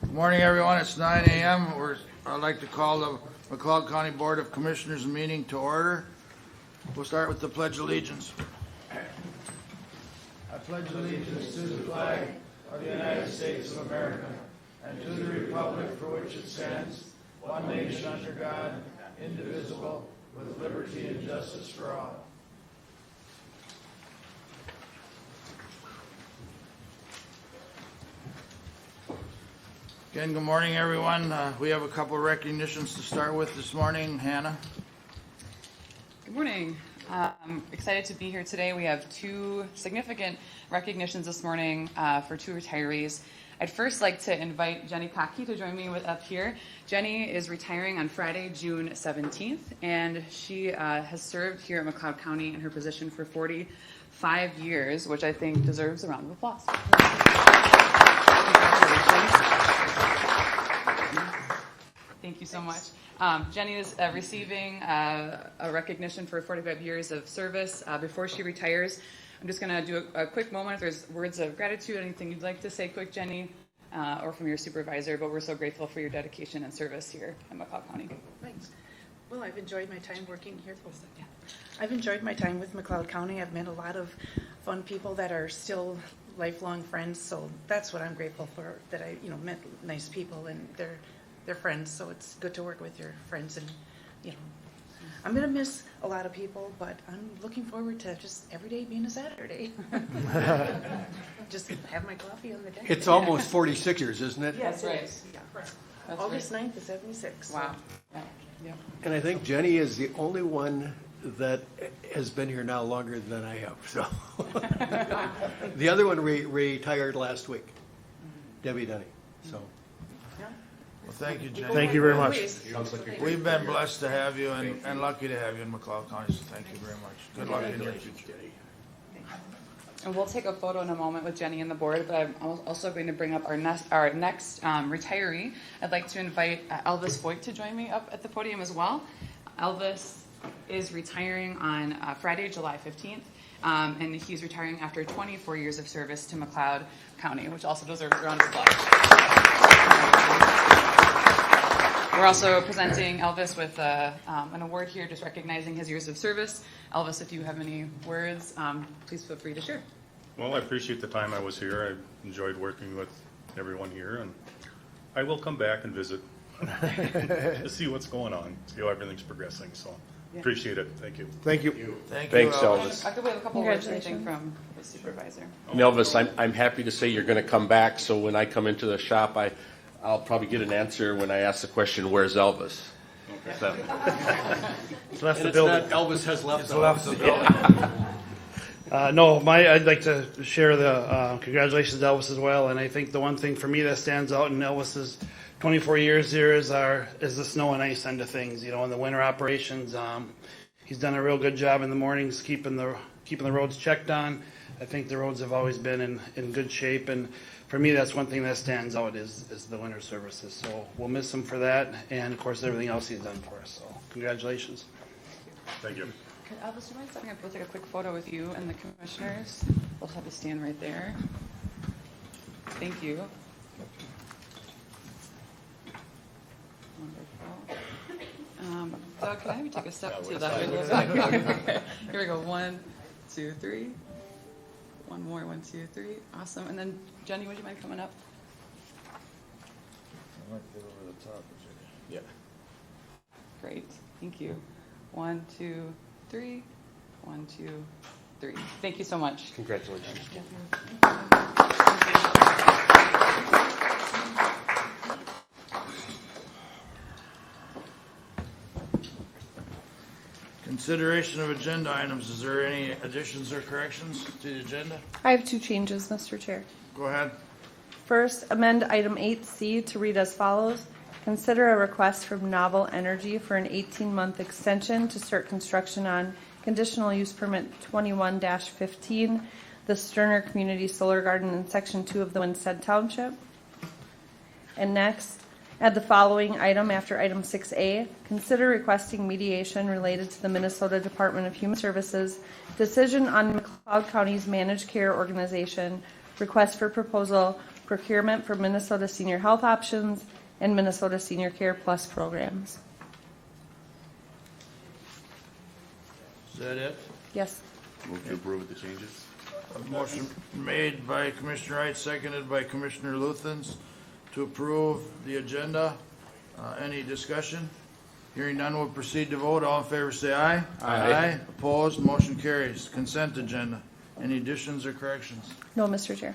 Good morning, everyone. It's 9 a.m. I'd like to call the McLeod County Board of Commissioners meeting to order. We'll start with the Pledge of Allegiance. I pledge allegiance to the flag of the United States of America and to the republic for which it stands, one nation under God, indivisible, with liberty and justice for all. Again, good morning, everyone. We have a couple of recognitions to start with this morning. Hannah. Good morning. I'm excited to be here today. We have two significant recognitions this morning for two retirees. I'd first like to invite Jenny Kaki to join me up here. Jenny is retiring on Friday, June 17th, and she has served here at McLeod County in her position for 45 years, which I think deserves a round of applause. Congratulations. Thank you so much. Jenny is receiving a recognition for 45 years of service. Before she retires, I'm just going to do a quick moment. If there's words of gratitude, anything you'd like to say quick, Jenny, or from your supervisor, but we're so grateful for your dedication and service here at McLeod County. Thanks. Well, I've enjoyed my time working here. I've enjoyed my time with McLeod County. I've met a lot of fun people that are still lifelong friends, so that's what I'm grateful for, that I met nice people and they're friends, so it's good to work with your friends. And I'm going to miss a lot of people, but I'm looking forward to just every day being a Saturday. Just have my coffee on the deck. It's almost 46 years, isn't it? Yes, right. it is. Yeah. That's August 9th is 76. Wow. Yeah. And I think Jenny is the only one that has been here now longer than I have. So the other one retired last week, Debbie Dunny. So. Well, thank you, Jenny. Thank you very much. We've been blessed to have you and lucky to have you in McLeod County, so thank you very much. Good luck in your future. And we'll take a photo in a moment with Jenny and the board, but I'm also going to bring up our next retiree. I'd like to invite Elvis Voigt to join me up at the podium as well. Elvis is retiring on Friday, July 15th, and he's retiring after 24 years of service to McLeod County, which also deserves a round of applause. We're also presenting Elvis with an award here, just recognizing his years of service. Elvis, if you have any words, please feel free to share. Well, I appreciate the time I was here. I enjoyed working with everyone here, and I will come back and visit to see what's going on, see how everything's progressing. So appreciate it. Thank you. Thank you. Thanks, Elvis. I could we have a couple words, I think, from the supervisor. And Elvis, I'm happy to say you're going to come back. So when I come into the shop, I'll probably get an answer when I ask the question, "Where's Elvis?" Okay. So. It's left the building. Elvis has left the building. I'd like to share the congratulations to Elvis as well. And I think the one thing for me that stands out in Elvis's 24 years here is the snow and ice end of things. In the winter operations, he's done a real good job in the mornings keeping the roads checked on. I think the roads have always been in good shape, and for me, that's one thing that stands out is the winter services. So we'll miss him for that, and of course everything else he's done for us. So congratulations. Thank you. Could Elvis, do you mind stepping up? We'll take a quick photo with you and the commissioners. We'll have to stand right there. Thank you. Wonderful. Doug, can I have you take a step to that way a little bit? Here we go. 1, 2, 3. One more. 1, 2, 3. Awesome. And then Jenny, would you mind coming up? I might get over the top. Yeah. Great. Thank you. 1, 2, 3. 1, 2, 3. Thank you so much. Congratulations. Consideration of agenda items. Is there any additions or corrections to the agenda? I have two changes, Mr. Chair. Go ahead. First, amend item 8C to read as follows. Consider a request from Novel Energy for an 18-month extension to start construction on conditional use permit 21-15, the Sterner Community Solar Garden in Section 2 of the Winstead Township. And next, add the following item after item 6A. Consider requesting mediation related to the Minnesota Department of Human Services decision on McLeod County's managed care organization request for proposal procurement for Minnesota Senior Health Options and Minnesota Senior Care Plus programs. Is that it? Yes. Move to approve with the changes. A motion made by Commissioner Wright, seconded by Commissioner Luthens to approve the agenda. Any discussion? Hearing none, we'll proceed to vote. All in favor say aye. Aye. Opposed, motion carries. Consent agenda. Any additions or corrections? No, Mr. Chair.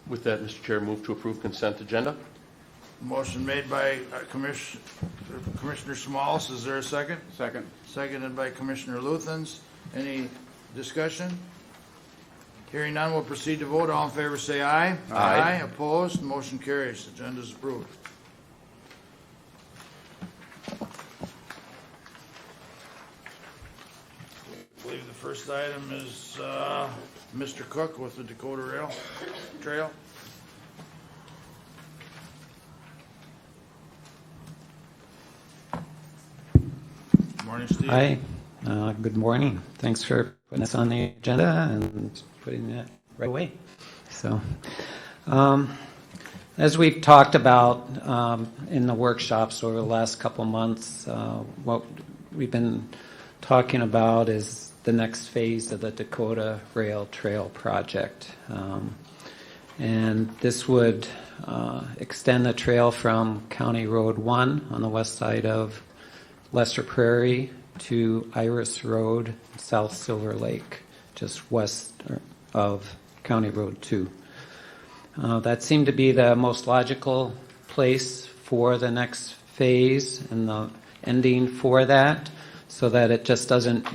With that, Mr. Chair, move to approve consent agenda. Motion made by Commissioner Smalls. Is there a second? Second. Seconded by Commissioner Luthens. Any discussion? Hearing none, we'll proceed to vote. All in favor say aye. Aye. Opposed, motion carries. Agenda is approved. I believe the first item is Mr. Cook with the Dakota Rail Trail. Morning, Steve. Hi, good morning. Thanks for putting us on the agenda and putting it right away. So, as we've talked about in the workshops over the last couple months, what we've been talking about is the next phase of the Dakota Rail Trail project. And this would extend the trail from County Road 1 on the west side of Lesser Prairie to Iris Road, South Silver Lake, just west of County Road 2. That seemed to be the most logical place for the next phase and the ending for that, so that it just doesn't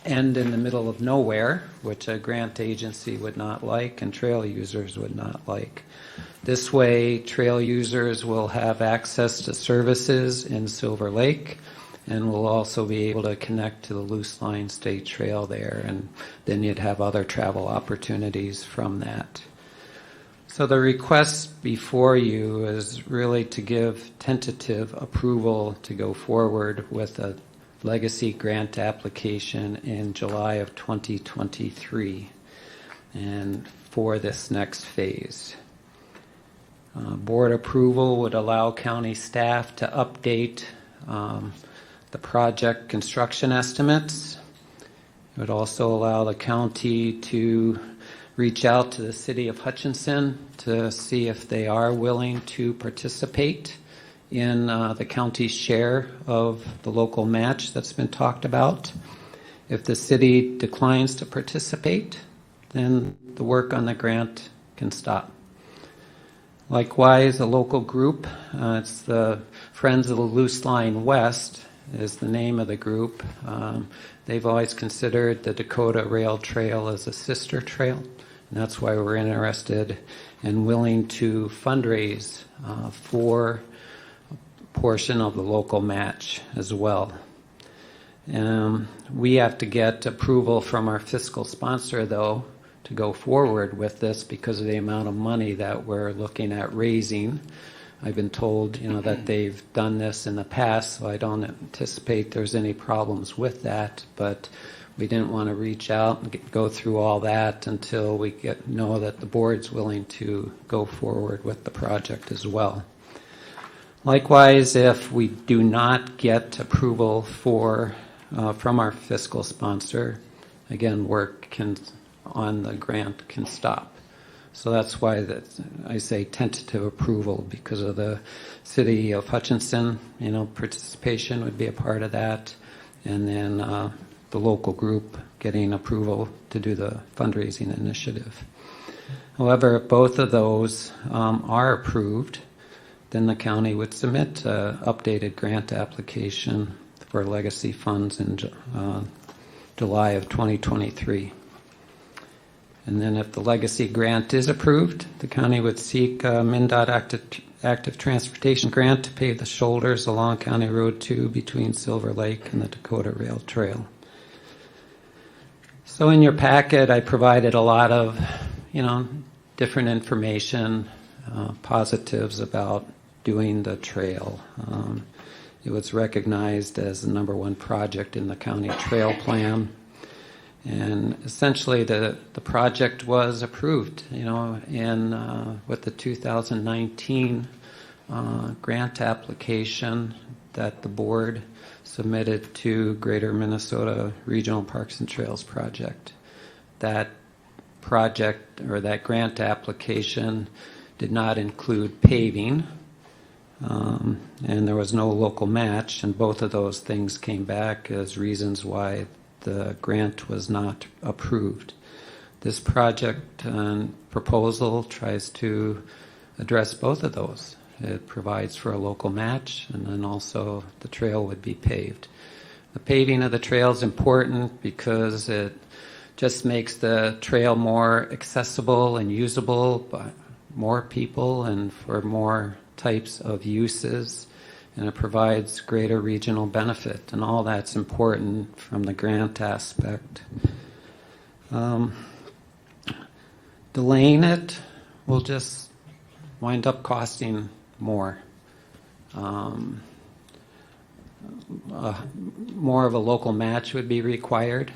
end in the middle of nowhere, which a grant agency would not like and trail users would not like. This way, trail users will have access to services in Silver Lake, and we'll also be able to connect to the Loose Line State Trail there, and then you'd have other travel opportunities from that. So the request before you is really to give tentative approval to go forward with a legacy grant application in July of 2023 and for this next phase. Board approval would allow county staff to update the project construction estimates. It would also allow the county to reach out to the city of Hutchinson to see if they are willing to participate in the county's share of the local match that's been talked about. If the city declines to participate, then the work on the grant can stop. Likewise, a local group, it's the Friends of the Loose Line West is the name of the group. They've always considered the Dakota Rail Trail as a sister trail, and that's why we're interested and willing to fundraise for a portion of the local match as well. We have to get approval from our fiscal sponsor, though, to go forward with this because of the amount of money that we're looking at raising. I've been told, that they've done this in the past, so I don't anticipate there's any problems with that, but we didn't want to reach out and go through all that until we know that the board's willing to go forward with the project as well. Likewise, if we do not get approval from our fiscal sponsor, again, work on the grant can stop. So that's why I say tentative approval, because of the city of Hutchinson, participation would be a part of that, and then the local group getting approval to do the fundraising initiative. However, if both of those are approved, then the county would submit an updated grant application for legacy funds in July of 2023. And then if the legacy grant is approved, the county would seek a MnDOT active transportation grant to pave the shoulders along County Road 2 between Silver Lake and the Dakota Rail Trail. So in your packet, I provided a lot of, different information, positives about doing the trail. It was recognized as the #1 project in the county trail plan. And essentially, the project was approved, in with the 2019 grant application that the board submitted to Greater Minnesota Regional Parks and Trails Project. That project, or that grant application, did not include paving, and there was no local match, and both of those things came back as reasons why the grant was not approved. This project and proposal tries to address both of those. It provides for a local match, and then also the trail would be paved. The paving of the trail is important because it just makes the trail more accessible and usable by more people and for more types of uses, and it provides greater regional benefit, and all that's important from the grant aspect. Delaying it will just wind up costing more. More of a local match would be required.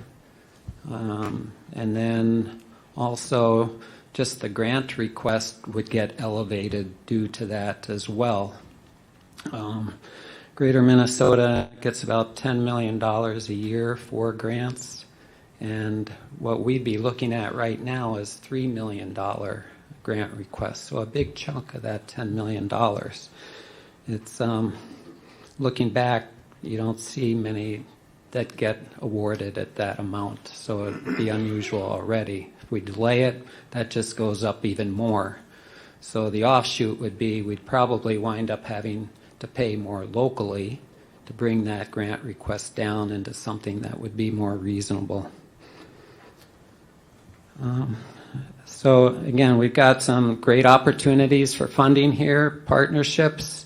And then also just the grant request would get elevated due to that as well. Greater Minnesota gets about $10 million a year for grants, and what we'd be looking at right now is $3 million grant request, so a big chunk of that $10 million. It's looking back, you don't see many that get awarded at that amount, so it'd be unusual already. If we delay it, that just goes up even more. So the offshoot would be we'd probably wind up having to pay more locally to bring that grant request down into something that would be more reasonable. So again, we've got some great opportunities for funding here, partnerships.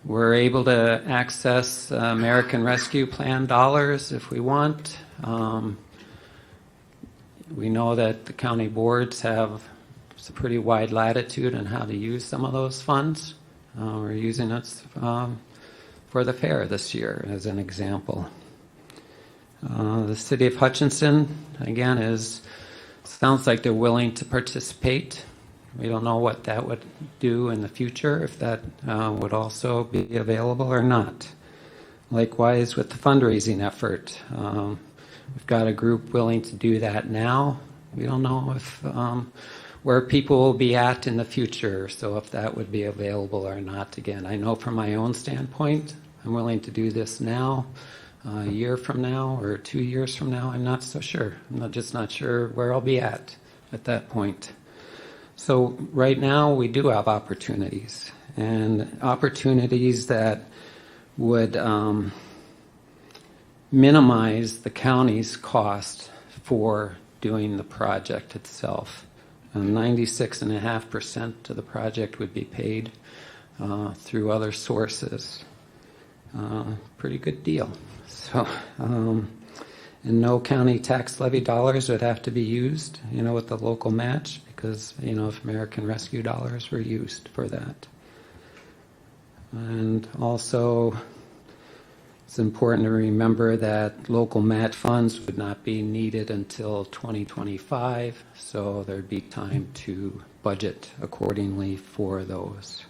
We're able to access American Rescue Plan dollars if we want. We know that the county boards have some pretty wide latitude on how to use some of those funds. We're using it for the fair this year as an example. The city of Hutchinson, again, sounds like they're willing to participate. We don't know what that would do in the future, if that would also be available or not. Likewise with the fundraising effort. We've got a group willing to do that now. We don't know if where people will be at in the future, so if that would be available or not. Again, I know from my own standpoint, I'm willing to do this now. A year from now or 2 years from now, I'm not so sure. I'm just not sure where I'll be at that point. So right now we do have opportunities, and opportunities that would minimize the county's cost for doing the project itself. 96.5% of the project would be paid through other sources. Pretty good deal. So, and no county tax levy dollars would have to be used, with the local match, because, if American Rescue dollars were used for that. And also, it's important to remember that local match funds would not be needed until 2025, so there'd be time to budget accordingly for those.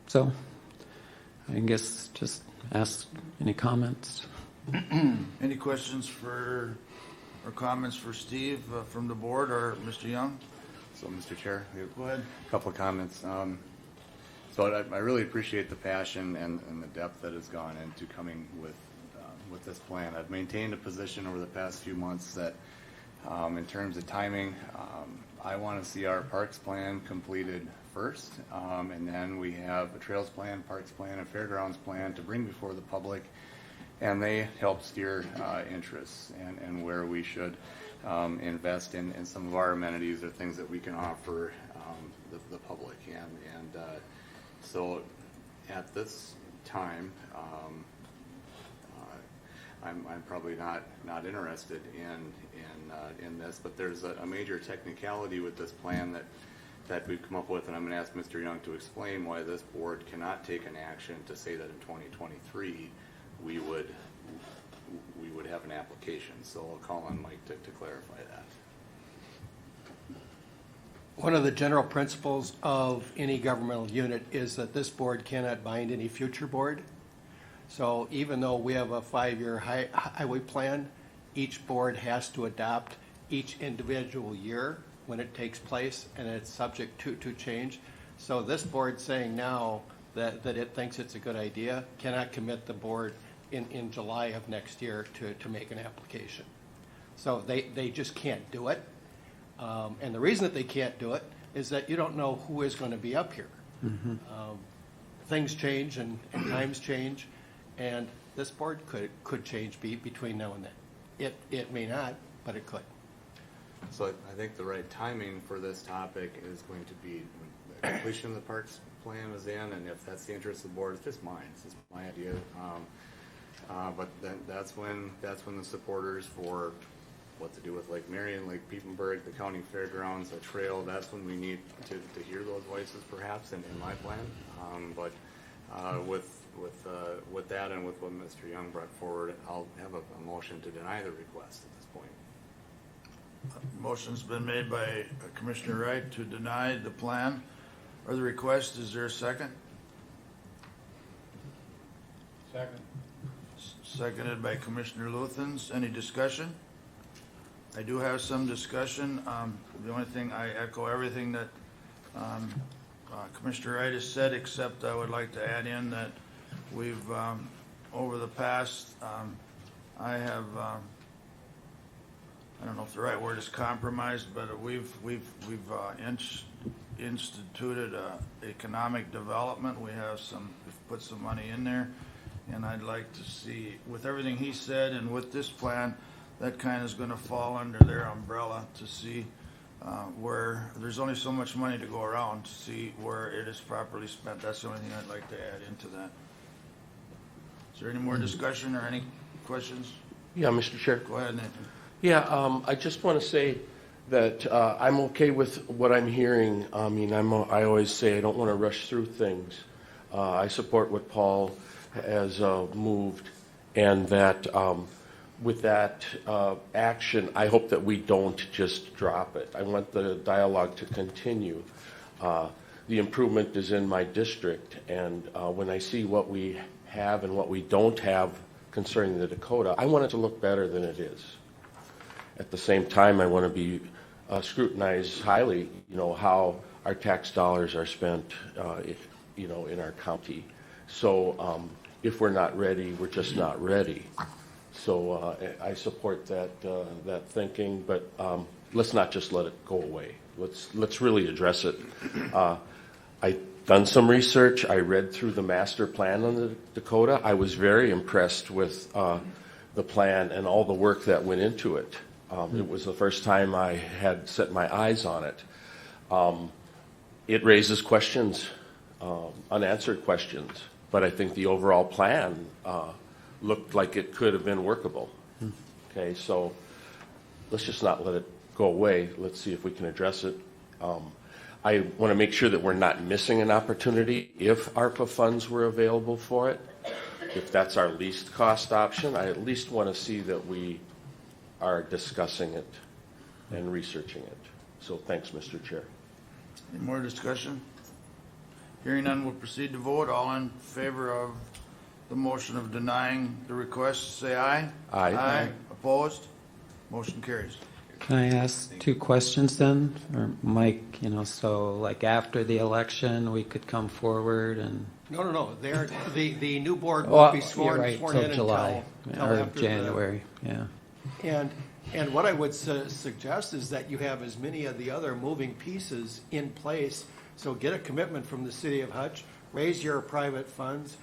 So, I guess just ask any comments. Any questions or comments for Steve from the board or Mr. Young? So, Mr. Chair, Go ahead. a couple of comments. So I really appreciate the passion and the depth that has gone into coming with this plan. I've maintained a position over the past few months that in terms of timing, I want to see our parks plan completed first, and then we have a trails plan, parks plan, and fairgrounds plan to bring before the public, and they help steer interests and where we should invest in some of our amenities or things that we can offer the public. And so at this time, I'm probably not interested in this, but there's a major technicality with this plan that we've come up with, and I'm going to ask Mr. Young to explain why this board cannot take an action to say that in 2023 we would would have an application. So I'll call on Mike to clarify that. One of the general principles of any governmental unit is that this board cannot bind any future board. So even though we have a 5-year highway plan, each board has to adopt each individual year when it takes place, and it's subject to change. So this board saying now that it thinks it's a good idea cannot commit the board in July of next year to make an application. So they just can't do it. And the reason that they can't do it is that you don't know who is going to be up here. Mm-hmm. Things change and times change, and this board could change between now and then. It may not, but it could. So I think the right timing for this topic is going to be when the completion of the parks plan is in, and if that's the interest of the board, it's just mine. It's just my idea. But then that's when the supporters for what to do with Lake Marion, Lake Peepenburg, the county fairgrounds, a trail, that's when we need to hear those voices perhaps in my plan. But with that and with what Mr. Young brought forward, I'll have a motion to deny the request at this point. Motion's been made by Commissioner Wright to deny the plan or the request. Is there a second? Second. Seconded by Commissioner Luthens. Any discussion? I do have some discussion. The only thing, I echo everything that Commissioner Wright has said, except I would like to add in that we've, over the past, I have, I don't know if the right word is compromised, but we've instituted economic development. We've put some money in there, and I'd like to see, with everything he said and with this plan, that kind of is going to fall under their umbrella to see where there's only so much money to go around, to see where it is properly spent. That's the only thing I'd like to add into that. Is there any more discussion or any questions? Yeah, Mr. Chair. Go ahead, Nathan. Yeah, I just want to say that I'm okay with what I'm hearing. I mean, I always say I don't want to rush through things. I support what Paul has moved, and that with that action, I hope that we don't just drop it. I want the dialogue to continue. The improvement is in my district, and when I see what we have and what we don't have concerning the Dakota, I want it to look better than it is. At the same time, I want to be scrutinized highly, how our tax dollars are spent, in our county. So if we're not ready, we're just not ready. So I support that thinking, but let's not just let it go away. Let's really address it. I've done some research. I read through the master plan on the Dakota. I was very impressed with the plan and all the work that went into it. It was the first time I had set my eyes on it. It raises questions, unanswered questions, but I think the overall plan looked like it could have been workable. Okay, so let's just not let it go away. Let's see if we can address it. I want to make sure that we're not missing an opportunity if ARPA funds were available for it. If that's our least cost option, I at least want to see that we are discussing it and researching it. So thanks, Mr. Chair. Any more discussion? Hearing none, we'll proceed to vote. All in favor of the motion of denying the request, say aye. Aye. Aye. Opposed? Motion carries. Can I ask 2 questions then? Or Mike, so like after the election, we could come forward and... No. The new board won't be sworn in till July until or after January, yeah. And what I would suggest is that you have as many of the other moving pieces in place. So get a commitment from the city of Hutch, raise your private funds,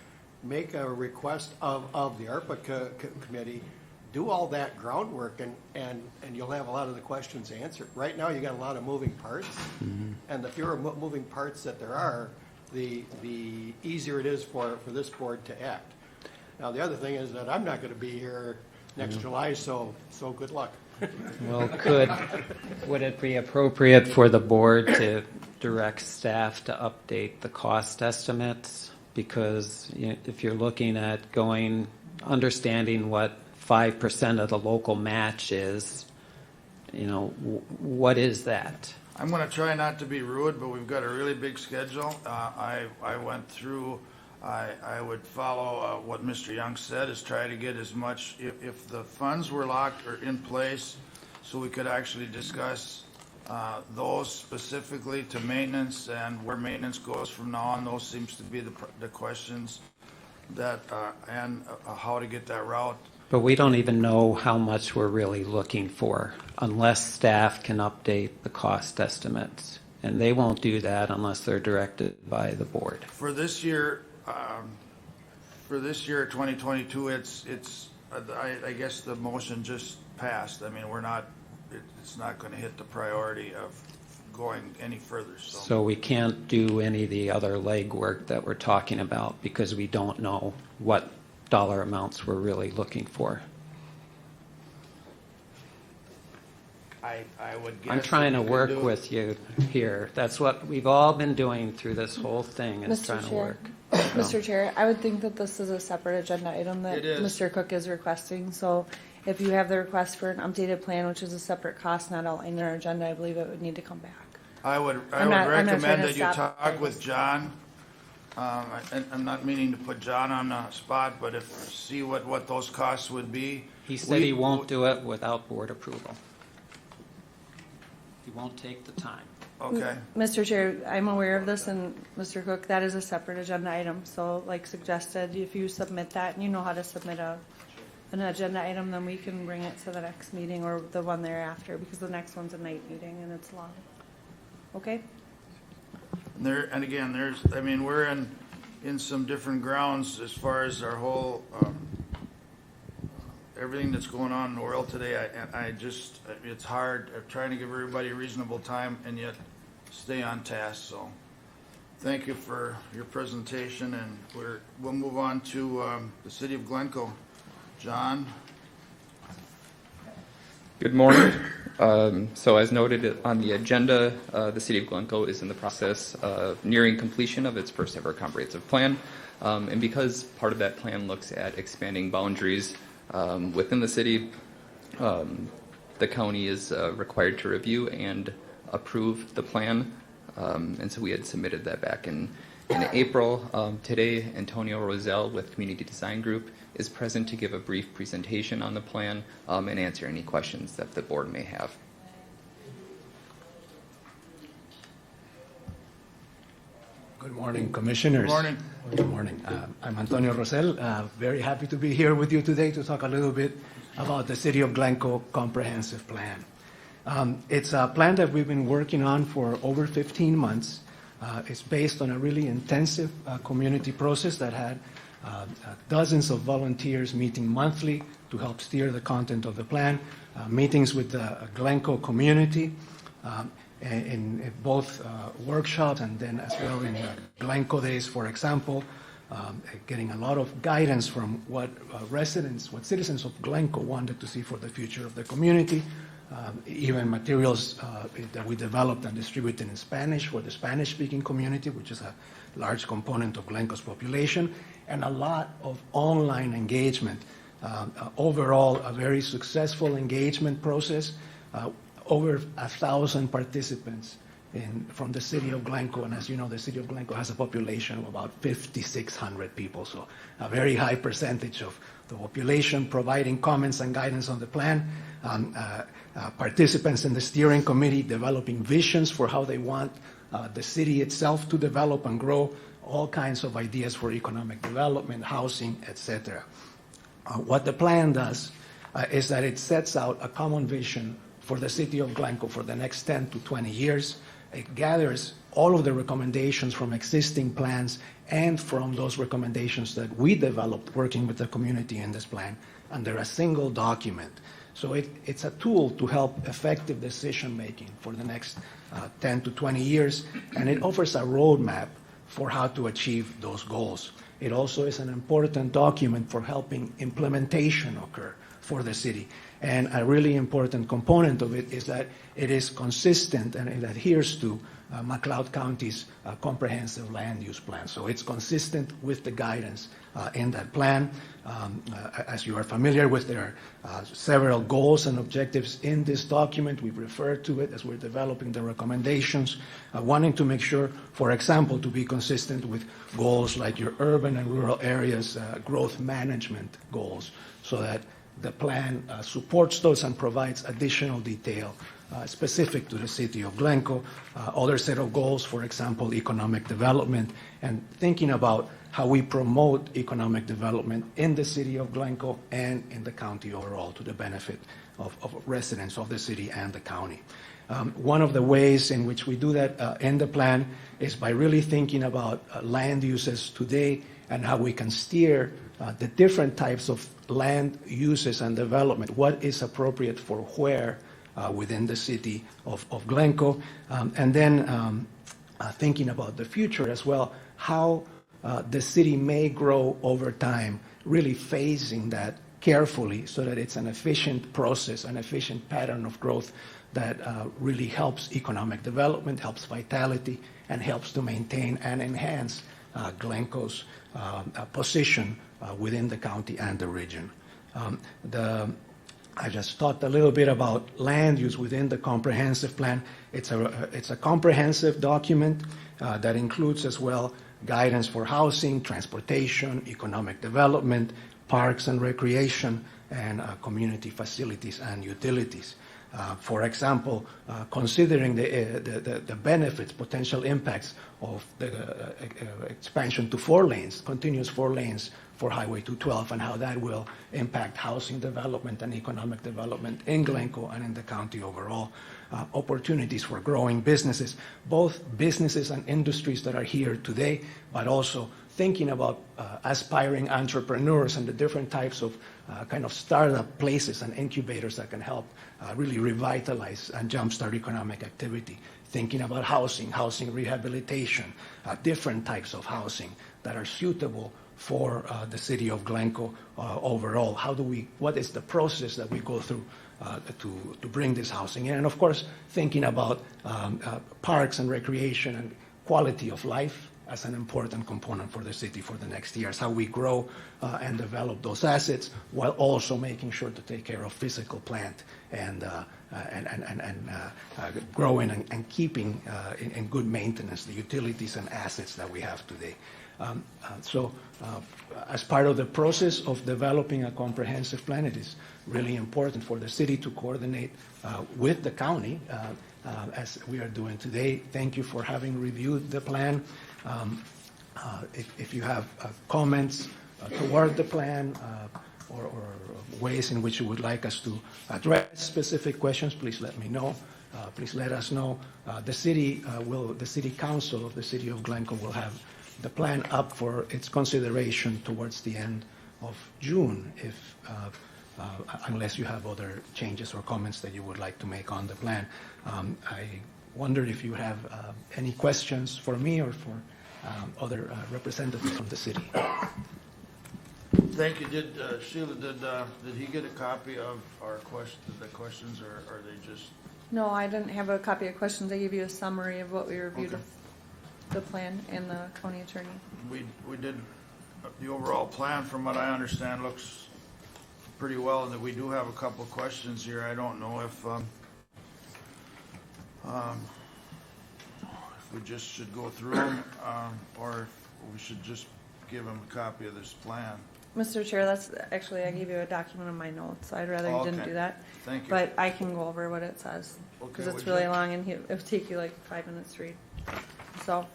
make a request of the ARPA committee, do all that groundwork, and you'll have a lot of the questions answered. Right now, you got a lot of moving parts, and the fewer moving parts that there are, the easier it is for this board to act. Now, the other thing is that I'm not going to be here next July, so good luck. Well, would it be appropriate for the board to direct staff to update the cost estimates? Because if you're looking at understanding what 5% of the local match is, what is that? I'm going to try not to be rude, but we've got a really big schedule. I went through, I would follow what Mr. Young said, is try to get as much, if the funds were locked or in place, so we could actually discuss those specifically to maintenance and where maintenance goes from now on. Those seems to be the questions that, and how to get that route. But we don't even know how much we're really looking for unless staff can update the cost estimates. And they won't do that unless they're directed by the board. For this year, 2022, I guess the motion just passed. I mean, it's not going to hit the priority of going any further. So we can't do any of the other legwork that we're talking about because we don't know what dollar amounts we're really looking for. I would guess I'm trying to that you work could do- with you here. That's what we've all been doing through this whole thing, is Mr. trying to Chair. work. Mr. Chair, I would think that this is a separate agenda item that It is. Mr. Cook is requesting. So if you have the request for an updated plan, which is a separate cost not outlined in our agenda, I believe it would need to come back. I would I'm not trying recommend to that you stop. talk with John. And I'm not meaning to put John on the spot, but see what those costs would be. He said he won't do it without board approval. He won't take the time. Okay. Mr. Chair, I'm aware of this, and Mr. Cook, that is a separate agenda item. So like suggested, if you submit that, and you know how to submit an agenda item, then we can bring it to the next meeting or the one thereafter, because the next one's a night meeting and it's long. Okay? And again, we're in some different grounds as far as our whole, everything that's going on in the world today. It's hard. I'm trying to give everybody reasonable time and yet stay on task. So thank you for your presentation, and we'll move on to the city of Glencoe. John? Good morning. So as noted on the agenda, the City of Glencoe is in the process of nearing completion of its first ever comprehensive plan. And because part of that plan looks at expanding boundaries within the city, the county is required to review and approve the plan. And so we had submitted that back in April. Today, Antonio Rosell with Community Design Group is present to give a brief presentation on the plan and answer any questions that the board may have. Good morning, Commissioners. Good morning. Good morning. I'm Antonio Rosell. Very happy to be here with you today to talk a little bit about the City of Glencoe Comprehensive Plan. It's a plan that we've been working on for over 15 months. It's based on a really intensive community process that had dozens of volunteers meeting monthly to help steer the content of the plan, meetings with the Glencoe community in both workshops and then as well in Glencoe Days, for example, getting a lot of guidance from what citizens of Glencoe wanted to see for the future of the community, even materials that we developed and distributed in Spanish for the Spanish-speaking community, which is a large component of Glencoe's population, and a lot of online engagement. Overall, a very successful engagement process. Over 1,000 participants from the city of Glencoe, and as you know, the city of Glencoe has a population of about 5,600 people, so a very high percentage of the population providing comments and guidance on the plan. Participants in the steering committee developing visions for how they want the city itself to develop and grow, all kinds of ideas for economic development, housing, etc. What the plan does is that it sets out a common vision for the city of Glencoe for the next 10 to 20 years. It gathers all of the recommendations from existing plans and from those recommendations that we developed working with the community in this plan under a single document. So it's a tool to help effective decision making for the next 10 to 20 years, and it offers a roadmap for how to achieve those goals. It also is an important document for helping implementation occur for the city. And a really important component of it is that it is consistent and it adheres to McLeod County's comprehensive land use plan. So it's consistent with the guidance in that plan. As you are familiar with, there are several goals and objectives in this document. We've referred to it as we're developing the recommendations, wanting to make sure, for example, to be consistent with goals like your urban and rural areas growth management goals, so that the plan supports those and provides additional detail specific to the city of Glencoe. Other set of goals, for example, economic development, and thinking about how we promote economic development in the city of Glencoe and in the county overall to the benefit of residents of the city and the county. One of the ways in which we do that in the plan is by really thinking about land uses today and how we can steer the different types of land uses and development, what is appropriate for where within the city of Glencoe, and then thinking about the future as well, how the city may grow over time, really phasing that carefully so that it's an efficient process, an efficient pattern of growth that really helps economic development, helps vitality, and helps to maintain and enhance Glencoe's position within the county and the region. I just talked a little bit about land use within the comprehensive plan. It's a comprehensive document that includes as well guidance for housing, transportation, economic development, parks and recreation, and community facilities and utilities. For example, considering the benefits, potential impacts of the expansion to 4 lanes, continuous 4 lanes for Highway 212, and how that will impact housing development and economic development in Glencoe and in the county overall. Opportunities for growing businesses, both businesses and industries that are here today, but also thinking about aspiring entrepreneurs and the different types of kind of startup places and incubators that can help really revitalize and jumpstart economic activity. Thinking about housing rehabilitation, different types of housing that are suitable for the city of Glencoe overall. What is the process that we go through to bring this housing in? And of course, thinking about parks and recreation and quality of life as an important component for the city for the next years, how we grow and develop those assets while also making sure to take care of physical plant and growing and keeping in good maintenance the utilities and assets that we have today. As part of the process of developing a comprehensive plan, it is really important for the city to coordinate with the county as we are doing today. Thank you for having reviewed the plan. If you have comments toward the plan or ways in which you would like us to address specific questions, please let me know. Please let us know. The city council of the city of Glencoe will have the plan up for its consideration towards the end of June, unless you have other changes or comments that you would like to make on the plan. I wonder if you have any questions for me or for other representatives from the city. Thank you. Sheila, did he get a copy of the questions, or are they just? No, I didn't have a copy of questions. I gave you a summary of what we reviewed of the plan and the county attorney. We did the overall plan, from what I understand, looks pretty well, and that we do have a couple of questions here. I don't know if we just should go through them, or if we should just give him a copy of this plan. Mr. Chair, that's actually, I gave you a document in my notes, so I'd rather you didn't do that. Thank you. But I can go over what it says, because it's really long, and it would take you like 5 minutes to read. So,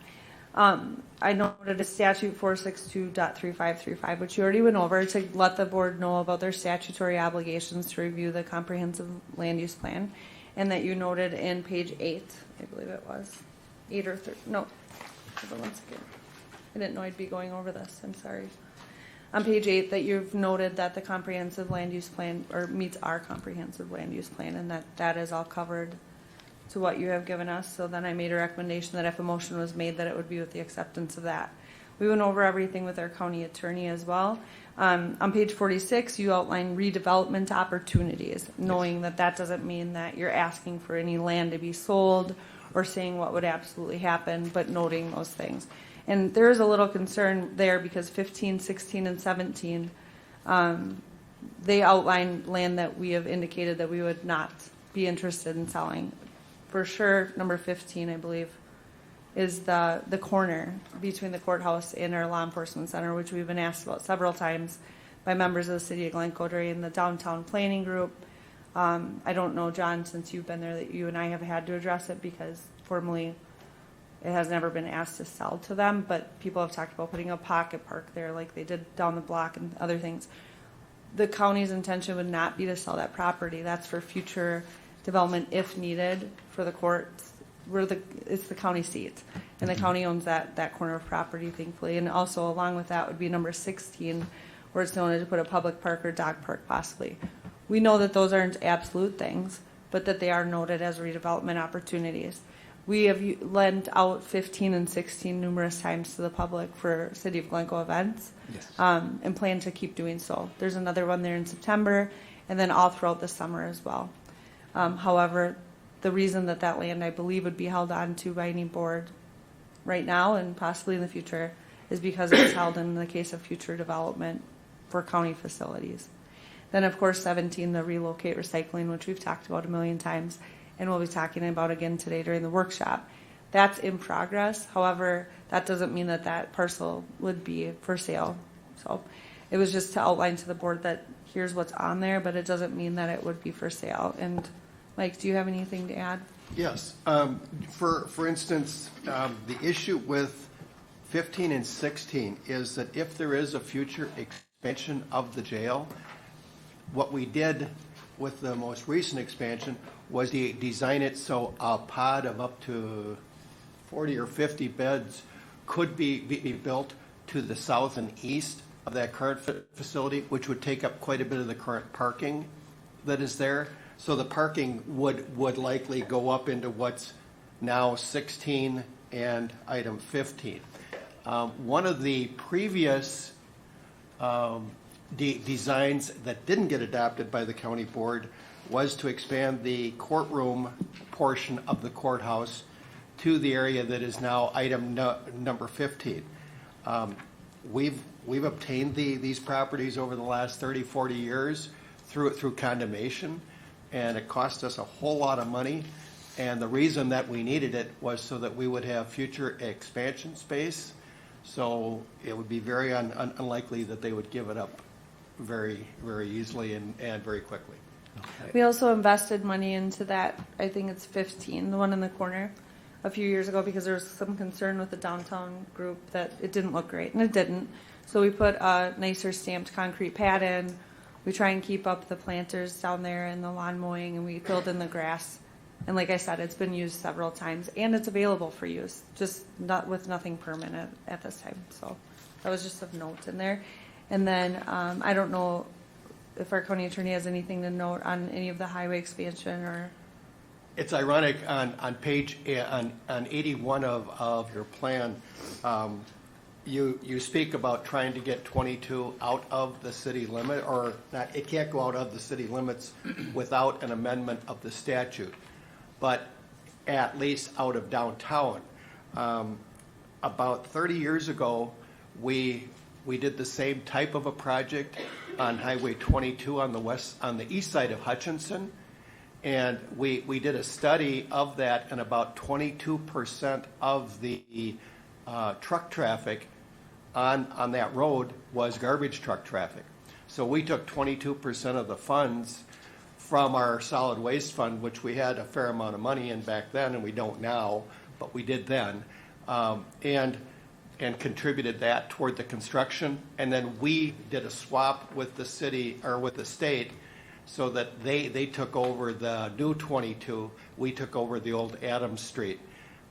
I noted a statute 462.3535, which you already went over, to let the board know about their statutory obligations to review the comprehensive land use plan, and that you noted in page 8, I believe it was, 8 or 3, no, hold on one second. I didn't know I'd be going over this, I'm sorry. On page 8, that you've noted that the comprehensive land use plan, or meets our comprehensive land use plan, and that is all covered to what you have given us. So then I made a recommendation that if a motion was made, that it would be with the acceptance of that. We went over everything with our county attorney as well. On page 46, you outline redevelopment opportunities, knowing that that doesn't mean that you're asking for any land to be sold or saying what would absolutely happen, but noting those things. And there is a little concern there because 15, 16, and 17, they outline land that we have indicated that we would not be interested in selling. For sure, number 15, I believe, is the corner between the courthouse and our law enforcement center, which we've been asked about several times by members of the city of Glencoe during the downtown planning group. I don't know, John, since you've been there, that you and I have had to address it because formally it has never been asked to sell to them, but people have talked about putting a pocket park there like they did down the block and other things. The county's intention would not be to sell that property. That's for future development if needed for the courts. It's the county seat, and the county owns that corner of property, thankfully. And also along with that would be number 16, where it's known to put a public park or dog park possibly. We know that those aren't absolute things, but that they are noted as redevelopment opportunities. We have lent out 15 and 16 numerous times to the public for City of Glencoe events, and plan to keep doing so. There's another one there in September, and then all throughout the summer as well. However, the reason that land, I believe, would be held on to by any board right now and possibly in the future is because it's held in the case of future development for county facilities. Then, of course, 17, the relocate recycling, which we've talked about a million times and we'll be talking about again today during the workshop. That's in progress. However, that doesn't mean that parcel would be for sale. So it was just to outline to the board that here's what's on there, but it doesn't mean that it would be for sale. And Mike, do you have anything to add? Yes. For instance, the issue with 15 and 16 is that if there is a future expansion of the jail, what we did with the most recent expansion was design it so a pod of up to 40 or 50 beds could be built to the south and east of that current facility, which would take up quite a bit of the current parking that is there. So the parking would likely go up into what's now 16 and item 15. One of the previous designs that didn't get adopted by the county board was to expand the courtroom portion of the courthouse to the area that is now item number 15. We've obtained these properties over the last 30, 40 years through condemnation, and it cost us a whole lot of money. And the reason that we needed it was so that we would have future expansion space. So it would be very unlikely that they would give it up very, very easily and very quickly. Okay. We also invested money into that, I think it's 15, the one in the corner, a few years ago because there was some concern with the downtown group that it didn't look great, and it didn't. So we put a nicer stamped concrete pad in. We try and keep up the planters down there and the lawn mowing, and we filled in the grass. And like I said, it's been used several times, and it's available for use, just not with nothing permanent at this time. So that was just of note in there. And then I don't know if our county attorney has anything to note on any of the highway expansion or. It's ironic on page on 81 of your plan. You speak about trying to get 22 out of the city limit, or not. It can't go out of the city limits without an amendment of the statute, but at least out of downtown. About 30 years ago, we did the same type of a project on Highway 22 on the east side of Hutchinson, and we did a study of that, and about 22% of the truck traffic on that road was garbage truck traffic. So we took 22% of the funds from our solid waste fund, which we had a fair amount of money in back then, and we don't now, but we did then, and contributed that toward the construction. And then we did a swap with the city, or with the state, so that they took over the new 22. We took over the old Adams Street.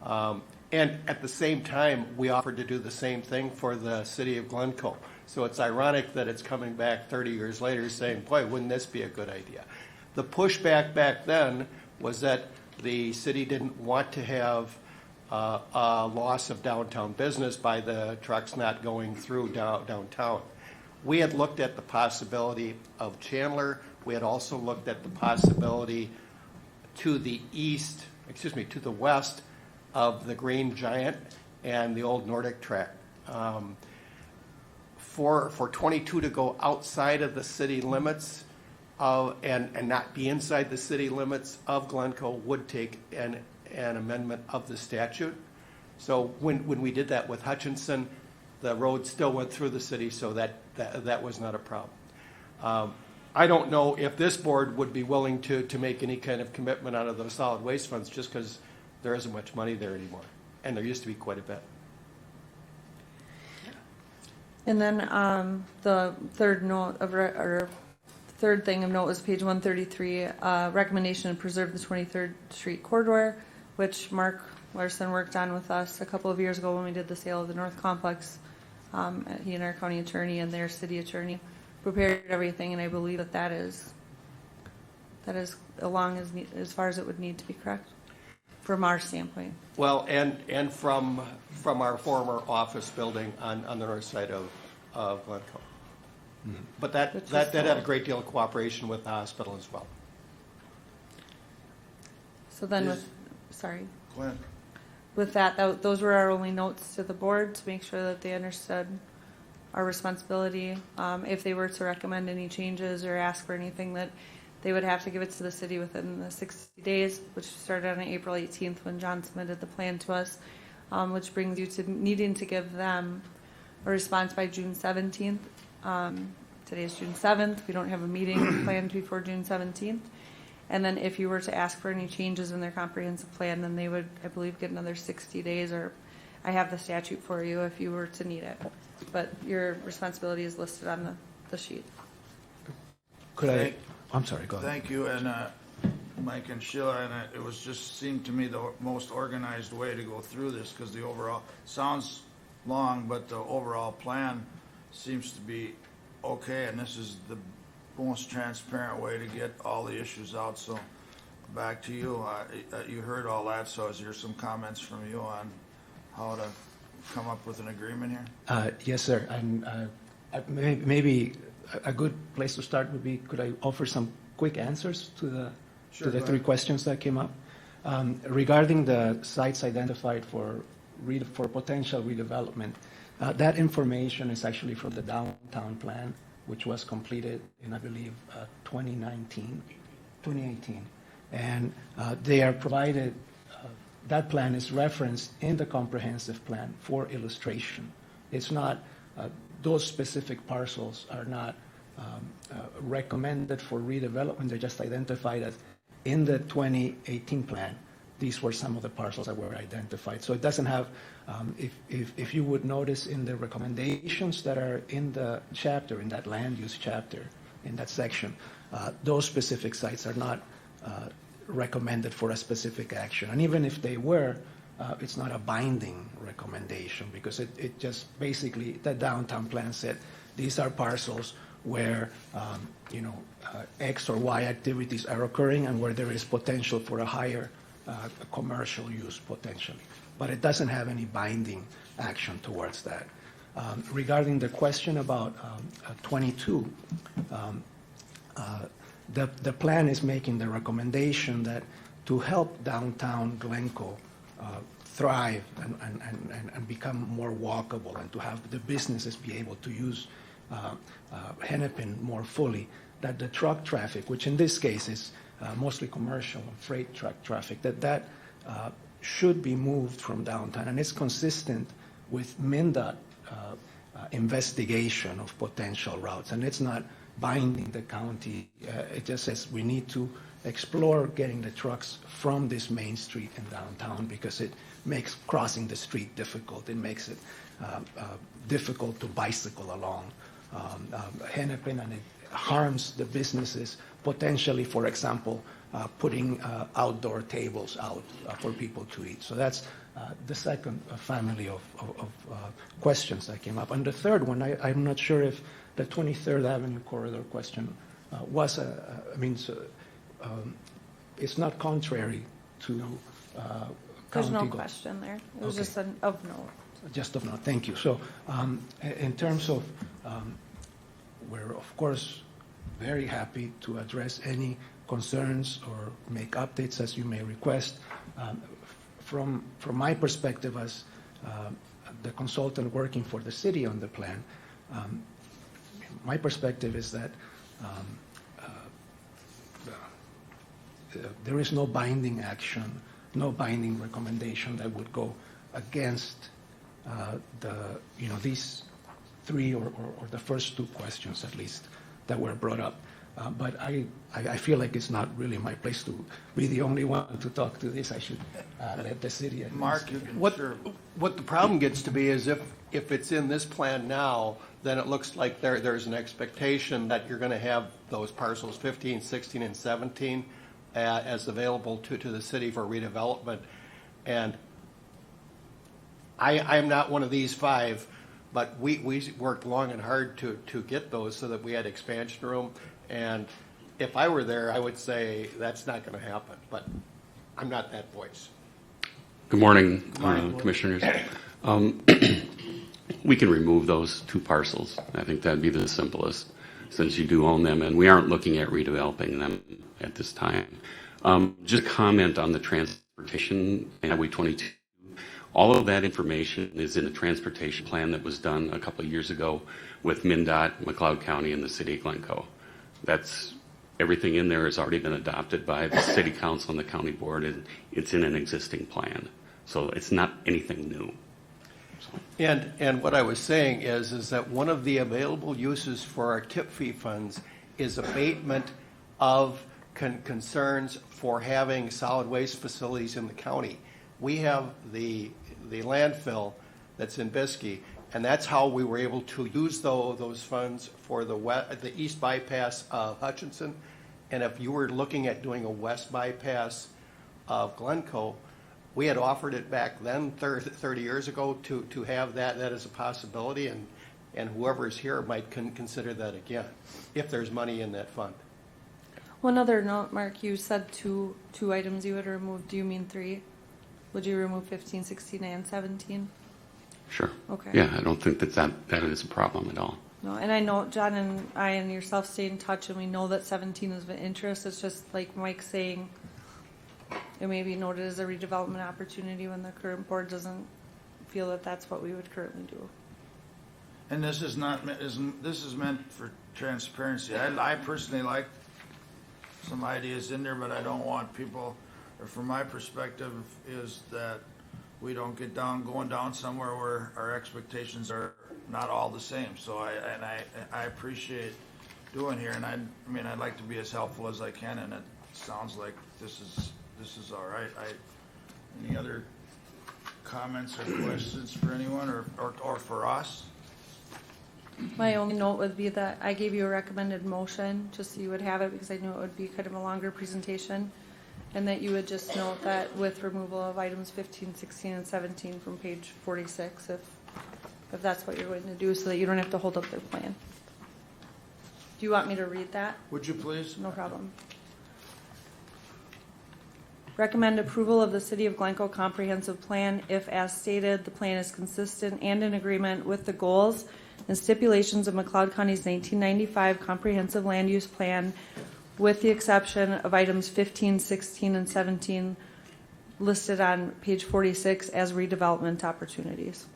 And at the same time, we offered to do the same thing for the city of Glencoe. So it's ironic that it's coming back 30 years later saying, boy, wouldn't this be a good idea? The pushback back then was that the city didn't want to have a loss of downtown business by the trucks not going through downtown. We had looked at the possibility of Chandler. We had also looked at the possibility to the to the west of the Green Giant and the old Nordic track. For 22 to go outside of the city limits and not be inside the city limits of Glencoe would take an amendment of the statute. So when we did that with Hutchinson, the road still went through the city, so that was not a problem. I don't know if this board would be willing to make any kind of commitment out of those solid waste funds, just because there isn't much money there anymore, and there used to be quite a bit. And then the third note of or third thing of note was page 133, recommendation to preserve the 23rd Street corridor, which Mark Larson worked on with us a couple of years ago when we did the sale of the North Complex. He and our county attorney and their city attorney prepared everything, and I believe that is along as far as it would need to be, correct, from our standpoint. Well, and from our former office building on the north side of Glencoe. Mm-hmm. But that had a great deal of cooperation with the hospital as well. So then, Glenn. with that, those were our only notes to the board to make sure that they understood our responsibility. If they were to recommend any changes or ask for anything, that they would have to give it to the city within the 60 days, which started on April 18th when John submitted the plan to us, which brings you to needing to give them a response by June 17th. Today is June 7th. We don't have a meeting planned before June 17th. And then if you were to ask for any changes in their comprehensive plan, then they would, I believe, get another 60 days, or I have the statute for you if you were to need it. But your responsibility is listed on the sheet. I'm sorry, go ahead. Thank you, and Mike and Sheila, and it was just seemed to me the most organized way to go through this, because the overall, sounds long, but the overall plan seems to be okay, and this is the most transparent way to get all the issues out. So back to you. You heard all that, so is there some comments from you on how to come up with an agreement here? Yes, sir. And maybe a good place to start would be, could I offer some quick answers to the three questions that came up? Regarding the sites identified for potential redevelopment, that information is actually from the downtown plan, which was completed in, I believe, 2018. And they are provided, that plan is referenced in the comprehensive plan for illustration. It's not, those specific parcels are not recommended for redevelopment. They're just identified as, in the 2018 plan, these were some of the parcels that were identified. So it doesn't have, if you would notice in the recommendations that are in the chapter, in that land use chapter, in that section, those specific sites are not recommended for a specific action. And even if they were, it's not a binding recommendation, because it just basically, the downtown plan said, these are parcels where X or Y activities are occurring and where there is potential for a higher commercial use potentially. But it doesn't have any binding action towards that. Regarding the question about 22, the plan is making the recommendation that to help downtown Glencoe thrive and become more walkable, and to have the businesses be able to use Hennepin more fully, that the truck traffic, which in this case is mostly commercial and freight truck traffic, that should be moved from downtown. And it's consistent with MnDOT investigation of potential routes. And it's not binding the county. It just says we need to explore getting the trucks from this main street in downtown, because it makes crossing the street difficult. It makes it difficult to bicycle along Hennepin, and it harms the businesses, potentially, for example, putting outdoor tables out for people to eat. So that's the second family of questions that came up. And the third one, I'm not sure if the 23rd Avenue corridor question was, it's not contrary to There's no county goals. question there. It was just an of note. Just of note, thank you. So in terms of we're, of course, very happy to address any concerns or make updates as you may request. From my perspective as the consultant working for the city on the plan, my perspective is that there is no binding action, no binding recommendation that would go against these three or the first two questions at least that were brought up. But I feel like it's not really my place to be the only one to talk to this. I should let the city. Mark, you can What the problem gets to be is if it's in this plan now, then it looks like there's an expectation that you're going to have those parcels 15, 16, and 17 as available to the city for redevelopment. And I'm not one of these five, but we worked long and hard to get those so that we had expansion room. And if I were there, I would say that's not going to happen. But I'm not that voice. Good morning, Commissioners. We can remove those two parcels. I think that'd be the simplest, since you do own them, and we aren't looking at redeveloping them at this time. Just a comment on the transportation, Highway 22. All of that information is in the transportation plan that was done a couple of years ago with MnDOT, McLeod County, and the City of Glencoe. That's everything in there has already been adopted by the City Council and the County Board, and it's in an existing plan. So it's not anything new. And what I was saying is that one of the available uses for our tip fee funds is abatement of concerns for having solid waste facilities in the county. We have the landfill that's in Biskie, and that's how we were able to use those funds for the east bypass of Hutchinson. And if you were looking at doing a west bypass of Glencoe, we had offered it back then 30 years ago to have that as a possibility, and whoever is here might consider that again, if there's money in that fund. One other note, Mark, you said two items you would remove. Do you mean three? Would you remove 15, 16, and 17? Sure. Okay. Yeah, I don't think that is a problem at all. No, and I know John and I and yourself stay in touch, and we know that 17 is of interest. It's just like Mike saying, it may be noted as a redevelopment opportunity when the current board doesn't feel that that's what we would currently do. And this is not, this is meant for transparency. I personally like some ideas in there, but I don't want people, or from my perspective, is that we don't get going down somewhere where our expectations are not all the same. So I appreciate doing here, and I'd like to be as helpful as I can, and it sounds like this is all right. Any other comments or questions for anyone or for us? My only note would be that I gave you a recommended motion, just so you would have it, because I knew it would be kind of a longer presentation, and that you would just note that with removal of items 15, 16, and 17 from page 46, if that's what you're going to do, so that you don't have to hold up their plan. Do you want me to read that? Would you please? No problem. Recommend approval of the City of Glencoe Comprehensive Plan if, as stated, the plan is consistent and in agreement with the goals and stipulations of McLeod County's 1995 Comprehensive Land Use Plan, with the exception of items 15, 16, and 17 listed on page 46 as redevelopment opportunities.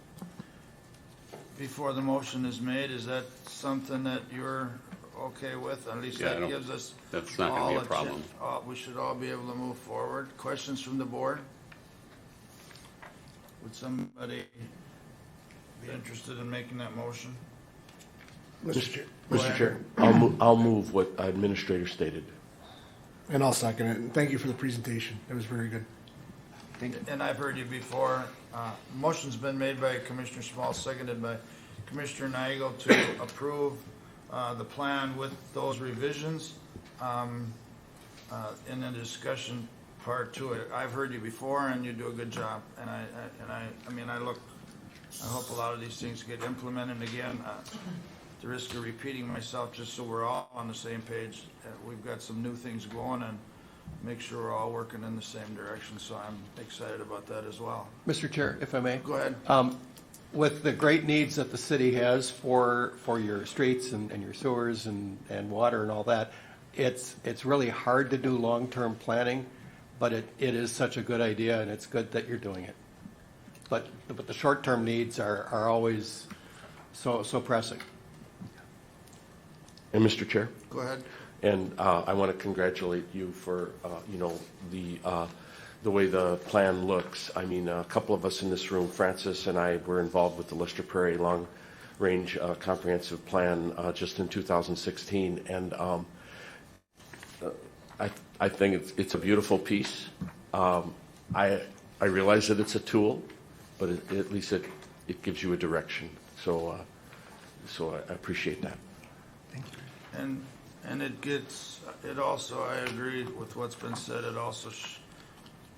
Before the motion is made, is that something that you're okay with? At least that gives us That's not going to be a problem. We should all be able to move forward. Questions from the board? Would somebody be interested in making that motion? Mr. Chair, I'll move what Administrator stated. And I'll second it. And thank you for the presentation. It was very good. And I've heard you before. Motion's been made by Commissioner Small, seconded by Commissioner Nigel to approve the plan with those revisions. In the discussion part to it, I've heard you before, and you do a good job. And I hope a lot of these things get implemented. Again, at the risk of repeating myself, just so we're all on the same page, we've got some new things going, and make sure we're all working in the same direction. So I'm excited about that as well. Mr. Chair, if I may. Go ahead. with the great needs that the city has for your streets and your sewers and water and all that, it's really hard to do long-term planning, but it is such a good idea, and it's good that you're doing it. But the short-term needs are always so pressing. And Mr. Chair? Go ahead. And I want to congratulate you for, the way the plan looks. I mean, a couple of us in this room, Francis and I, were involved with the Lister Prairie Long Range Comprehensive Plan just in 2016. And I think it's a beautiful piece. I realize that it's a tool, but at least it gives you a direction. So I appreciate that. Thank you. And it also, I agree with what's been said, it also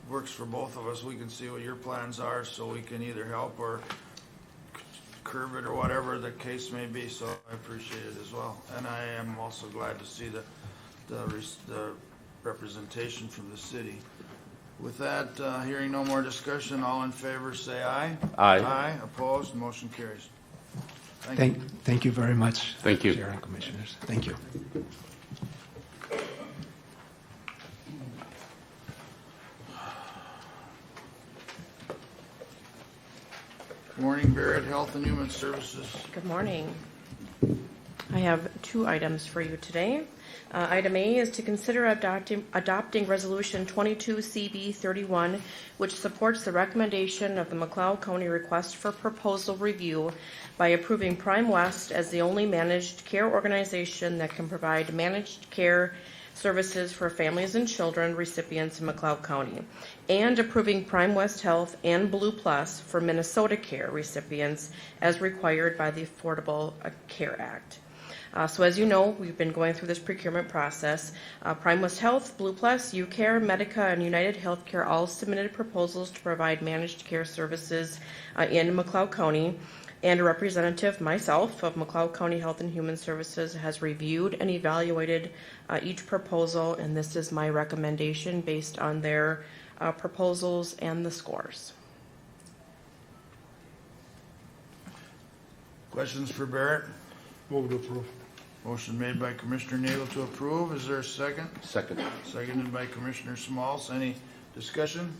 works for both of us. We can see what your plans are, so we can either help or curb it or whatever the case may be, so I appreciate it as well. And I am also glad to see the representation from the city. With that, hearing no more discussion, all in favor say aye. Aye. Aye, opposed, motion carries. Thank you very much. Thank you. Chair and Commissioners. Thank you. Good morning, Barrett, Health and Human Services. Good morning. I have 2 items for you today. Item A is to consider adopting Resolution 22CB31, which supports the recommendation of the McLeod County request for proposal review by approving Prime West as the only managed care organization that can provide managed care services for families and children recipients in McLeod County, and approving Prime West Health and Blue Plus for Minnesota Care recipients as required by the Affordable Care Act. So as you know, we've been going through this procurement process. Prime West Health, Blue Plus, UCare, Medica, and United Healthcare all submitted proposals to provide managed care services in McLeod County. And a representative, myself, of McLeod County Health and Human Services has reviewed and evaluated each proposal, and this is my recommendation based on their proposals and the scores. Questions for Barrett? Move to approve. Motion made by Commissioner Nagel to approve. Is there a second? Second. Seconded by Commissioner Smalls. Any discussion?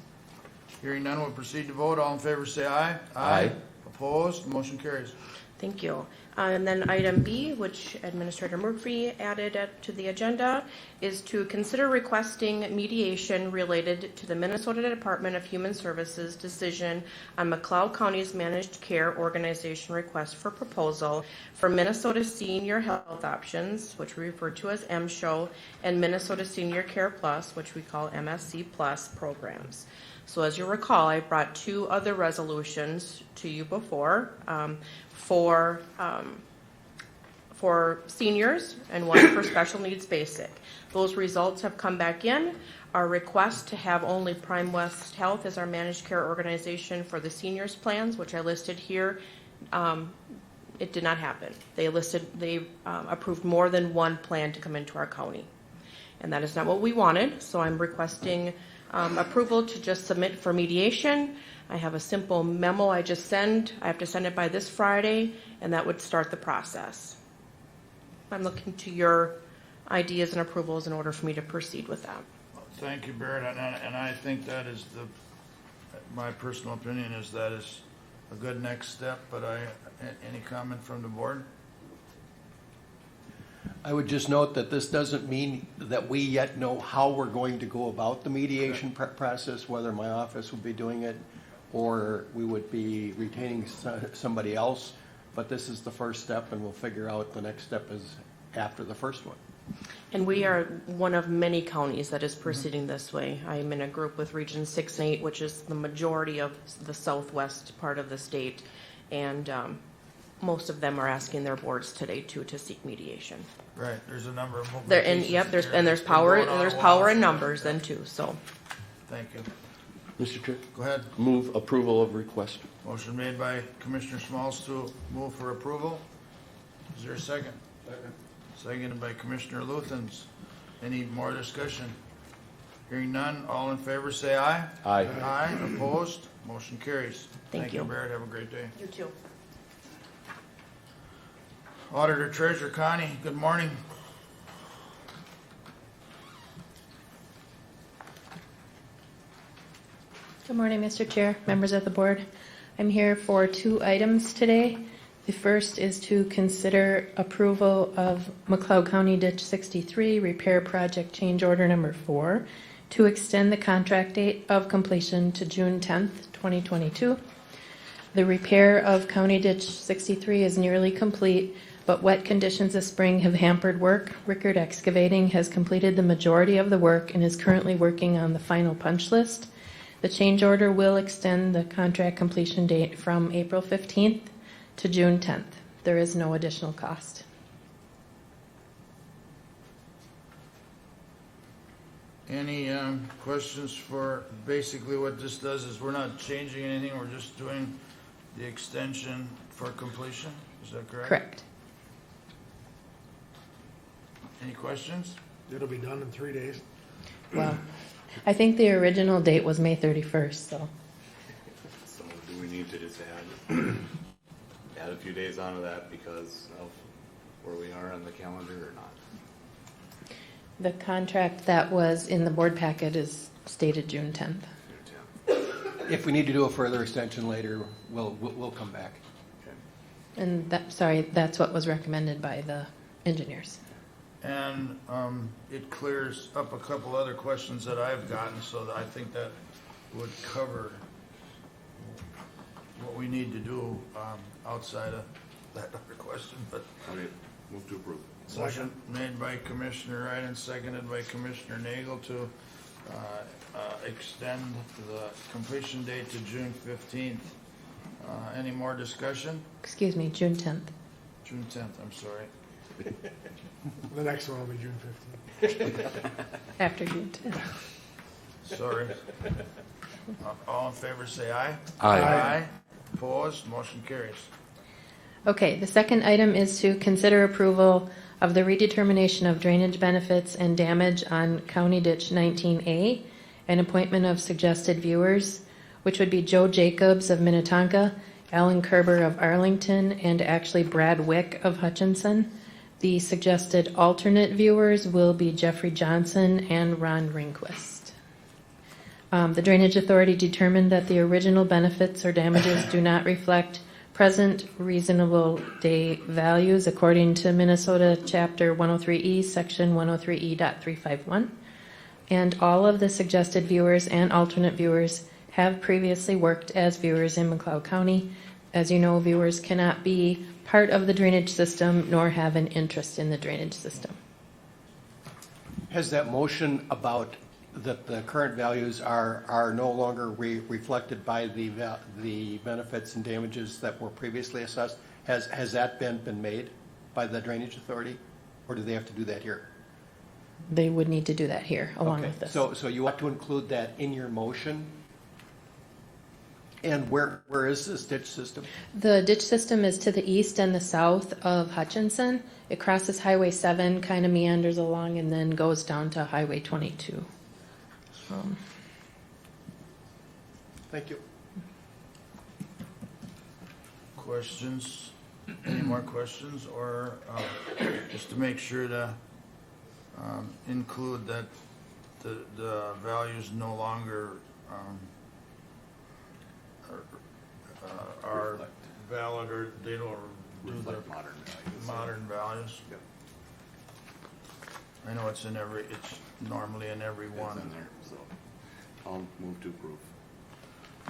Hearing none, we'll proceed to vote. All in favor say aye. Aye. Opposed? Motion carries. Thank you. And then item B, which Administrator Murphy added to the agenda, is to consider requesting mediation related to the Minnesota Department of Human Services decision on McLeod County's managed care organization request for proposal for Minnesota Senior Health Options, which we refer to as MSHO, and Minnesota Senior Care Plus, which we call MSC Plus programs. So as you recall, I brought 2 other resolutions to you before for seniors and one for special needs basic. Those results have come back in. Our request to have only Prime West Health as our managed care organization for the seniors plans, which I listed here, it did not happen. They approved more than one plan to come into our county. And that is not what we wanted, so I'm requesting approval to just submit for mediation. I have a simple memo I just send. I have to send it by this Friday, and that would start the process. I'm looking to your ideas and approvals in order for me to proceed with that. Thank you, Barrett. And I think that is my personal opinion is that is a good next step, but any comment from the board? I would just note that this doesn't mean that we yet know how we're going to go about the mediation process, whether my office will be doing it or we would be retaining somebody else. But this is the first step, and we'll figure out the next step is after the first one. And we are one of many counties that is proceeding this way. I'm in a group with Region 6 and 8, which is the majority of the southwest part of the state. And most of them are asking their boards today to seek mediation. Right. There's a number of there, and yep, there's power in numbers then too. So. Thank you. Mr. Chair? Go ahead. Move approval of request. Motion made by Commissioner Smalls to move for approval. Is there a second? Second. Seconded by Commissioner Luthens. Any more discussion? Hearing none, all in favor say aye. Aye. Aye, opposed, motion carries. Thank you. Barrett, have a great day. You too. Auditor Treasurer Connie, good morning. Good morning, Mr. Chair, members of the board. I'm here for 2 items today. The first is to consider approval of McLeod County Ditch 63 Repair Project Change Order Number 4 to extend the contract date of completion to June 10th, 2022. The repair of County Ditch 63 is nearly complete, but wet conditions this spring have hampered work. Rickard Excavating has completed the majority of the work and is currently working on the final punch list. The change order will extend the contract completion date from April 15th to June 10th. There is no additional cost. Any questions for, basically what this does is we're not changing anything, we're just doing the extension for completion, is that correct? Correct. Any questions? It'll be done in 3 days. Well, I think the original date was May 31st, so. So do we need to just add a few days onto that because of where we are on the calendar or not? The contract that was in the board packet is stated June 10th. If we need to do a further extension later, we'll come back. And that's what was recommended by the engineers. And it clears up a couple other questions that I've gotten, so that I think that would cover what we need to do outside of that other question, but. Okay, move to approve. Motion made by Commissioner Wright and seconded by Commissioner Nagel to extend the completion date to June 15th. Any more discussion? Excuse me, June 10th. June 10th, I'm sorry. The next one will be June 15th. After June 10th. Sorry. All in favor say aye. Aye. Aye. Opposed, motion carries. Okay, the second item is to consider approval of the redetermination of drainage benefits and damage on County Ditch 19A and appointment of suggested viewers, which would be Joe Jacobs of Minnetonka, Alan Kerber of Arlington, and actually Brad Wick of Hutchinson. The suggested alternate viewers will be Jeffrey Johnson and Ron Ringquist. The Drainage Authority determined that the original benefits or damages do not reflect present reasonable day values according to Minnesota Chapter 103E, Section 103E.351. And all of the suggested viewers and alternate viewers have previously worked as viewers in McLeod County. As you know, viewers cannot be part of the drainage system nor have an interest in the drainage system. Has that motion about that the current values are no longer reflected by the benefits and damages that were previously assessed, has that been made by the Drainage Authority, or do they have to do that here? They would need to do that here along with this. So you ought to include that in your motion. And where is this ditch system? The ditch system is to the east and the south of Hutchinson. It crosses Highway 7, kind of meanders along, and then goes down to Highway 22. Thank you. Questions? Any more questions? Or just to make sure to include that the values no longer are valid, or they don't Reflect modern values. Yep. I know it's normally in every one. It's in there, so I'll move to approve.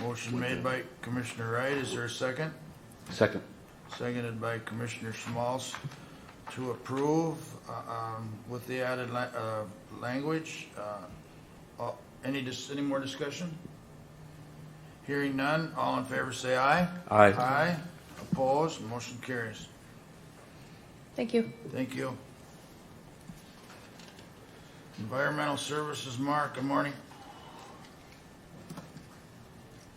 Motion made by Commissioner Wright. Is there a second? Second. Seconded by Commissioner Schmalz to approve with the added language. Any more discussion? Hearing none, all in favor say aye. Aye. Aye. Opposed, motion carries. Thank you. Thank you. Environmental Services, Mark, good morning.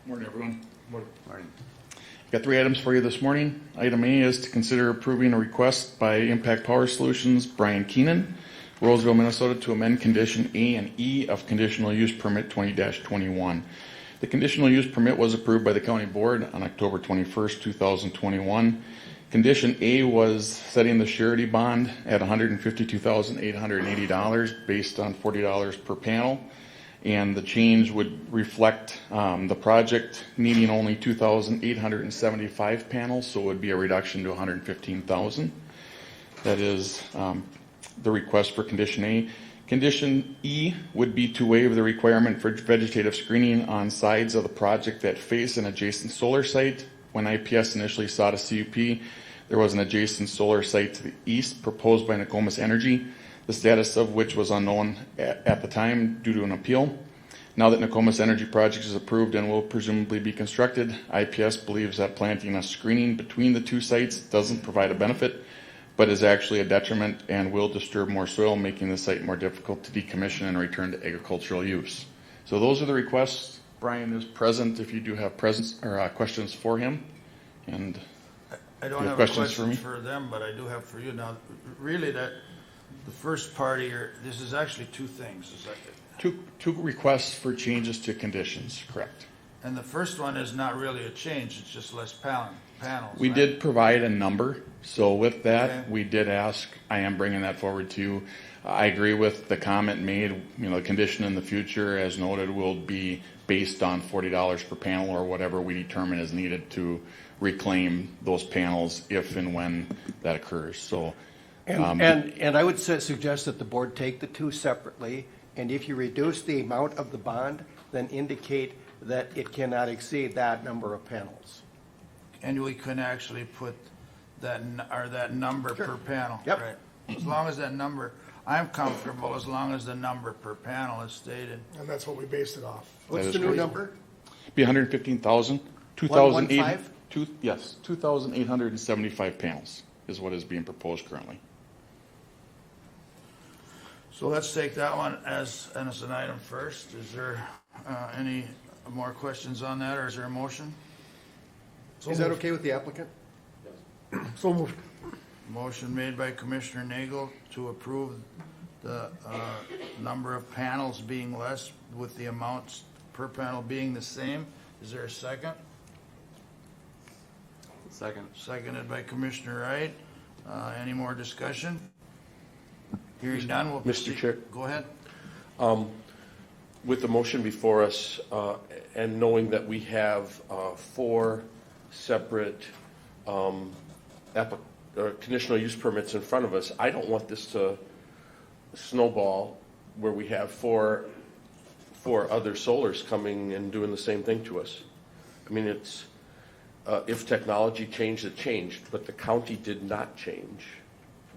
Morning, everyone. Morning. Got 3 items for you this morning. Item A is to consider approving a request by Impact Power Solutions, Brian Keenan, Roseville, Minnesota, to amend Condition A and E of Conditional Use Permit 20-21. The conditional use permit was approved by the County Board on October 21st, 2021. Condition A was setting the surety bond at $152,880 based on $40 per panel. And the change would reflect the project needing only 2,875 panels, so it would be a reduction to 115,000. That is the request for Condition A. Condition E would be to waive the requirement for vegetative screening on sides of the project that face an adjacent solar site. When IPS initially sought a CUP, there was an adjacent solar site to the east proposed by Nokomis Energy, the status of which was unknown at the time due to an appeal. Now that Nokomis Energy project is approved and will presumably be constructed, IPS believes that planting a screening between the two sites doesn't provide a benefit, but is actually a detriment and will disturb more soil, making the site more difficult to decommission and return to agricultural use. So those are the requests. Brian is present if you do have questions for him. And I don't have questions for them, but I do have for you. Now, really, that the first part here, this is actually two things. Is that two requests for changes to conditions, correct? And the first one is not really a change; it's just less panels. We right? did provide a number, so with that, Okay. we did ask. I am bringing that forward to you. I agree with the comment made. The condition in the future, as noted, will be based on $40 per panel or whatever we determine is needed to reclaim those panels if and when that occurs. So, and I would suggest that the board take the two separately, and if you reduce the amount of the bond, then indicate that it cannot exceed that number of panels. And we can actually put that number per panel. Yep. Right. As long as that number, I'm comfortable as long as the number per panel is stated. And that's what we based it off. What's the new number? Be 115,000. 2,875 panels is what is being proposed currently. So let's take that one as an item first. Is there any more questions on that, or is there a motion? Is that okay with the applicant? So moved. Motion made by Commissioner Nagel to approve the number of panels being less with the amounts per panel being the same. Is there a second? Second. Seconded by Commissioner Wright. Any more discussion? Hearing none, we'll Mr. proceed. Chair. Go ahead. With the motion before us and knowing that we have 4 separate conditional use permits in front of us, I don't want this to snowball where we have four other solars coming and doing the same thing to us. I mean, it's if technology changed, it changed, but the county did not change.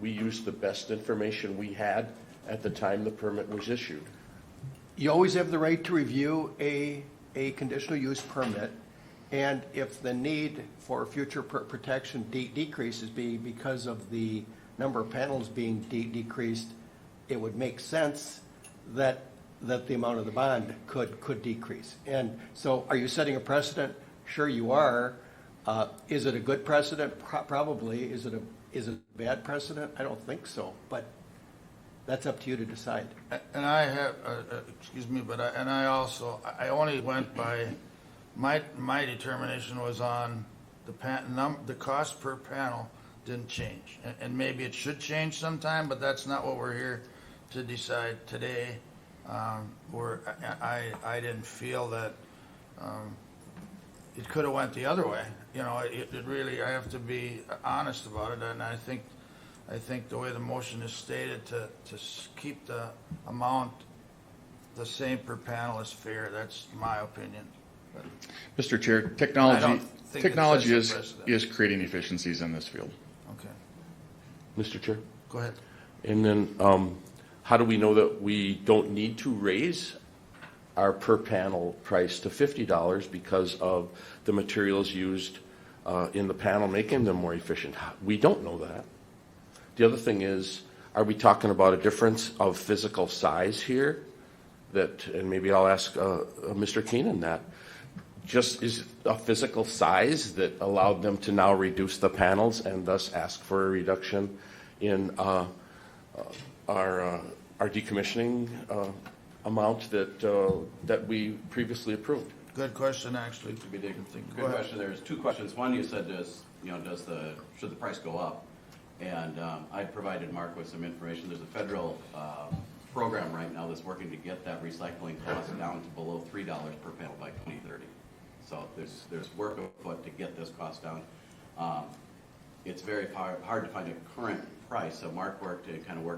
We used the best information we had at the time the permit was issued. You always have the right to review a conditional use permit, and if the need for future protection decreases because of the number of panels being decreased, it would make sense that the amount of the bond could decrease. And so are you setting a precedent? Sure you are. Is it a good precedent? Probably. Is it a bad precedent? I don't think so, but that's up to you to decide. And I have, excuse me, but I only went by, my determination was on the cost per panel didn't change. And maybe it should change sometime, but that's not what we're here to decide today. Where I didn't feel that it could have went the other way. It really, I have to be honest about it, and I think the way the motion is stated to keep the amount the same per panel is fair. That's my opinion. But Mr. Chair, I don't think technology it sets a precedent. is creating efficiencies in this field. Okay. Mr. Chair? Go ahead. And then how do we know that we don't need to raise our per panel price to $50 because of the materials used in the panel, making them more efficient? We don't know that. The other thing is, are we talking about a difference of physical size here? And maybe I'll ask Mr. Keenan that. Just is a physical size that allowed them to now reduce the panels and thus ask for a reduction in our decommissioning amount that we previously approved. Good question, actually. To be Good question. There's two questions. One, you said should the price go up? And I provided Mark with some information. There's a federal program right now that's working to get that recycling cost down to below $3 per panel by 2030. So there's work afoot to get this cost down. It's very hard to find a current price. So Mark worked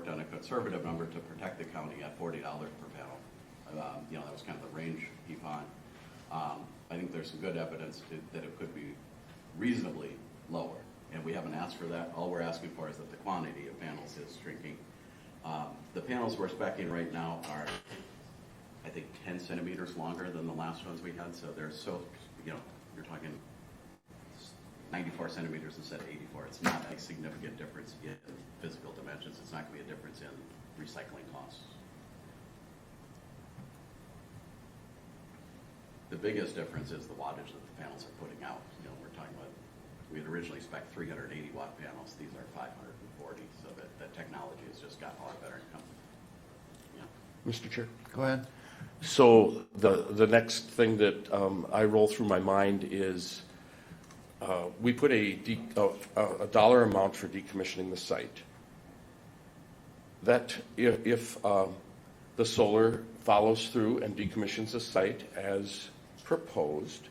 on a conservative number to protect the county at $40 per panel. That was kind of the range he found. I think there's some good evidence that it could be reasonably lower, and we haven't asked for that. All we're asking for is that the quantity of panels is shrinking. The panels we're speccing right now are, I think, 10 centimeters longer than the last ones we had, so they're you're talking 94 centimeters instead of 84. It's not a significant difference in physical dimensions. It's not going to be a difference in recycling costs. The biggest difference is the wattage that the panels are putting out. We're talking about, we had originally spec'd 380 watt panels. These are 540, so that the technology has just gotten a lot better. Mr. Chair? Go ahead. So the next thing that I roll through my mind is we put a dollar amount for decommissioning the site. That if the solar follows through and decommissions the site as proposed,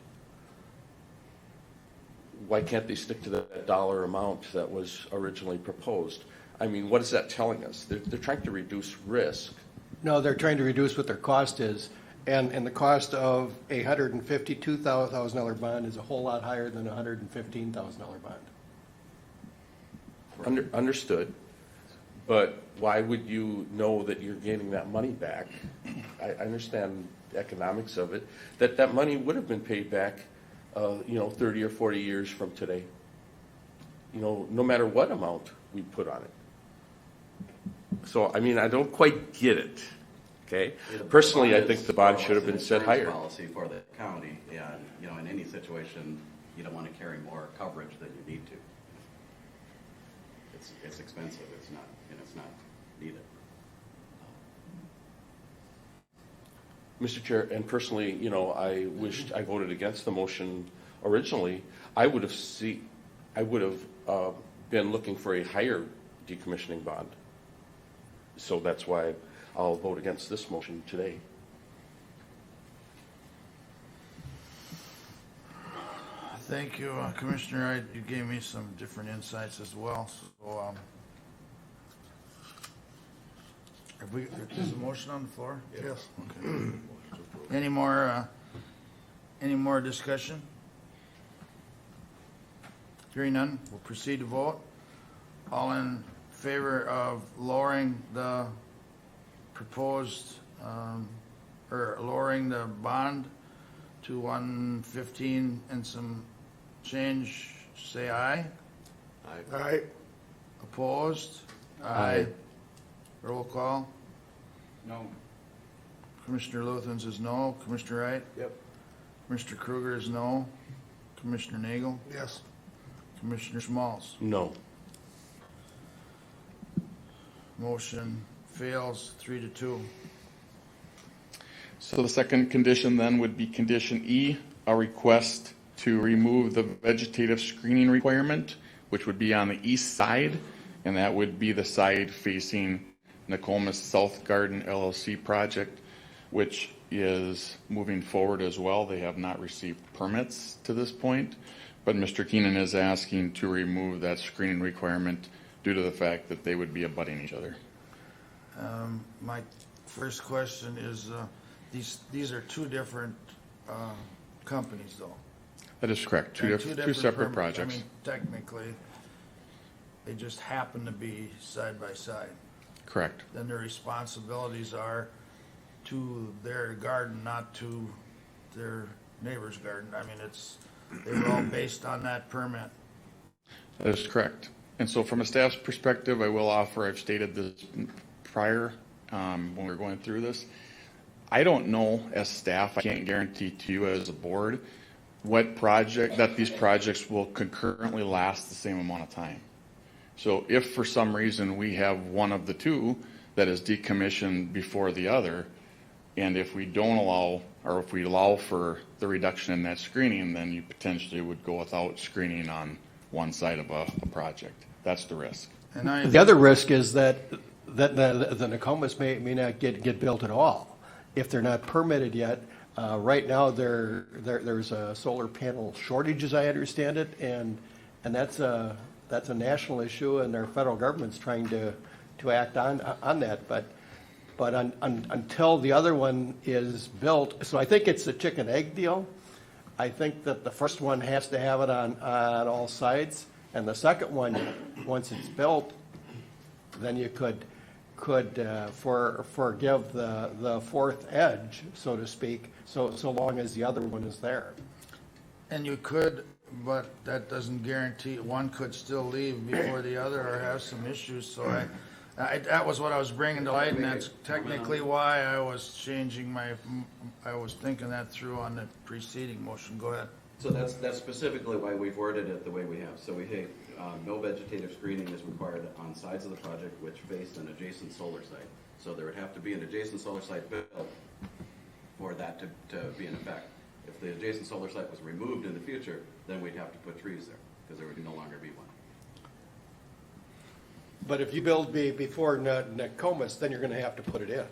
why can't they stick to that dollar amount that was originally proposed? I mean, what is that telling us? They're trying to reduce risk. No, they're trying to reduce what their cost is, and the cost of a $152,000 bond is a whole lot higher than a $115,000 bond. Understood, but why would you know that you're gaining that money back? I understand the economics of it, that money would have been paid back 30 or 40 years from today, no matter what amount we put on it. So, I mean, I don't quite get it, okay? Personally, I think the bond should have been set higher. Policy for the county, and, in any situation, you don't want to carry more coverage than you need to. It's expensive, it's not needed. Mr. Chair, and personally, I wished I voted against the motion originally. I would have been looking for a higher decommissioning bond. So that's why I'll vote against this motion today. Thank you, Commissioner. You gave me some different insights as well. So, there's a motion on the floor? Yes. Okay. Any more discussion? Hearing none, we'll proceed to vote. All in favor of lowering the proposed, or lowering the bond to 115 and some change, say aye. All right. Opposed? Aye. Roll call. No. Commissioner Luthans is no. Commissioner Wright? Yep. Commissioner Kruger is no. Commissioner Nagel? Yes. Commissioner Schmalz? No. Motion fails 3-2. So the second condition then would be condition E, a request to remove the vegetative screening requirement, which would be on the east side, and that would be the side facing Nokomis South Garden LLC project, which is moving forward as well. They have not received permits to this point, but Mr. Keenan is asking to remove that screening requirement due to the fact that they would be abutting each other. My first question is, these are two different companies, though. That is correct. Two separate projects. I mean, technically, they just happen to be side by side. Correct. Then their responsibilities are to their garden, not to their neighbor's garden. I mean, they were all based on that permit. That is correct. And so from a staff's perspective, I will offer, I've stated this prior when we were going through this. I don't know as staff, I can't guarantee to you as a board, that these projects will concurrently last the same amount of time. So if for some reason we have one of the two that is decommissioned before the other. And if we don't allow, or if we allow for the reduction in that screening, then you potentially would go without screening on one side of a project. That's the risk. The other risk is that the Nokomis may not get built at all if they're not permitted yet. Right now, there's a solar panel shortage, as I understand it, and that's a national issue, and our federal government's trying to act on that. But until the other one is built, so I think it's a chicken egg deal. I think that the first one has to have it on all sides, and the second one, once it's built, then you could forgive the fourth edge, so to speak, so long as the other one is there. And you could, but that doesn't guarantee, one could still leave before the other or have some issues, so that was what I was bringing to light, and that's technically why I was changing I was thinking that through on the preceding motion. Go ahead. So that's specifically why we've worded it the way we have. So we have no vegetative screening is required on sides of the project which face an adjacent solar site. So there would have to be an adjacent solar site built for that to be in effect. If the adjacent solar site was removed in the future, then we'd have to put trees there because there would no longer be one. But if you build before Nokomis, then you're going to have to put it in.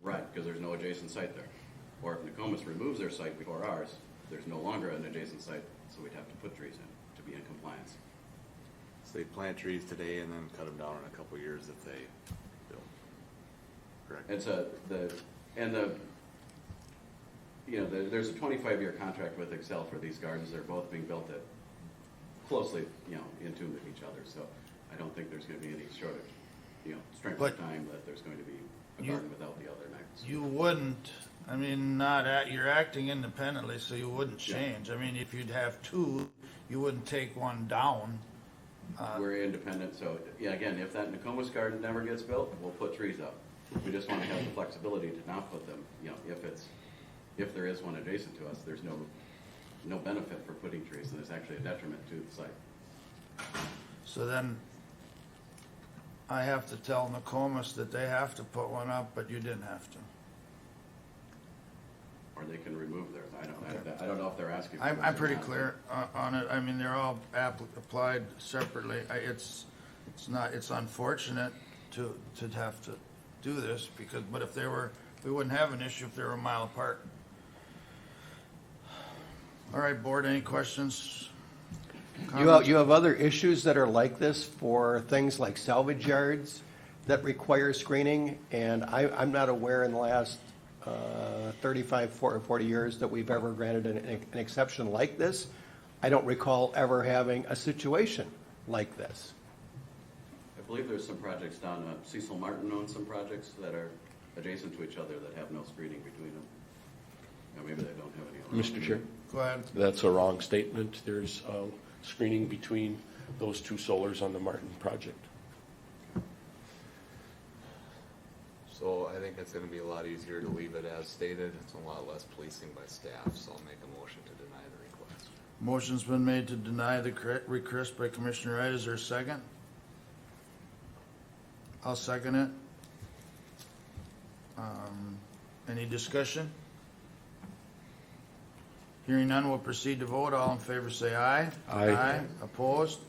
Right, because there's no adjacent site there. Or if Nokomis removes their site before ours, there's no longer an adjacent site, so we'd have to put trees in to be in compliance. So they plant trees today and then cut them down in a couple of years if they build. Correct. There's a 25-year contract with Excel for these gardens. They're both being built at closely, in tune with each other. So I don't think there's going to be any shortage, strength of time that there's going to be a garden without the other next. You wouldn't, you're acting independently, so you wouldn't change. If you'd have two, you wouldn't take one down. We're independent, so again, if that Nokomis garden never gets built, we'll put trees up. We just want to have the flexibility to not put them, if there is one adjacent to us, there's no benefit for putting trees, and it's actually a detriment to the site. So then I have to tell Nokomis that they have to put one up, but you didn't have to. Or they can remove theirs. I don't know if they're asking for I'm pretty clear on it. They're all applied separately. It's unfortunate to have to do this but if we wouldn't have an issue if they were a mile apart. All right, board, any questions? You have other issues that are like this for things like salvage yards that require screening, and I'm not aware in the last 35, 40 years that we've ever granted an exception like this. I don't recall ever having a situation like this. I believe there's some projects down, Cecil Martin owns some projects that are adjacent to each other that have no screening between them. Maybe they don't have any other. Mr. Chair? Go ahead. That's a wrong statement. There's screening between those two solars on the Martin project. So I think it's going to be a lot easier to leave it as stated. It's a lot less policing by staff, so I'll make a motion to deny the request. Motion's been made to deny the request by Commissioner Wright. Is there a second? I'll second it. Any discussion? Hearing none, we'll proceed to vote. All in favor say aye. Aye. Opposed?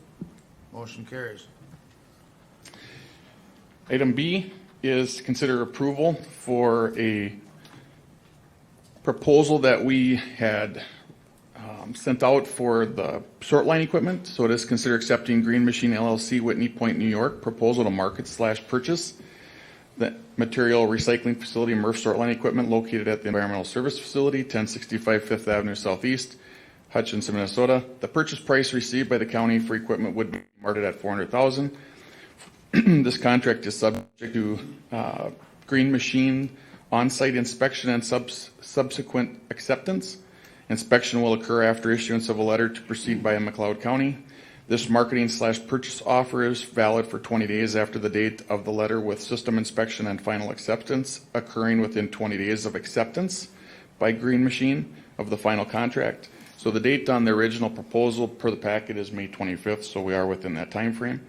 Motion carries. Item B is to consider approval for a proposal that we had sent out for the sort line equipment. So it is consider accepting Green Machine LLC, Whitney Point, New York, proposal to market/purchase the material recycling facility, MRF sort line equipment located at the Environmental Service Facility, 1065 Fifth Avenue Southeast, Hutchinson, Minnesota. The purchase price received by the county for equipment would be marketed at $400,000. This contract is subject to Green Machine on-site inspection and subsequent acceptance. Inspection will occur after issuance of a letter to proceed by McLeod County. This marketing/purchase offer is valid for 20 days after the date of the letter, with system inspection and final acceptance occurring within 20 days of acceptance by Green Machine of the final contract. So the date on the original proposal per the packet is May 25th, so we are within that time frame.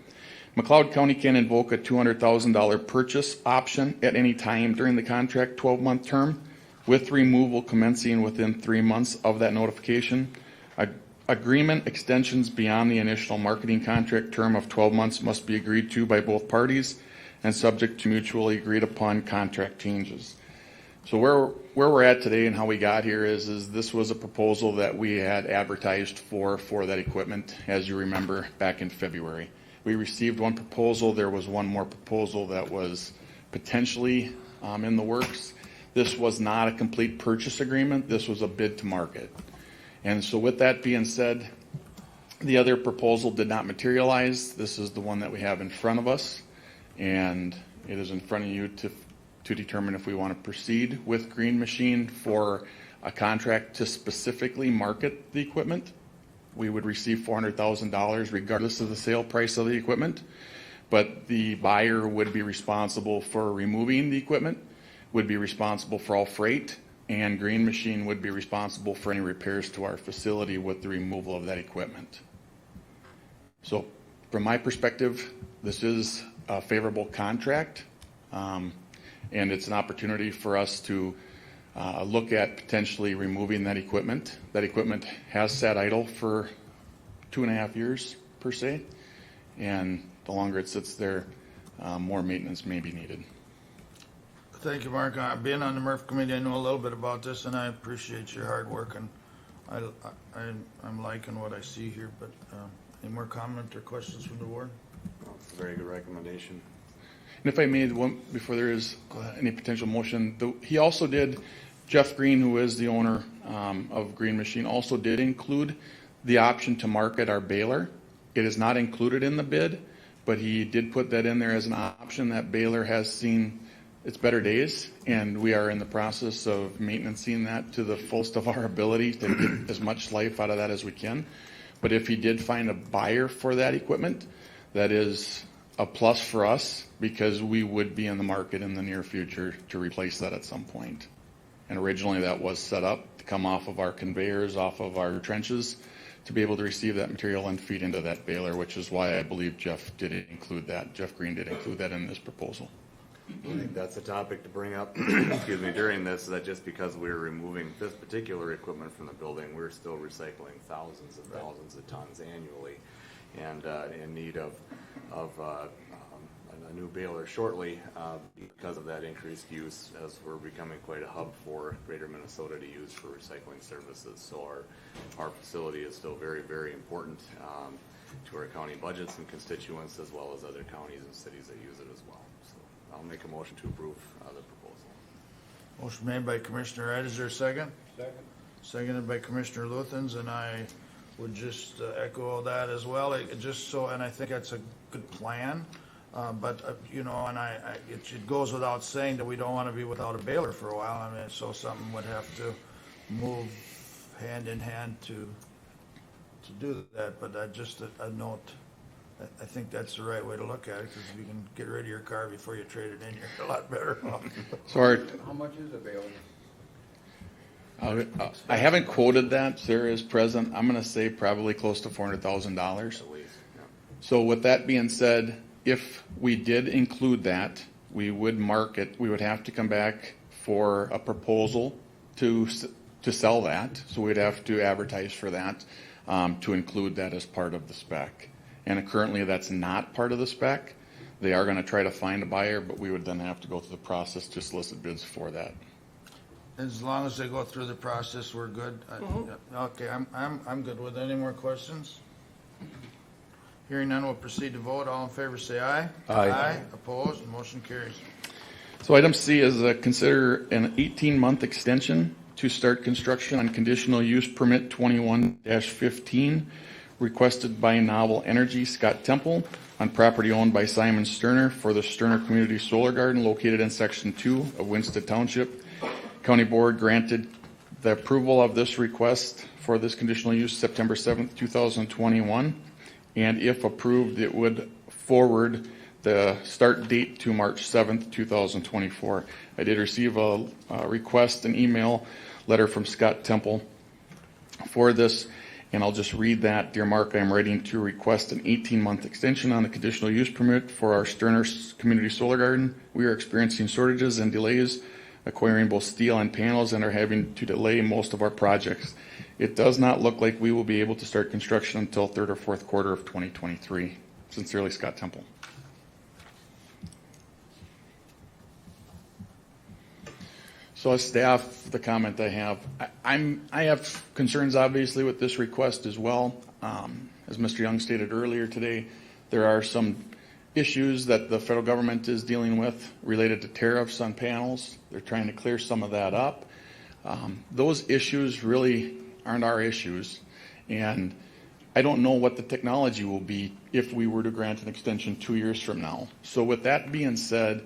McLeod County can invoke a $200,000 purchase option at any time during the contract 12-month term, with removal commencing within 3 months of that notification. Agreement extensions beyond the initial marketing contract term of 12 months must be agreed to by both parties and subject to mutually agreed upon contract changes. So where we're at today and how we got here is this was a proposal that we had advertised for that equipment, as you remember, back in February. We received one proposal. There was one more proposal that was potentially in the works. This was not a complete purchase agreement. This was a bid to market. And so with that being said, the other proposal did not materialize. This is the one that we have in front of us, and it is in front of you to determine if we want to proceed with Green Machine for a contract to specifically market the equipment. We would receive $400,000 regardless of the sale price of the equipment, but the buyer would be responsible for removing the equipment, would be responsible for all freight, and Green Machine would be responsible for any repairs to our facility with the removal of that equipment. So from my perspective, this is a favorable contract, and it's an opportunity for us to look at potentially removing that equipment. That equipment has sat idle for 2.5 years per se, and the longer it sits there, more maintenance may be needed. Thank you, Mark. Being on the MRF committee, I know a little bit about this, and I appreciate your hard work, and I'm liking what I see here, but any more comment or questions from the board? It's a very good recommendation. And if I may, one before there is any potential motion, he also did, Jeff Green, who is the owner of Green Machine, also did include the option to market our baler. It is not included in the bid, but he did put that in there as an option. That baler has seen its better days, and we are in the process of maintaining that to the fullest of our ability to get as much life out of that as we can. But if he did find a buyer for that equipment, that is a plus for us, because we would be in the market in the near future to replace that at some point. And originally that was set up to come off of our conveyors, off of our trenches, to be able to receive that material and feed into that baler, which is why I believe Jeff did include that. Jeff Green did include that in this proposal. I think that's a topic to bring up excuse me, during this, that just because we're removing this particular equipment from the building, we're still recycling thousands and thousands of tons annually, and in need of a new baler shortly because of that increased use, as we're becoming quite a hub for Greater Minnesota to use for recycling services. So our facility is still very, very important to our county budgets and constituents, as well as other counties and cities that use it as well. So I'll make a motion to approve the proposal. Motion made by Commissioner Wright. Is there a second? Second. Seconded by Commissioner Luthens, and I would just echo that as well. And I think that's a good plan. But you know, and it goes without saying that we don't want to be without a baler for a while. I mean, so something would have to move hand in hand to do that. But just a note. I think that's the right way to look at it, because if you can get rid of your car before you trade it in, you're a lot better off. So How much is a baler? I haven't quoted that. Sarah is present. I'm going to say probably close to $400,000. So with that being said, if we did include that, we would market. We would have to come back for a proposal to sell that. So we'd have to advertise for that to include that as part of the spec. And currently that's not part of the spec. They are going to try to find a buyer, but we would then have to go through the process to solicit bids for that. As long as they go through the process, we're good. Okay, I'm good with it. Any more questions? Hearing none, we'll proceed to vote. All in favor, say aye. Aye. Aye. Opposed? Motion carries. So item C is consider an 18-month extension to start construction on conditional use permit 21-15 requested by Novel Energy Scott Temple on property owned by Simon Sterner for the Sterner Community Solar Garden located in Section 2 of Winston Township. County Board granted the approval of this request for this conditional use September 7th, 2021. And if approved, it would forward the start date to March 7th, 2024. I did receive a request, an email letter from Scott Temple for this. And I'll just read that. Dear Mark, I am writing to request an 18-month extension on the conditional use permit for our Sterner Community Solar Garden. We are experiencing shortages and delays acquiring both steel and panels and are having to delay most of our projects. It does not look like we will be able to start construction until third or fourth quarter of 2023. Sincerely, Scott Temple. So as staff, the comment I have, I have concerns obviously with this request as well. As Mr. Young stated earlier today, there are some issues that the federal government is dealing with related to tariffs on panels. They're trying to clear some of that up. Those issues really aren't our issues. And I don't know what the technology will be if we were to grant an extension 2 years from now. So with that being said,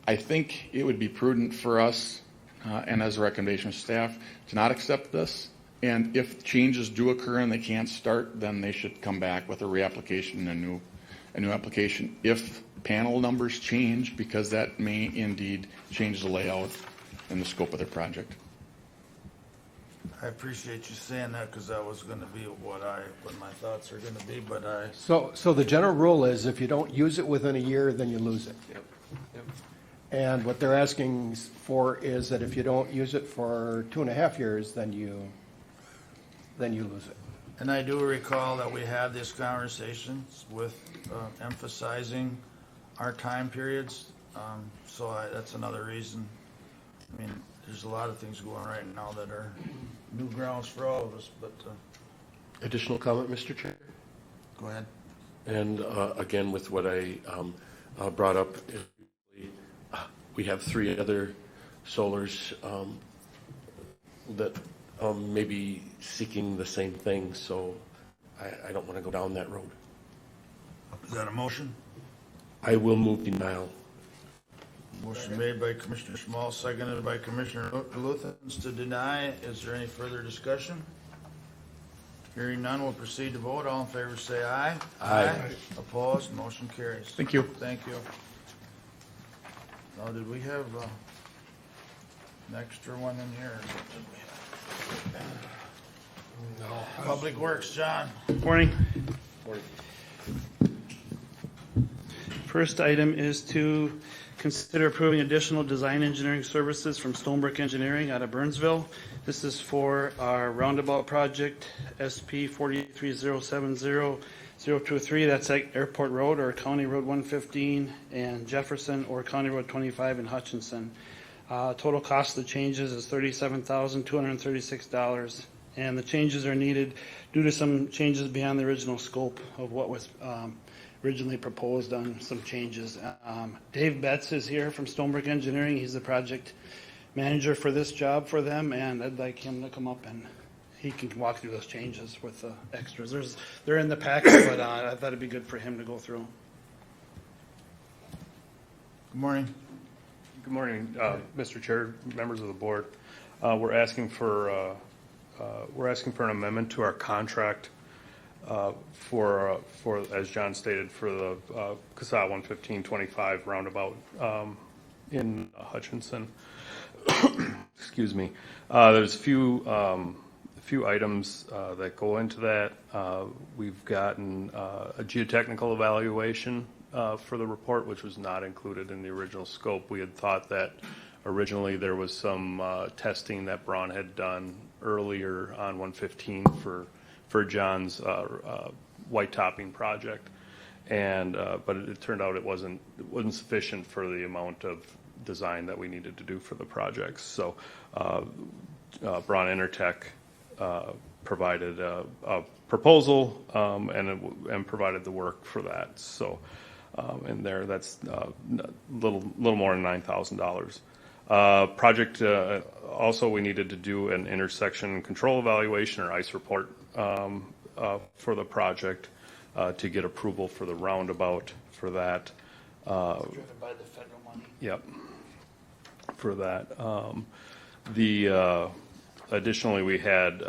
I think it would be prudent for us and as a recommendation of staff to not accept this. And if changes do occur and they can't start, then they should come back with a reapplication and a new application if panel numbers change, because that may indeed change the layout and the scope of their project. I appreciate you saying that, because that was going to be what my thoughts are going to be, but I. So the general rule is if you don't use it within a year, then you lose it. Yep. And what they're asking for is that if you don't use it for 2.5 years, then you lose it. And I do recall that we had these conversations with emphasizing our time periods. So that's another reason. I mean, there's a lot of things going right now that are new grounds for all of us, but. Additional comment, Mr. Chair? Go ahead. And again, with what I brought up, we have 3 other solars that may be seeking the same thing, so I don't want to go down that road. Is that a motion? I will move denial. Motion made by Commissioner Small, seconded by Commissioner Luthens to deny. Is there any further discussion? Hearing none, we'll proceed to vote. All in favor say aye. Aye. Opposed? Motion carries. Thank you. Thank you. Now, did we have an extra one in here? No. Public Works, John. Morning. First item is to consider approving additional design engineering services from Stonebrick Engineering out of Burnsville. This is for our roundabout project, SP 43070-023. That's at Airport Road or County Road 115 and Jefferson, or County Road 25 in Hutchinson. Total cost of the changes is $37,236, and the changes are needed due to some changes beyond the original scope of what was originally proposed on some changes. Dave Betts is here from Stonebrick Engineering. He's the project manager for this job for them, and I'd like him to come up and he can walk through those changes with the extras. They're in the packet, but I thought it'd be good for him to go through. Good morning. Good morning, Mr. Chair, members of the board. We're asking for an amendment to our contract for as John stated, for the CASA 115-25 roundabout in Hutchinson. Excuse me. There's a few items that go into that. We've gotten a geotechnical evaluation for the report, which was not included in the original scope. We had thought that originally there was some testing that Braun had done earlier on 115 for John's white topping project, and but it turned out it wasn't sufficient for the amount of design that we needed to do for the projects. So Braun Intertech provided a proposal and provided the work for that. So in there, that's a little more than $9,000. Project also, we needed to do an intersection control evaluation or ICE report for the project to get approval for the roundabout for that. Driven by the federal money. Yep. For that. Additionally, we had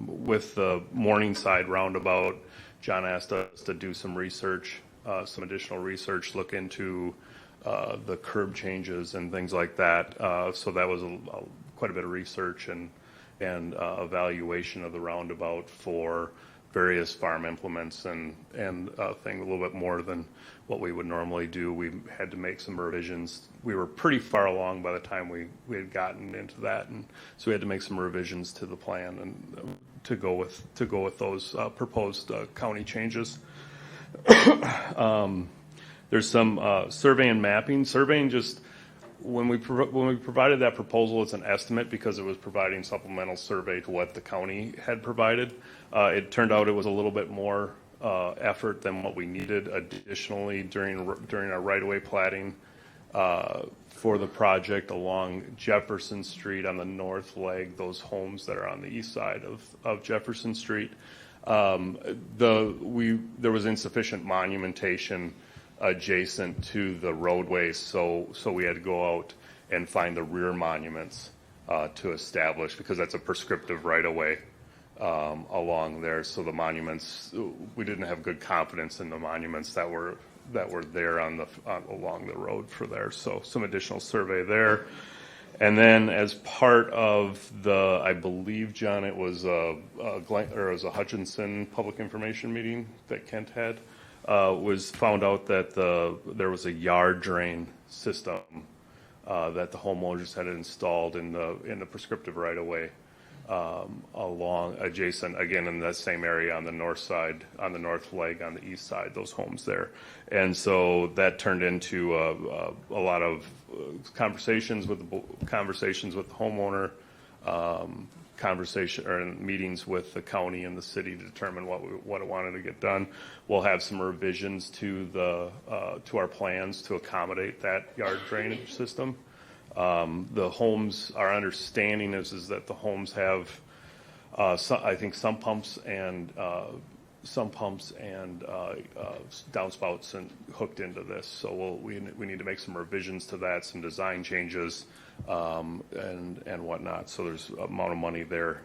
with the Morningside roundabout, John asked us to do some research, some additional research, look into the curb changes and things like that. So that was quite a bit of research, and evaluation of the roundabout for various farm implements and thing, a little bit more than what we would normally do. We had to make some revisions. We were pretty far along by the time we had gotten into that, and so we had to make some revisions to the plan and to go with those proposed county changes. There's some survey and mapping. Surveying, just when we provided that proposal, it's an estimate because it was providing supplemental survey to what the county had provided. It turned out it was a little bit more effort than what we needed additionally during our right-of-way platting for the project along Jefferson Street on the north leg, those homes that are on the east side of Jefferson Street. There was insufficient monumentation adjacent to the roadways, so we had to go out and find the rear monuments to establish, because that's a prescriptive right-of-way along there. So the monuments, we didn't have good confidence in the monuments that were there along the road for there. So some additional survey there. And then as part of the, I believe, John, it was a Hutchinson public information meeting that Kent had, was found out that there was a yard drain system that the homeowners had installed in the prescriptive right-of-way along adjacent, again, in that same area on the north side, on the north leg, on the east side, those homes there. And so that turned into a lot of conversations with the homeowner, meetings with the county and the city to determine what it wanted to get done. We'll have some revisions to our plans to accommodate that yard drainage system. The homes, our understanding is that the homes have, I think, some pumps and downspouts and hooked into this. So we need to make some revisions to that, some design changes, and whatnot. So there's an amount of money there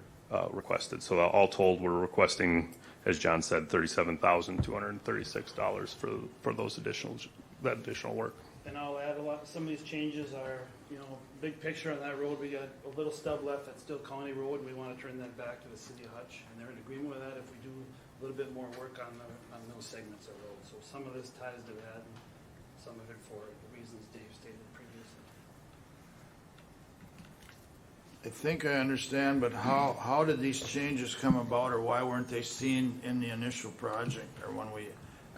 requested. So all told, we're requesting, as John said, $37,236 for that additional work. And I'll add some of these changes are, big picture on that road. We got a little stub left that's still county road, and we want to turn that back to the city of Hutch, and they're in agreement with that if we do a little bit more work on those segments of road. So some of this ties to that, and some of it for the reasons Dave stated previously. I think I understand, but how did these changes come about, or why weren't they seen in the initial project, or when we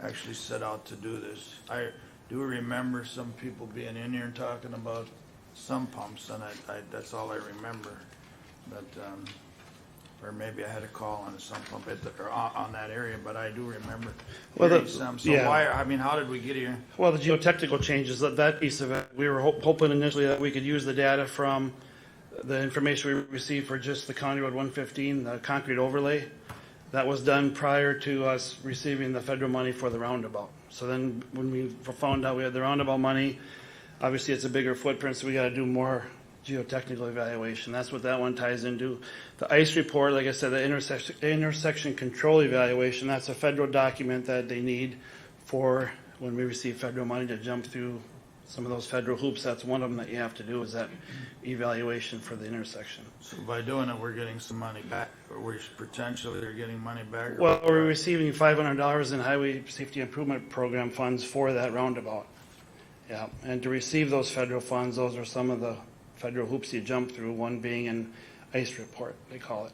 actually set out to do this? I do remember some people being in here and talking about some pumps, and that's all I remember. But or maybe I had a call on some pump on that area, but I do remember some. So why? I mean, how did we get here? Well, the geotechnical changes, that piece of it, we were hoping initially that we could use the data from the information we received for just the County Road 115, the concrete overlay. That was done prior to us receiving the federal money for the roundabout. So then when we found out we had the roundabout money, obviously it's a bigger footprint, so we got to do more geotechnical evaluation. That's what that one ties into. The ICE report, like I said, the intersection control evaluation, that's a federal document that they need for when we receive federal money to jump through some of those federal hoops. That's one of them that you have to do, is that evaluation for the intersection. So by doing it, we're getting some money back, or we're potentially getting money back? Well, we're receiving $500 in Highway Safety Improvement Program funds for that roundabout. Yeah, and to receive those federal funds, those are some of the federal hoops you jump through, one being an ICE report, they call it.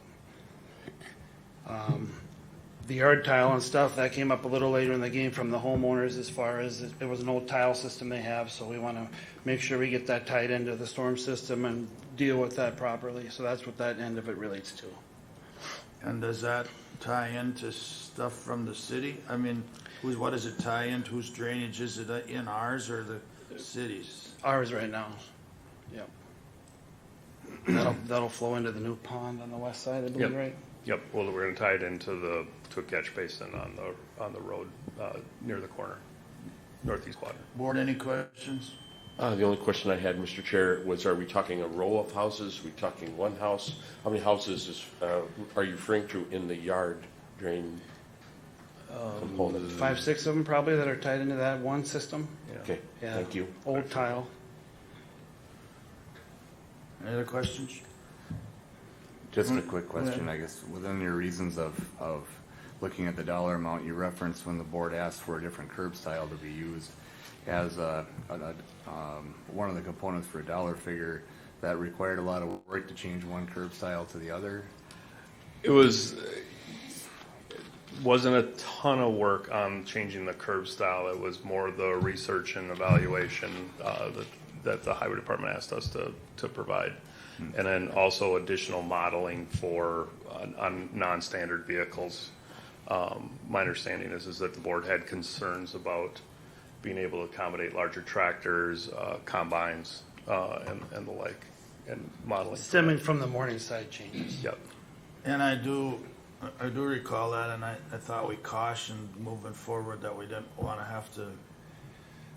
The yard tile and stuff, that came up a little later in the game from the homeowners, as far as it was an old tile system they have, so we want to make sure we get that tied into the storm system and deal with that properly. So that's what that end of it relates to. And does that tie into stuff from the city? I mean, what does it tie into? Whose drainage is it in, ours or the city's? Ours right now. Yep. That'll flow into the new pond on the west side, I believe, right? Yep. Well, we're going to tie it into a catch basin on the road near the corner, northeast quadrant. Board, any questions? The only question I had, Mr. Chair, was: are we talking a row of houses? Are we talking one house? How many houses are you referring to in the yard drain component? 5, 6 of them probably that are tied into that one system. Yeah. Okay. Yeah. Thank you. Old tile. Any other questions? Just a quick question, I guess, within your reasons of looking at the dollar amount, you referenced when the board asked for a different curb style to be used as one of the components for a dollar figure that required a lot of work to change one curb style to the other. It wasn't a ton of work on changing the curb style. It was more the research and evaluation that the highway department asked us to provide. And then also additional modeling for on non-standard vehicles. My understanding is that the board had concerns about being able to accommodate larger tractors, combines, and the like, and modeling. Stemming from the Morningside changes. Yep. And I do recall that, and I thought we cautioned moving forward that we didn't want to have to,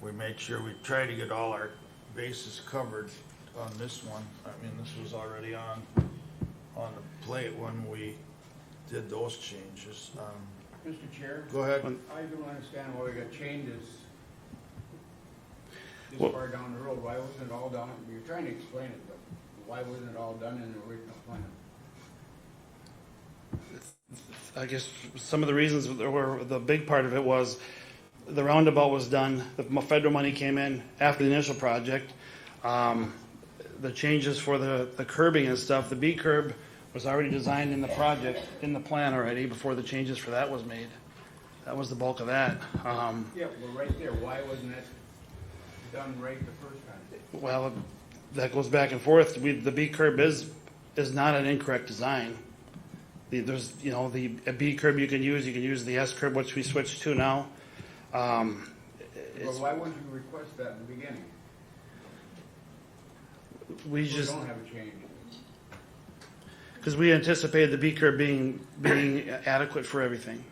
we made sure we tried to get all our bases covered on this one. I mean, this was already on the plate when we did those changes. Mr. Chair? Go ahead. I don't understand why we got changes this Well- far down the road. Why wasn't it all done? You're trying to explain it, but why wasn't it all done in the original plan? I guess some of the reasons were, the big part of it was the roundabout was done, the federal money came in after the initial project. The changes for the curbing and stuff, the B curb was already designed in the project, in the plan already, before the changes for that was made. That was the bulk of that. Yeah, well, right there, why wasn't that done right the first time? Well, that goes back and forth. The B curb is not an incorrect design. There's, a B curb you can use the S curb, which we switched to now. Well, why wouldn't you request that in the beginning? We So just, don't have a change. because we anticipated the B curb being adequate for everything.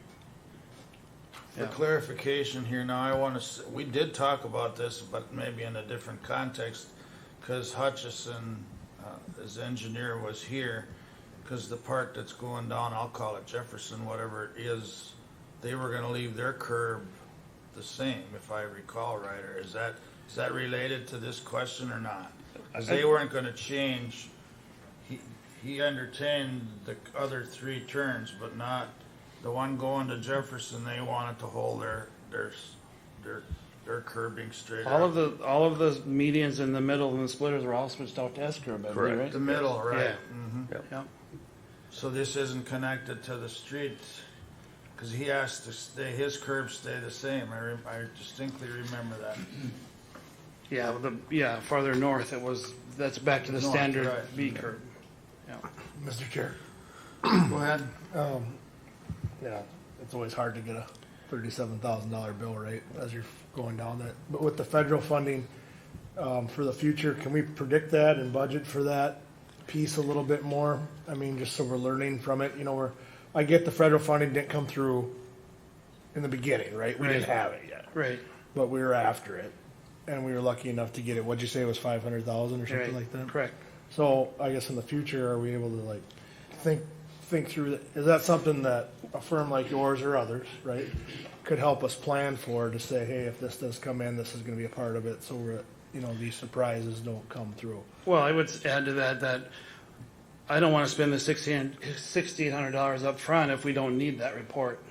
For clarification here, now I want to, we did talk about this, but maybe in a different context, because Hutchison, as engineer, was here, because the part that's going down, I'll call it Jefferson, whatever it is, they were going to leave their curb the same, if I recall right, or is that related to this question or not? Because they weren't going to change. He entertained the other three turns, but not the one going to Jefferson. They wanted to hold their curbing straight. All of the medians in the middle and the splitters were all switched out to S curb, I believe, right? The middle, right? Yeah. Mm-hmm. Yep. So this isn't connected to the street, because he asked to stay, his curbs stay the same. I distinctly remember that. Yeah, farther north that's back to the North, standard right. B curb. Yeah. Mr. Chair. Go ahead. It's always hard to get a $37,000 bill, right, as you're going down that. But with the federal funding for the future, can we predict that and budget for that piece a little bit more? I mean, just so we're learning from it. I get the federal funding didn't come through in the beginning, right? We didn't have it yet. Right. But we were after it, and we were lucky enough to get it. What'd you say it was 500,000 or something like that? Correct. So I guess in the future, are we able to think through that? Is that something that a firm like yours or others, right, could help us plan for, to say, hey, if this does come in, this is going to be a part of it, so we're, these surprises don't come through. Well, I would add to that I don't want to spend the $1,600 up front if we don't need that report.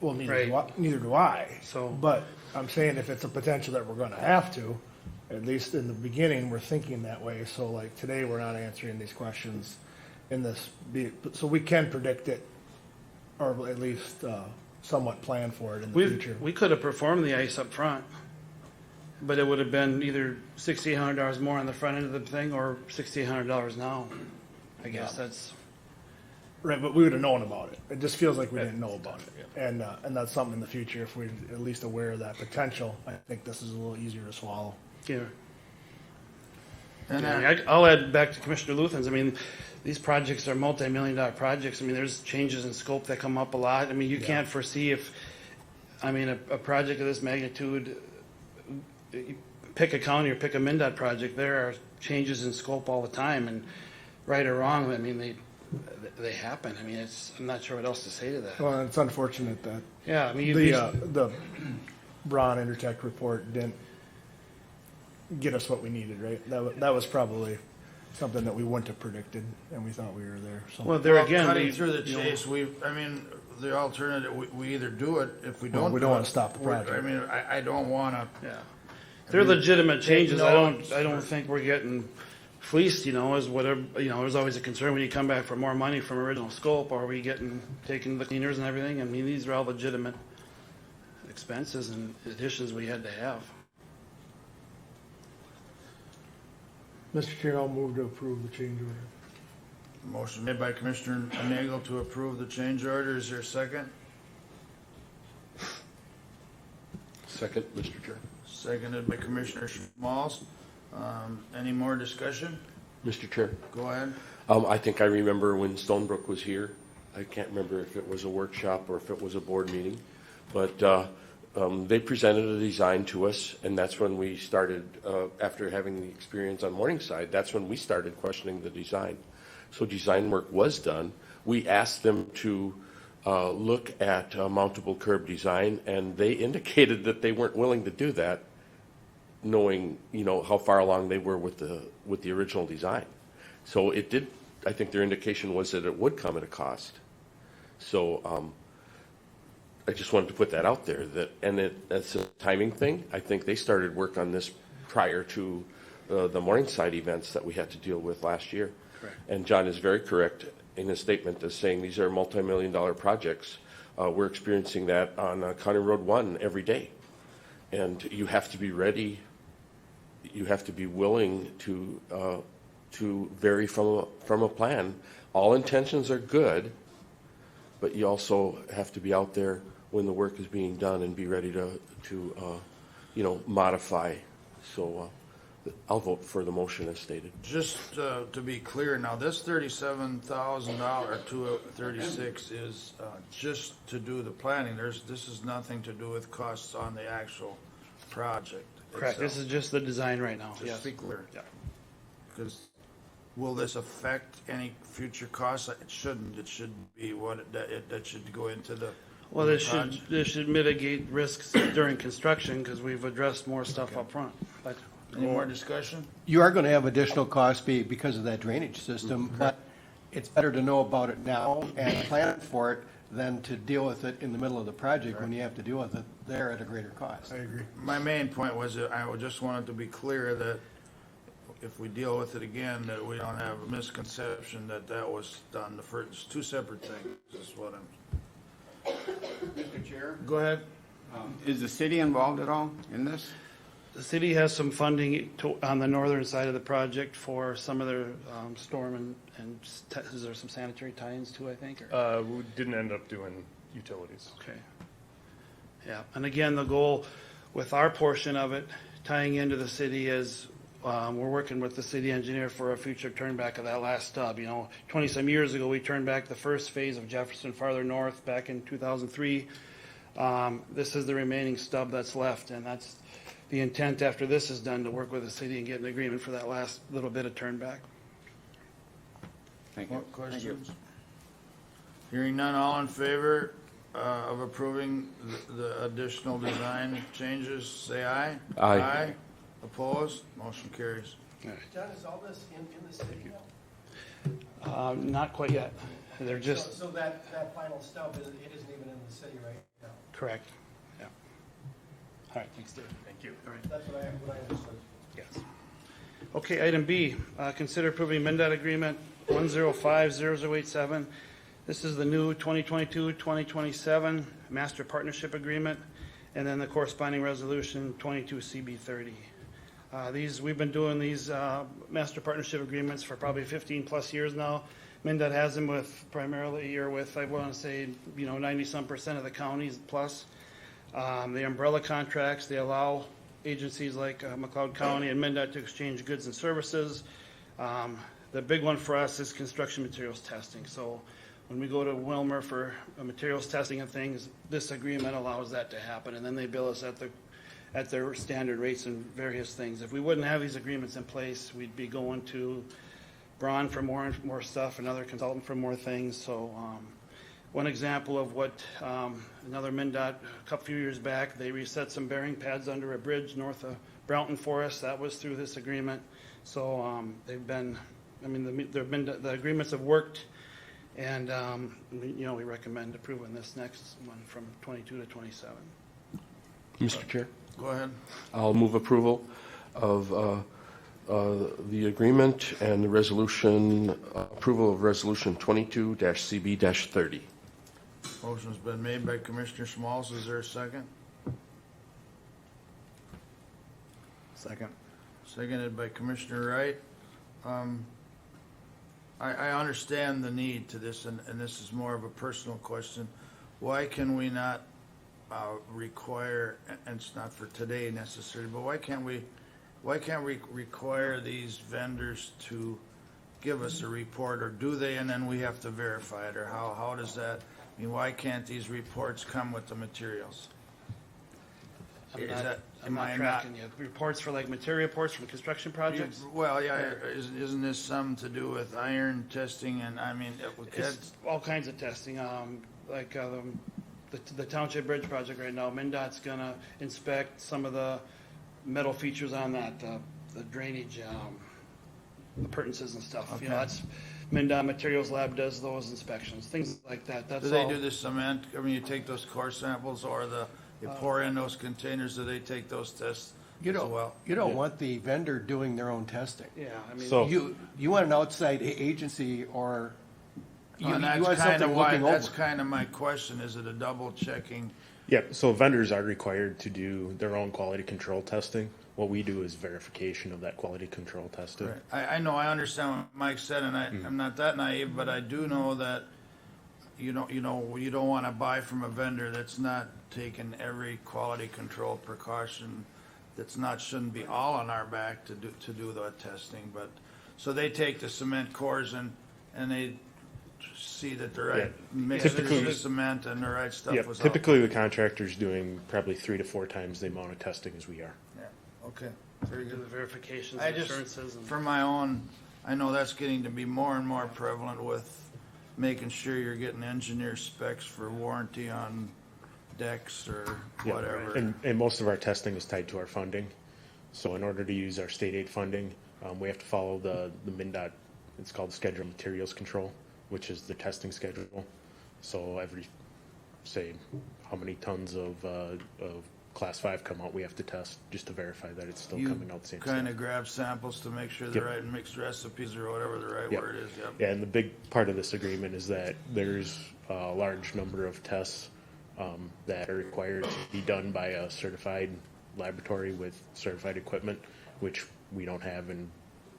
Neither do I. But I'm saying if it's a potential that we're going to have to, at least in the beginning, we're thinking that way. So like today, we're not answering these questions in this, so we can predict it, or at least somewhat plan for it in the future. We could have performed the ice up front, but it would have been either $6,800 more on the front end of the thing or $6,800 now. I guess that's right. But we would have known about it. It just feels like we didn't know about it, and that's something in the future. If we're at least aware of that potential, I think this is a little easier to swallow. Yeah. And I'll add back to Commissioner Luthen's. I mean, these projects are multi-million-dollar projects. I mean, there's changes in scope that come up a lot. I mean, you can't foresee a project of this magnitude, you pick a county or pick a MnDOT project, there are changes in scope all the time, and right or wrong, I mean, they happen. I mean, I'm not sure what else to say to that. Well, it's unfortunate that I mean, the Braun Intertech report didn't get us what we needed, right? That was probably something that we wouldn't have predicted, and we thought we were there. So. Well, there again, cutting we- through the you know- chase, the alternative, we either do it, if we Well, don't. we don't do wanna it, stop the project. I mean, I don't wanna. Yeah. They're legitimate changes. I notes. don't think we're getting fleeced, is whatever, there's always a concern when you come back for more money from original scope. Are we taking the cleaners and everything? I mean, these are all legitimate expenses and additions we had to have. Mr. Chair, I'll move to approve the change order. Motion made by Commissioner Nagel to approve the change order. Is there a second? Second, Mr. Chair. Seconded by Commissioner Schmalz. Any more discussion? Mr. Chair. Go ahead. I think I remember when Stonebrook was here. I can't remember if it was a workshop or if it was a board meeting, but they presented a design to us, and that's when we started, after having the experience on Morningside, that's when we started questioning the design. So design work was done. We asked them to look at mountable curb design, and they indicated that they weren't willing to do that, knowing how far along they were with the original design. So it did. I think their indication was that it would come at a cost. So I just wanted to put that out there. That's a timing thing. I think they started work on this prior to the Morningside events that we had to deal with last year. Correct. And John is very correct in his statement as saying these are multi-million-dollar projects. We're experiencing that on County Road 1 every day. And you have to be ready. You have to be willing to vary from a plan. All intentions are good, but you also have to be out there when the work is being done and be ready to modify. So I'll vote for the motion as stated. Just to be clear, now this $37,000 to 36 is just to do the planning. This is nothing to do with costs on the actual project. Correct. This is just the design right now. Just Yes. to be clear. Yeah. Because will this affect any future costs? It shouldn't. It should be that should go into the. Well, this should mitigate risks during construction because we've addressed more stuff up front. But Any more discussion? You are going to have additional costs because of that drainage system, but it's better to know about it now and plan for it than to deal with it in the middle of the project when you have to deal with it there at a greater cost. I agree. My main point was that I just wanted to be clear that if we deal with it again, that we don't have a misconception that was done. It's two separate things, is what I'm. Mr. Chair? Go ahead. Is the city involved at all in this? the city has some funding on the northern side of the project for some of their storm and is there some sanitary tie-ins too, I think? Or? We didn't end up doing utilities. Okay. Yeah, and again, the goal with our portion of it tying into the city is we're working with the city engineer for a future turnback of that last stub. You know, 20-some years ago, we turned back the first phase of Jefferson farther north back in 2003. This is the remaining stub that's left, and that's the intent after this is done, to work with the city and get an agreement for that last little bit of turnback. Thank you. More questions? Hearing none, all in favor of approving the additional design changes, say aye. Aye. Aye. Opposed? Motion carries. John, is all this in the city now? Not quite yet. They're just So that final stub, it isn't even in the city right now? correct. Yeah. All right. Thanks, Dave. Thank you. All right. That's what I understood. Yes. Okay, item B, consider approving MnDOT agreement 1050087. This is the new 2022-2027 master partnership agreement, and then the corresponding resolution 22 CB30. We've been doing these master partnership agreements for probably 15 plus years now. MnDOT has them with primarily, or with, I want to say, 90-some% of the counties plus. The umbrella contracts, they allow agencies like McLeod County and MnDOT to exchange goods and services. The big one for us is construction materials testing. So when we go to Wilmer for materials testing and things, this agreement allows that to happen, and then they bill us at their standard rates and various things. If we wouldn't have these agreements in place, we'd be going to Braun for more stuff, another consultant for more things. So one example of what another MnDOT a few years back, they reset some bearing pads under a bridge north of Brownton for us. That was through this agreement. So they've been I mean, the agreements have worked, and, we recommend approving this next one from 22 to 27. Mr. Chair? Go ahead. I'll move approval of the agreement and the resolution, approval of Resolution 22-CB-30. Motion's been made by Commissioner Smalls. Is there a second? Second. Seconded by Commissioner Wright. I understand the need to this, and this is more of a personal question. Why can we not require, and it's not for today necessarily, but why can't we require these vendors to give us a report, or do they, and then we have to verify it, or how does that, I mean, why can't these reports come with the materials? I'm not tracking you. Reports for like material reports from construction projects? Well, yeah, isn't this something to do with iron testing, and I mean, It's all kinds of testing, like the Township Bridge project right now. MnDOT's gonna inspect some of the metal features on that, the drainage, appurtenances and stuff. Okay. That's MnDOT Materials Lab does those inspections, things like that. That's do they all. do the cement? I mean, you take those core samples, or you pour in those containers, do they take those tests as well? You don't want the vendor doing their own testing. Yeah, I mean, So- You want an outside agency, or you And want that's kind something of why, looking that's over. kind of my question, is it a double checking? Yeah, so vendors are required to do their own quality control testing. What we do is verification of that quality control testing. I know, I understand what Mike said, and I'm not that naive, but I do know that you don't want to buy from a vendor that's not taking every quality control precaution, shouldn't be all on our back to do the testing. But so they take the cement cores and they see that the right mixture of cement and the right stuff was typically the contractor's doing probably 3 to 4 times the amount of testing as we are. Yeah. Okay. Very do good. the verifications, I just, assurances. And for my own, I know that's getting to be more and more prevalent with making sure you're getting engineer specs for warranty on decks or whatever. And most of our testing is tied to our funding. So in order to use our state aid funding, we have to follow the MnDOT, it's called Schedule of Materials Control, which is the testing schedule. So every, say, how many tons of Class 5 come out, we have to test just to verify that it's still coming out the same. Kind of grab samples to make sure they're right mixed recipes or whatever the right word is. Yep. Yeah, and the big part of this agreement is that there's a large number of tests that are required to be done by a certified laboratory with certified equipment, which we don't have, and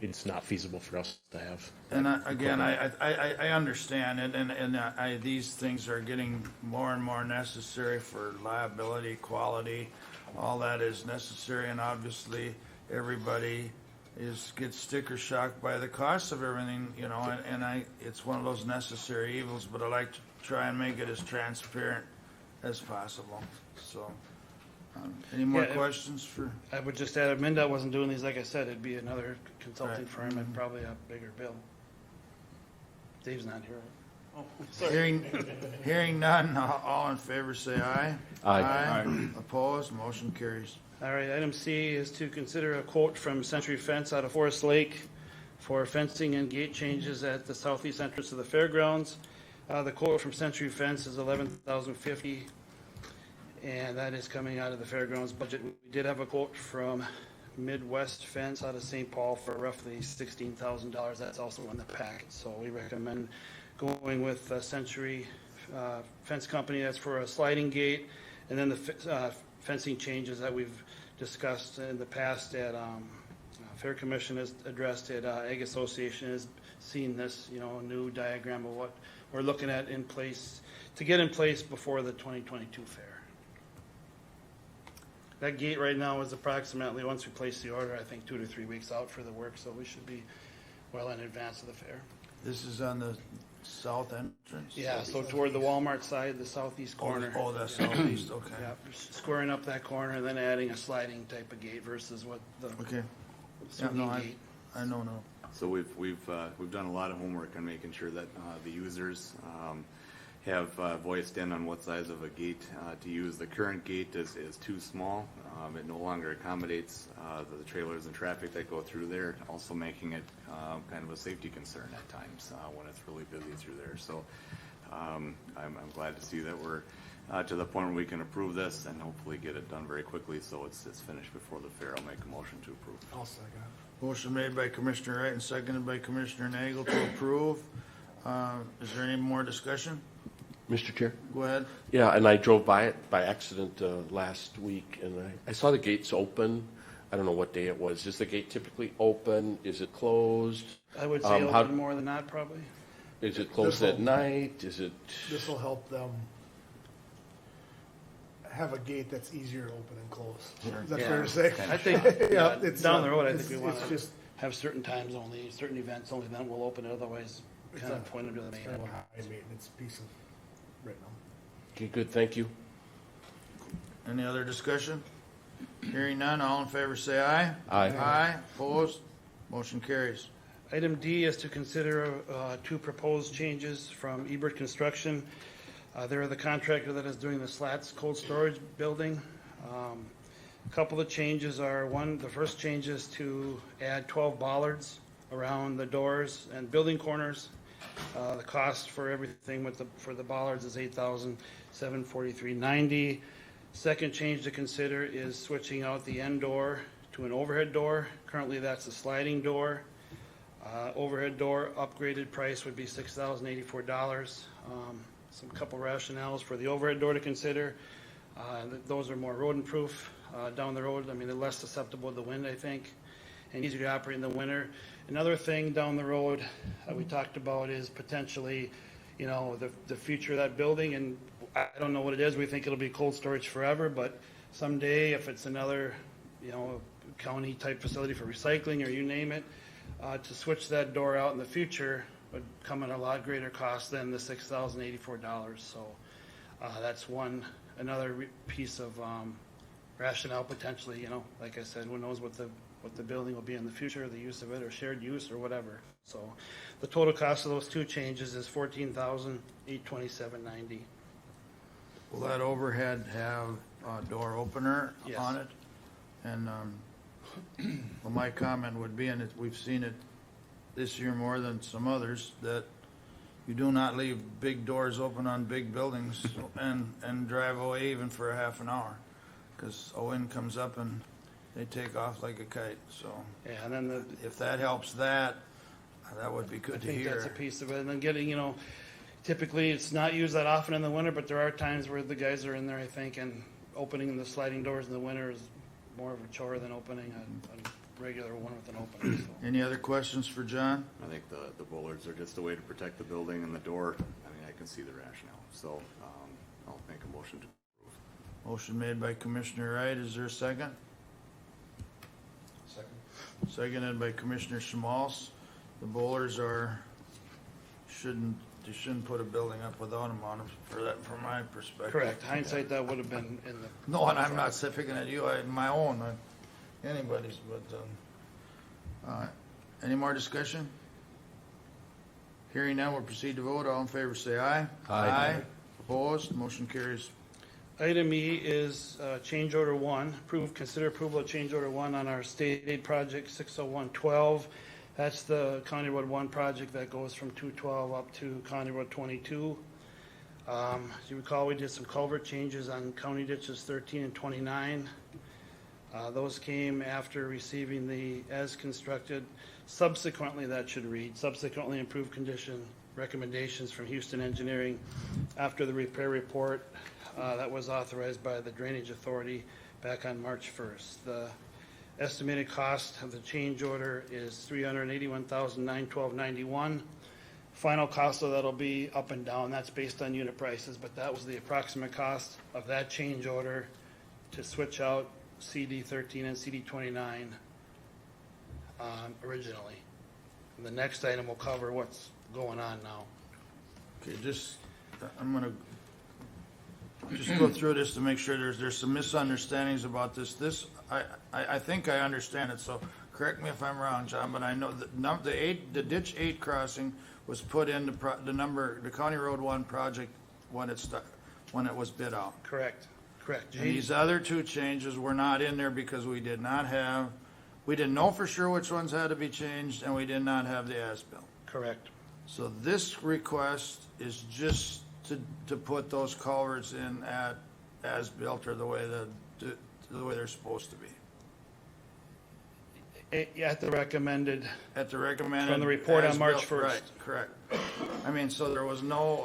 it's not feasible for us to have. And I understand it, and these things are getting more and more necessary for liability, quality, all that is necessary, and obviously everybody gets sticker shocked by the cost of everything, and it's one of those necessary evils, but I like to try and make it as transparent as possible. So, any more questions for? I would just add, if MnDOT wasn't doing these, like I said, it'd be another consulting firm and probably a bigger bill. Dave's not here. Oh, sorry. Hearing none, all in favor say aye. Aye. Opposed, motion carries. All right, item C is to consider a quote from Century Fence out of Forest Lake for fencing and gate changes at the southeast entrance of the fairgrounds. The quote from Century Fence is $11,050, and that is coming out of the fairgrounds budget. We did have a quote from Midwest Fence out of St. Paul for roughly $16,000. That's also in the packet, so we recommend going with Century Fence Company. That's for a sliding gate, and then the fencing changes that we've discussed in the past at Fair Commission has addressed it. Ag Association has seen this, new diagram of what we're looking at in place to get in place before the 2022 fair. That gate right now is approximately, once we place the order, I think 2 to 3 weeks out for the work, so we should be well in advance of the fair. This is on the south entrance? Yeah, so toward the Walmart side, the southeast corner. Oh, the southeast, okay. Yeah, squaring up that corner and then adding a sliding type of gate versus what the swinging gate. I know. So we've done a lot of homework on making sure that the users have voiced in on what size of a gate to use. The current gate is too small. It no longer accommodates the trailers and traffic that go through there, also making it kind of a safety concern at times when it's really busy through there. So I'm glad to see that we're to the point where we can approve this and hopefully get it done very quickly so it's finished before the fair. I'll make a motion to approve. I'll second. Motion made by Commissioner Wright and seconded by Commissioner Nagel to approve. Is there any more discussion? Mr. Chair? Go ahead. Yeah, and I drove by it by accident last week, and I saw the gates open. I don't know what day it was. Is the gate typically open? Is it closed? I would say open more than not, probably. Is it closed at night? Is it? This will help them have a gate that's easier to open and close. Is that fair to say? I think Yeah, it's down the road, I think we it's want just to have certain times only, certain events only, then we'll open it, otherwise kind of point them to the main. kind of a high maintenance piece of right now. Okay, good, thank you. Any other discussion? Hearing none, all in favor say aye. Aye. Aye, opposed, motion carries. Item D is to consider two proposed changes from Ebert Construction. They're the contractor that is doing the slats cold storage building. A couple of changes are, the first change is to add 12 bollards around the doors and building corners. The cost for everything for the bollards is $8,743.90. Second change to consider is switching out the end door to an overhead door. Currently, that's a sliding door. Overhead door upgraded price would be $6,084. Some couple rationales for the overhead door to consider. Those are more rodent proof down the road. I mean, they're less susceptible to the wind, I think, and easier to operate in the winter. Another thing down the road we talked about is potentially, the future of that building, and I don't know what it is. We think it'll be cold storage forever, but someday if it's another, county type facility for recycling or you name it, to switch that door out in the future would come at a lot greater cost than the $6,084. So that's another piece of rationale potentially. Like I said, who knows what the building will be in the future, the use of it, or shared use, or whatever. So the total cost of those two changes is $14,827.90. Will that overhead have a door opener Yes. on it? And well, my comment would be, and we've seen it this year more than some others, that you do not leave big doors open on big buildings and drive away even for a half an hour, because a wind comes up and they take off like a kite. So Yeah, and then if that helps, that would be good I to think hear. that's a piece of it. And then getting, typically it's not used that often in the winter, but there are times where the guys are in there, I think, and opening the sliding doors in the winter is more of a chore than opening a regular one with an opening. So. Any other questions for John? I think the bollards are just a way to protect the building and the door. I mean, I can see the rationale. So I'll make a motion to approve. Motion made by Commissioner Wright. Is there a second? Second. Seconded by Commissioner Schmalz. The bowlers you shouldn't put a building up without them on them, from my perspective. Correct. Hindsight, that would have been in the. No, and I'm not picking at you, my own, anybody's, but, any more discussion? Hearing none, we'll proceed to vote. All in favor say aye. Aye. Opposed, motion carries. Item E is change order 1. Consider approval of change order 1 on our state aid project 60112. That's the County Road 1 project that goes from 212 up to County Road 22. As you recall, we did some culvert changes on county ditches 13 and 29. Those came after receiving the as constructed, subsequently improved condition recommendations from Houston Engineering after the repair report that was authorized by the Drainage Authority back on March 1st. The estimated cost of the change order is $381,912.91. Final cost of that will be up and down. That's based on unit prices, but that was the approximate cost of that change order to switch out CD 13 and CD 29 originally. And the next item will cover what's going on now. Okay, I'm gonna just go through this to make sure there's some misunderstandings about this. I think I understand it, so correct me if I'm wrong, John, but I know that the ditch 8 crossing was put in the County Road 1 project when it was bid out. Correct. And these other two changes were not in there because we didn't know for sure which ones had to be changed, and we did not have the as-built. Correct. So this request is just to put those culverts in at as-built, or the way they're supposed to be. At the recommended. From the report on March as-built, 1st. Right, correct. I mean, so there was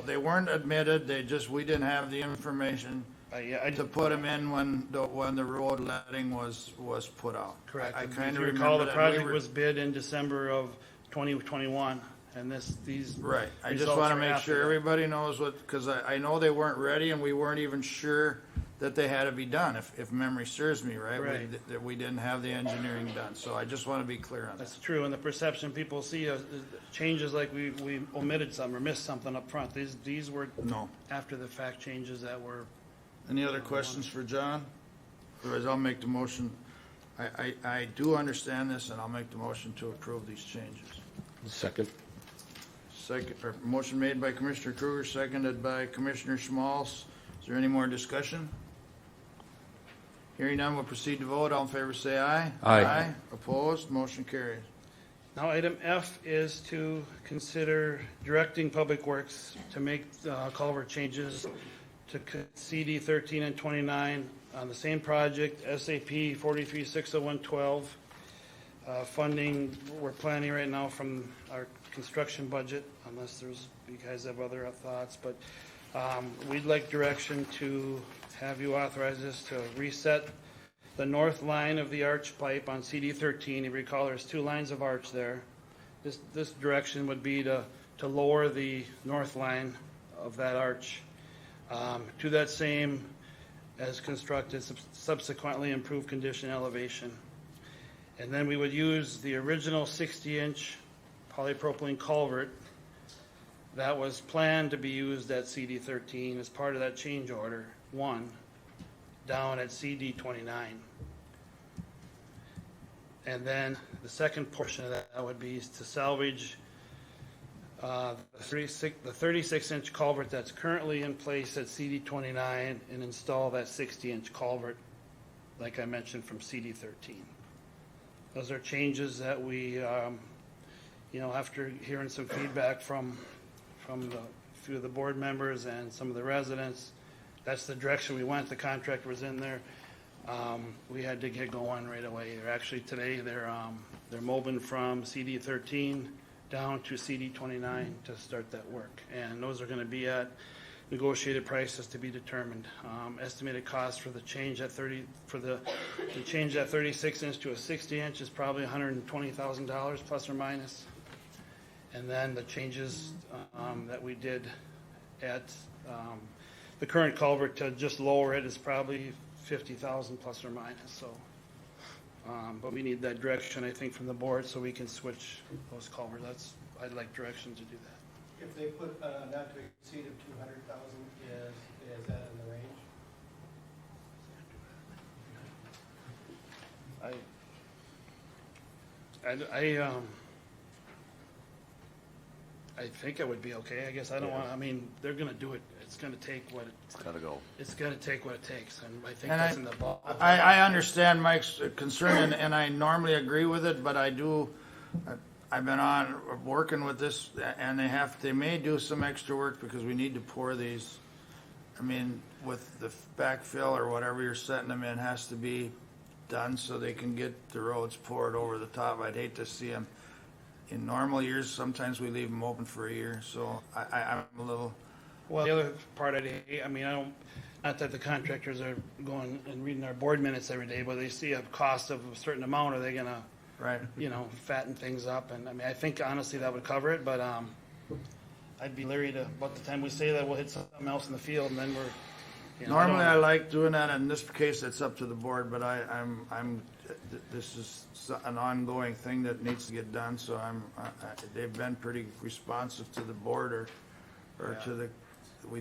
they weren't admitted, we didn't have the information to put them in when the road letting was put out. Correct. I If kind of you remember recall, the that. project was bid in December of 2021, and these. Right, I just results want to are make after sure that. everybody knows because I know they weren't ready, and we weren't even sure that they had to be done, if memory serves me right. Right. That we didn't have the engineering done, so I just want to be clear on that. That's true, and the perception people see is changes like we omitted some or missed something up front. These were after the fact changes that were. Any other questions for John? Otherwise, I'll make the motion. I do understand this, and I'll make the motion to approve these changes. Second. Motion made by Commissioner Kruger, seconded by Commissioner Schmalz. Is there any more discussion? Hearing none, we'll proceed to vote. All in favor, say aye. Aye. Opposed? Motion carries. Now, item F is to consider directing Public Works to make culvert changes to CD 13 and 29 on the same project, SAP 43-601-12. Funding, we're planning right now from our construction budget, unless you guys have other thoughts, but we'd like direction to have you authorize this to reset the north line of the arch pipe on CD 13. You recall there's two lines of arch there. This direction would be to lower the north line of that arch to that same as constructed, subsequently improved condition elevation. And then we would use the original 60-inch polypropylene culvert that was planned to be used at CD 13 as part of that change order 1 down at CD 29. And then the second portion of that would be to salvage the 36-inch culvert that's currently in place at CD 29 and install that 60-inch culvert, like I mentioned, from CD 13. Those are changes that we, after hearing some feedback from a few of the board members and some of the residents, that's the direction we went. The contractor was in there. We had to get going right away. Today they're moving from CD 13 down to CD 29 to start that work, and those are going to be at negotiated prices to be determined. Estimated cost for the change to change that 36-inch to a 60-inch is probably $120,000 plus or minus. And then the changes that we did at the current culvert to just lower it is probably $50,000 plus or minus. So, but we need that direction, I think, from the board so we can switch those culverts. I'd like direction to do that. If they put not to exceed of 200,000, is that in the range? I think it would be okay. I guess I don't want. I mean, they're going to do it. It's going to take what It's got to go. It's going to take what it takes, and I think And that's in the ball. I understand Mike's concern, and I normally agree with it, but I've been working with this, and they may do some extra work because we need to pour these. I mean, with the backfill or whatever you're setting them in has to be done so they can get the roads poured over the top. I'd hate to see them. In normal years, sometimes we leave them open for a year, so I'm a little. Well, the other part I don't, not that the contractors are going and reading our board minutes every day, but they see a cost of a certain amount, are they going to, right, fatten things up? And I mean, I think honestly that would cover it, but I'd be leery to, by the time we say that, we'll hit something else in the field, and then we're. Normally, I like doing that. In this case, it's up to the board, but this is an ongoing thing that needs to get done. So they've been pretty responsive to the board or to the.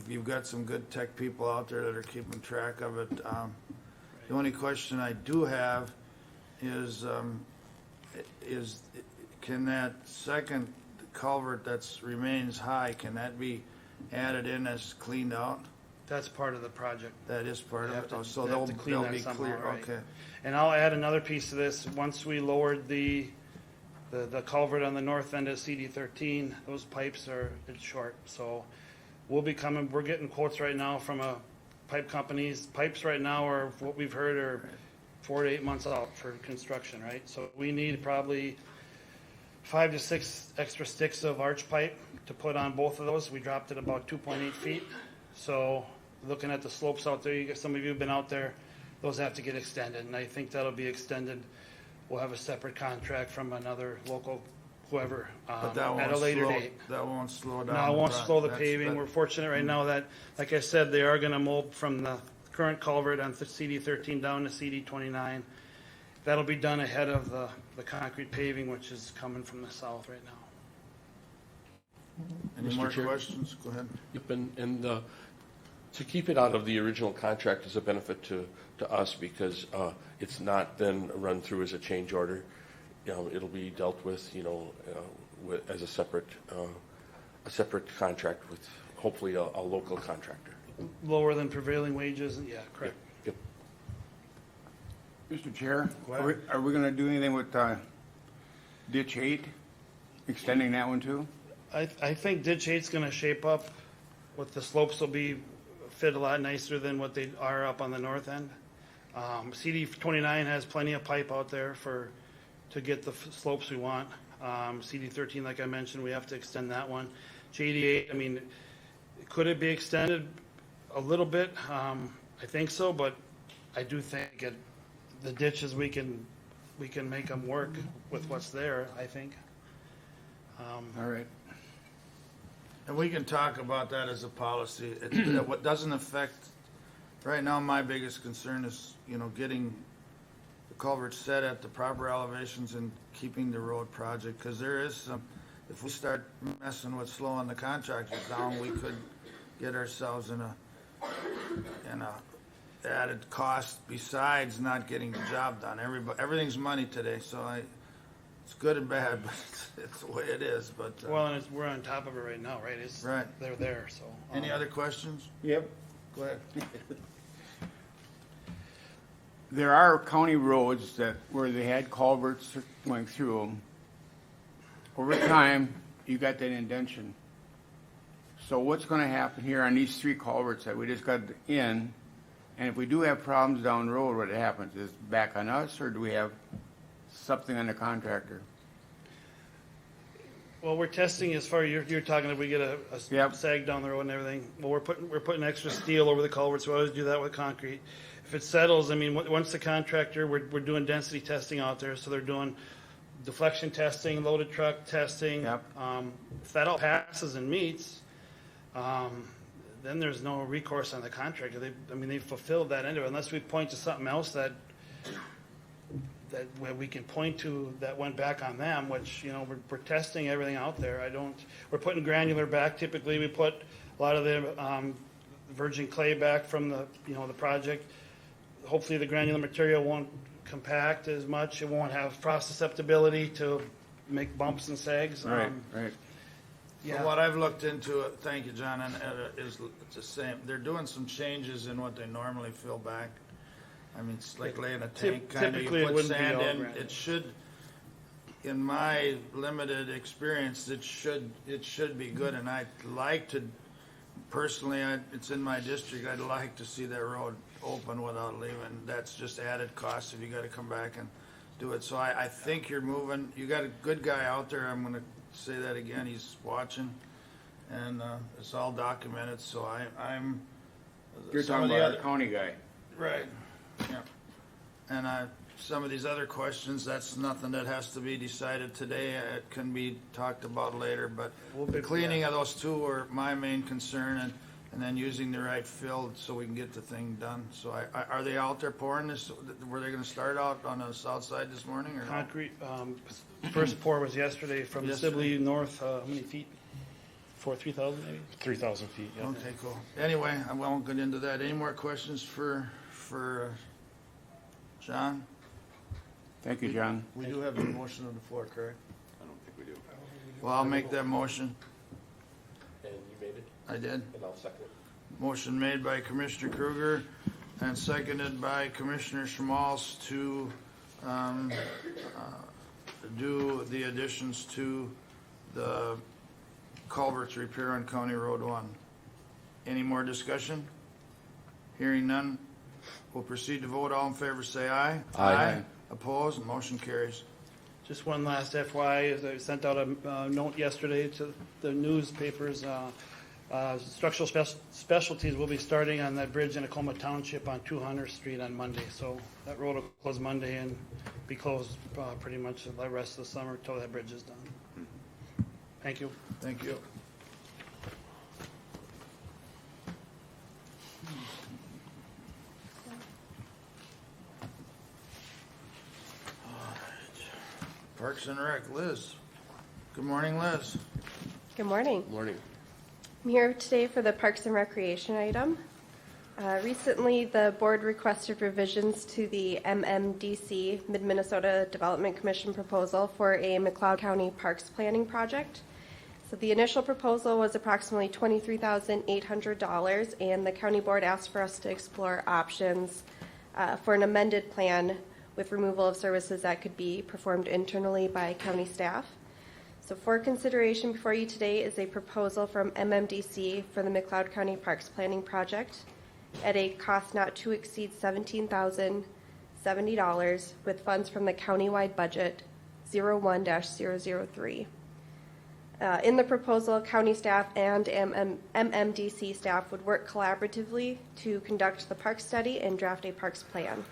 You've got some good tech people out there that are keeping track of it. The only question I do have is can that second culvert that remains high, can that be added in as cleaned out? That's part of the project. That is part They of have it? to- Oh, so they have they'll to clean they'll that be somehow, clear, right? okay. And I'll add another piece to this. Once we lowered the culvert on the north end of CD 13, those pipes it's short. So we're getting quotes right now from pipe companies. Pipes right now are, what we've heard, are 4 to 8 months out for construction, right? So we need probably 5 to 6 extra sticks of arch pipe to put on both of those. We dropped it about 2.8 feet. So looking at the slopes out there, some of you have been out there, those have to get extended, and I think that'll be extended. We'll have a separate contract from another local, whoever, But that at a won't later slow, date. that won't slow down. No, it won't project. slow the That's- paving. that- We're fortunate right now that, like I said, they are gonna mold from the current culvert on CD 13 down to CD 29. That'll be done ahead of the concrete paving, which is coming from the south right now. Any Mr. more Chair? questions? Go ahead. Yep, and to keep it out of the original contract is a benefit to us because it's not then run through as a change order. It'll be dealt with, as a separate contract with hopefully a local contractor. Lower than prevailing wages, yeah, correct. Yep. Mr. Chair, Go ahead. are we gonna do anything with ditch 8, extending that one too? I think ditch 8's gonna shape up, the slopes will fit a lot nicer than what they are up on the north end. CD 29 has plenty of pipe out there to get the slopes we want. CD 13, like I mentioned, we have to extend that one. JD8, I mean, could it be extended a little bit? I think so, but I do think the ditches, we can make them work with what's there, I think. All right. And we can talk about that as a policy. What doesn't affect, right now, my biggest concern is, getting the culvert set at the proper elevations and keeping the road project, because there is some, if we start messing with slowing the contractors down, we could get ourselves in a added cost besides not getting the job done. Everything's money today, so it's good and bad, but it's the way it is, but. Well, and we're on top of it right now, right? Right. They're there, so. Any other questions? Yep. Go ahead. There are county roads where they had culverts going through them. Over time, you got that indention. So what's gonna happen here on these 3 culverts that we just got in? And if we do have problems down the road, what happens? Is it back on us, or do we have something on the contractor? Well, we're testing as far, you're talking if we get a Yep. sag down the road and everything. Well, we're putting extra steel over the culverts. We always do that with concrete. If it settles, I mean, once the contractor, we're doing density testing out there, so they're doing deflection testing, loaded truck testing. Yep. If that all passes and meets, then there's no recourse on the contractor. They fulfilled that end of it, unless we point to something else that where we can point to that went back on them, which, we're testing everything out there. We're putting granular back. Typically, we put a lot of the virgin clay back from the project. Hopefully, the granular material won't compact as much. It won't have frost susceptibility to make bumps and sags. Right. Yeah. From what I've looked into it, thank you, John, and it's the same. They're doing some changes in what they normally fill back. I mean, it's like laying a tank, kind of, Typically, you it put wouldn't be sand all in. granite. It should, in my limited experience, it should be good, and I'd like to, personally, it's in my district, I'd like to see that road open without leaving. That's just added cost if you gotta come back and do it. So I think you're moving, you got a good guy out there, I'm gonna say that again, he's watching, and it's all documented, so I'm. You're some talking of the about other- our county guy. Right, yeah. And some of these other questions, that's nothing that has to be decided today. It can be talked about later, but the cleaning of those 2 were my main concern, and then using the right fill so we can get the thing done. So are they out there pouring this? Were they gonna start out on the south side this morning, or no? Concrete, first pour was yesterday from Yesterday. Sibley North, how many feet? 3,000 maybe? 3,000 feet, yeah. Okay, cool. Anyway, I won't get into that. Any more questions for John? Thank you, John. We do have a motion on the floor, correct? I don't think we do. Well, I'll make that motion. And you made it? I did. And I'll second it. Motion made by Commissioner Kruger and seconded by Commissioner Schmalz to do the additions to the culverts repair on County Road 1. Any more discussion? Hearing none, we'll proceed to vote. All in favor say aye. Aye. Opposed? Motion carries. Just one last FYI, as I sent out a note yesterday to the newspapers, structural specialties will be starting on that bridge in Tacoma Township on 200th Street on Monday. So that road will close Monday and be closed pretty much the rest of the summer until that bridge is done. Thank you. Thank you. Parks and Rec, Liz. Good morning, Liz. Good morning. Morning. I'm here today for the Parks and Recreation item. Recently, the board requested revisions to the MMDC, Mid-Minnesota Development Commission proposal for a McLeod County Parks Planning project. So the initial proposal was approximately $23,800, and the county board asked for us to explore options for an amended plan with removal of services that could be performed internally by county staff. So for consideration before you today is a proposal from MMDC for the McLeod County Parks Planning Project at a cost not to exceed $17,070 with funds from the countywide budget 01-003. In the proposal, county staff and MMDC staff would work collaboratively to conduct the park study and draft a parks plan.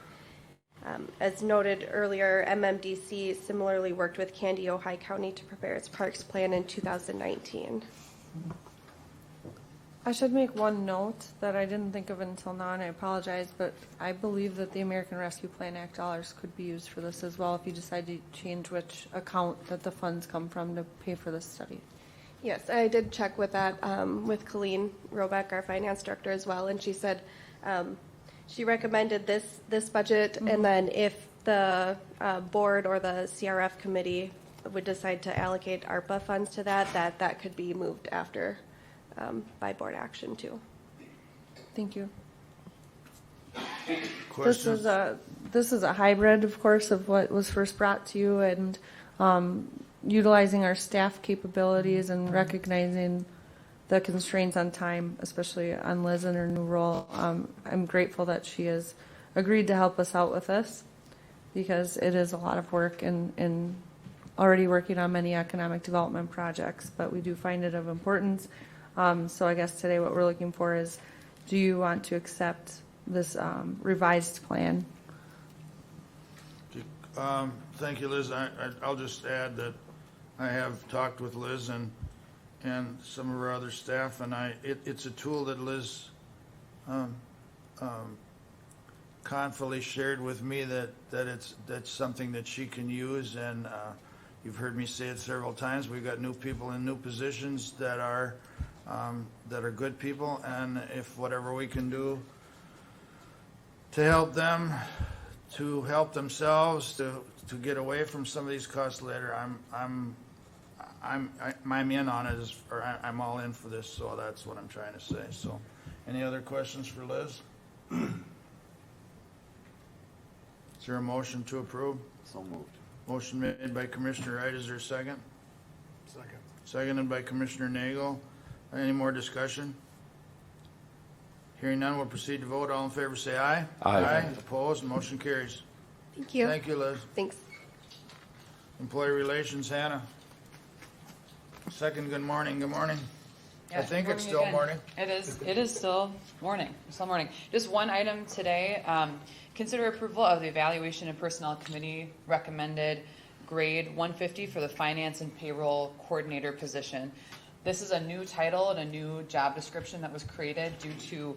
As noted earlier, MMDC similarly worked with Candy, Ojai County to prepare its parks plan in 2019. I should make one note that I didn't think of until now, and I apologize, but I believe that the American Rescue Plan Act dollars could be used for this as well if you decide to change which account that the funds come from to pay for this study. Yes, I did check with that with Colleen Robeck, our finance director, as well, and she said she recommended this budget, and then if the board or the CRF committee would decide to allocate ARPA funds to that could be moved after by board action too. Thank you. Questions? This is a hybrid, of course, of what was first brought to you, and utilizing our staff capabilities and recognizing the constraints on time, especially on Liz in her new role. I'm grateful that she has agreed to help us out with this because it is a lot of work and already working on many economic development projects, but we do find it of importance. So I guess today what we're looking for is, do you want to accept this revised plan? Thank you, Liz. I'll just add that I have talked with Liz and some of our other staff, and it's a tool that Liz confidently shared with me that's something that she can use, and you've heard me say it several times. We've got new people in new positions that are good people, and if whatever we can do to help them, to help themselves, to get away from some of these costs later, I'm in on it, or I'm all in for this, so that's what I'm trying to say. So, any other questions for Liz? Is there a motion to approve? So moved. Motion made by Commissioner Wright. Is there a second? Second. Seconded by Commissioner Nagel. Any more discussion? Hearing none, we'll proceed to vote. All in favor say aye. Aye. Opposed? Motion carries. Thank you. Thank you, Liz. Thanks. Employee Relations, Hannah. Second, good morning. Good morning. Yeah, I think good it's morning still again. morning. It is still morning. Still morning. Just one item today. Consider approval of the Evaluation and Personnel Committee recommended grade 150 for the Finance and Payroll Coordinator position. This is a new title and a new job description that was created due to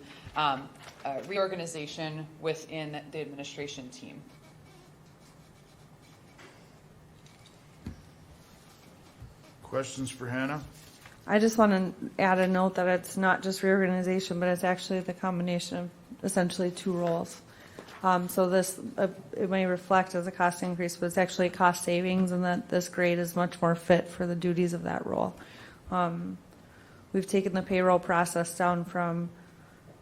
reorganization within the administration team. Questions for Hannah? I just want to add a note that it's not just reorganization, but it's actually the combination of essentially two roles. So this, it may reflect as a cost increase, but it's actually a cost savings, and that this grade is much more fit for the duties of that role. we've taken the payroll process down from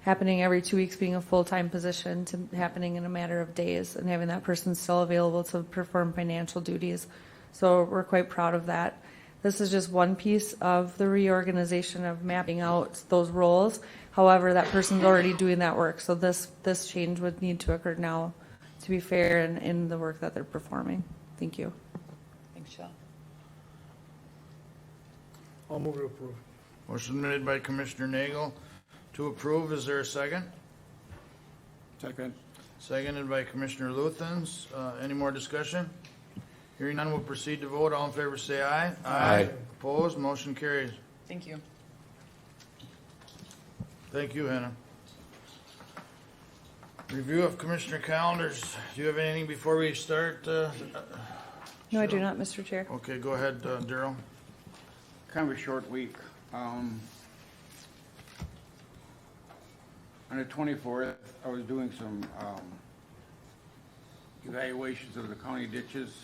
happening every 2 weeks being a full-time position to happening in a matter of days and having that person still available to perform financial duties. So we're quite proud of that. This is just one piece of the reorganization of mapping out those roles. However, that person's already doing that work. So this change would need to occur now to be fair in the work that they're performing. Thank you. Thanks, Jill. I'll move to approve. Motion made by Commissioner Nagel to approve. Is there a second? Second. Seconded by Commissioner Luthens. Any more discussion? Hearing none, we'll proceed to vote. All in favor say aye. Aye. Opposed? Motion carries. Thank you. Thank you, Hannah. Review of Commissioner calendars. Do you have anything before we start? No, I do not, Mr. Chair. Okay, go ahead, Darrell. Kind of a short week. On the 24th, I was doing some evaluations of the county ditches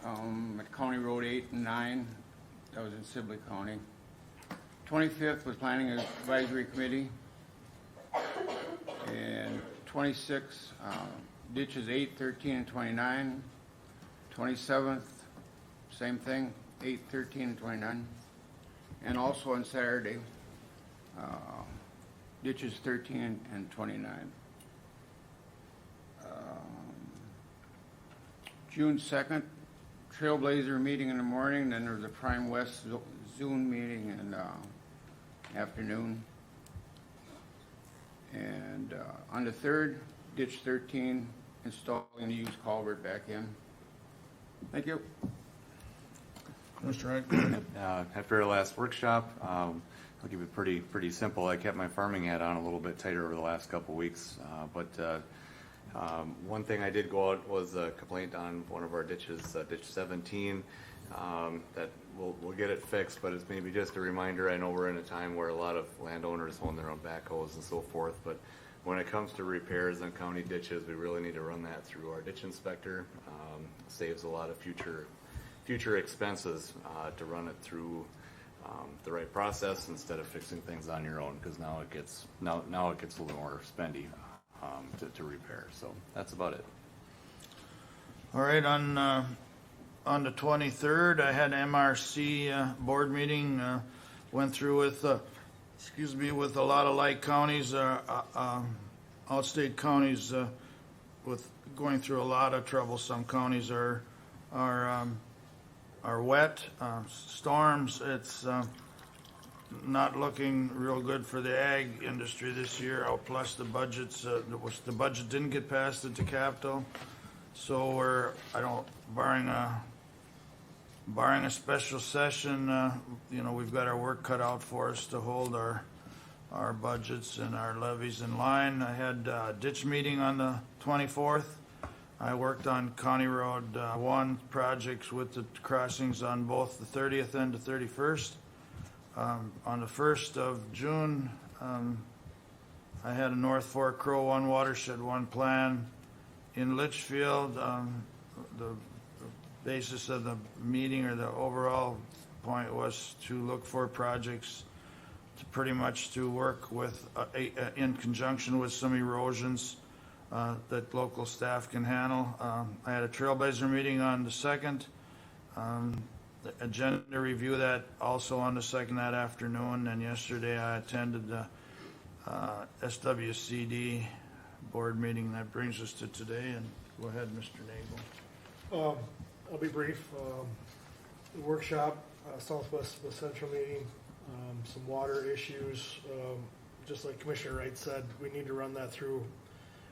at County Road 8 and 9. That was in Sibley County. 25th was Planning Advisory Committee. And 26, ditches 8, 13, and 29. 27th, same thing, 8, 13, and 29. And also on Saturday, ditches 13 and 29. June 2nd, Trailblazer meeting in the morning, then there was a Prime West Zoom meeting in the afternoon. And on the 3rd, ditch 13, installing the used culvert back in. Thank you. Mr. Wright. After our last workshop, I'll keep it pretty simple. I kept my farming hat on a little bit tighter over the last couple of weeks, but one thing I did go out was a complaint on one of our ditches, ditch 17. That we'll get it fixed, but it's maybe just a reminder. I know we're in a time where a lot of landowners own their own backhoes and so forth, but when it comes to repairs on county ditches, we really need to run that through our ditch inspector. Saves a lot of future expenses to run it through the right process instead of fixing things on your own, because now it gets a little more spendy to repair. So that's about it. All right, on the 23rd, I had MRC board meeting. Went through with a lot of like counties, outstate counties, with going through a lot of trouble. Some counties are wet, storms. It's not looking real good for the ag industry this year. Plus the budgets, the budget didn't get passed at the Capitol, so barring a special session, we've got our work cut out for us to hold our budgets and our levies in line. I had a ditch meeting on the 24th. I worked on County Road 1 projects with the crossings on both the 30th and the 31st. On the 1st of June, I had a North Fork Crow 1 watershed 1 plan in Litchfield. The basis of the meeting, or the overall point, was to look for projects to pretty much to work with in conjunction with some erosions that local staff can handle. I had a Trailblazer meeting on the 2nd. The agenda review that also on the 2nd that afternoon, and yesterday I attended the SWCD board meeting. That brings us to today, and go ahead, Mr. Nagel. I'll be brief. The workshop, Southwest Central meeting, some water issues. Just like Commissioner Wright said, we need to run that through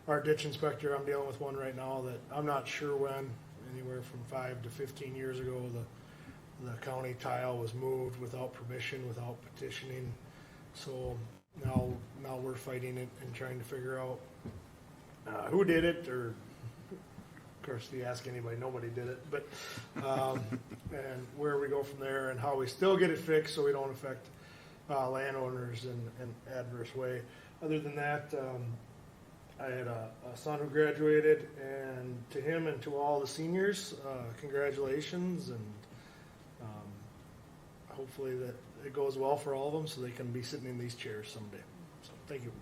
our ditch inspector. I'm dealing with one right now that I'm not sure when, anywhere from 5 to 15 years ago, the county tile was moved without permission, without petitioning. So now we're fighting it and trying to figure out who did it, or of course, if you ask anybody, nobody did it, but and where we go from there, and how we still get it fixed so we don't affect landowners in an adverse way. Other than that, I had a son who graduated, and to him and to all the seniors, congratulations. And hopefully that it goes well for all of them so they can be sitting in these chairs someday. So thank you.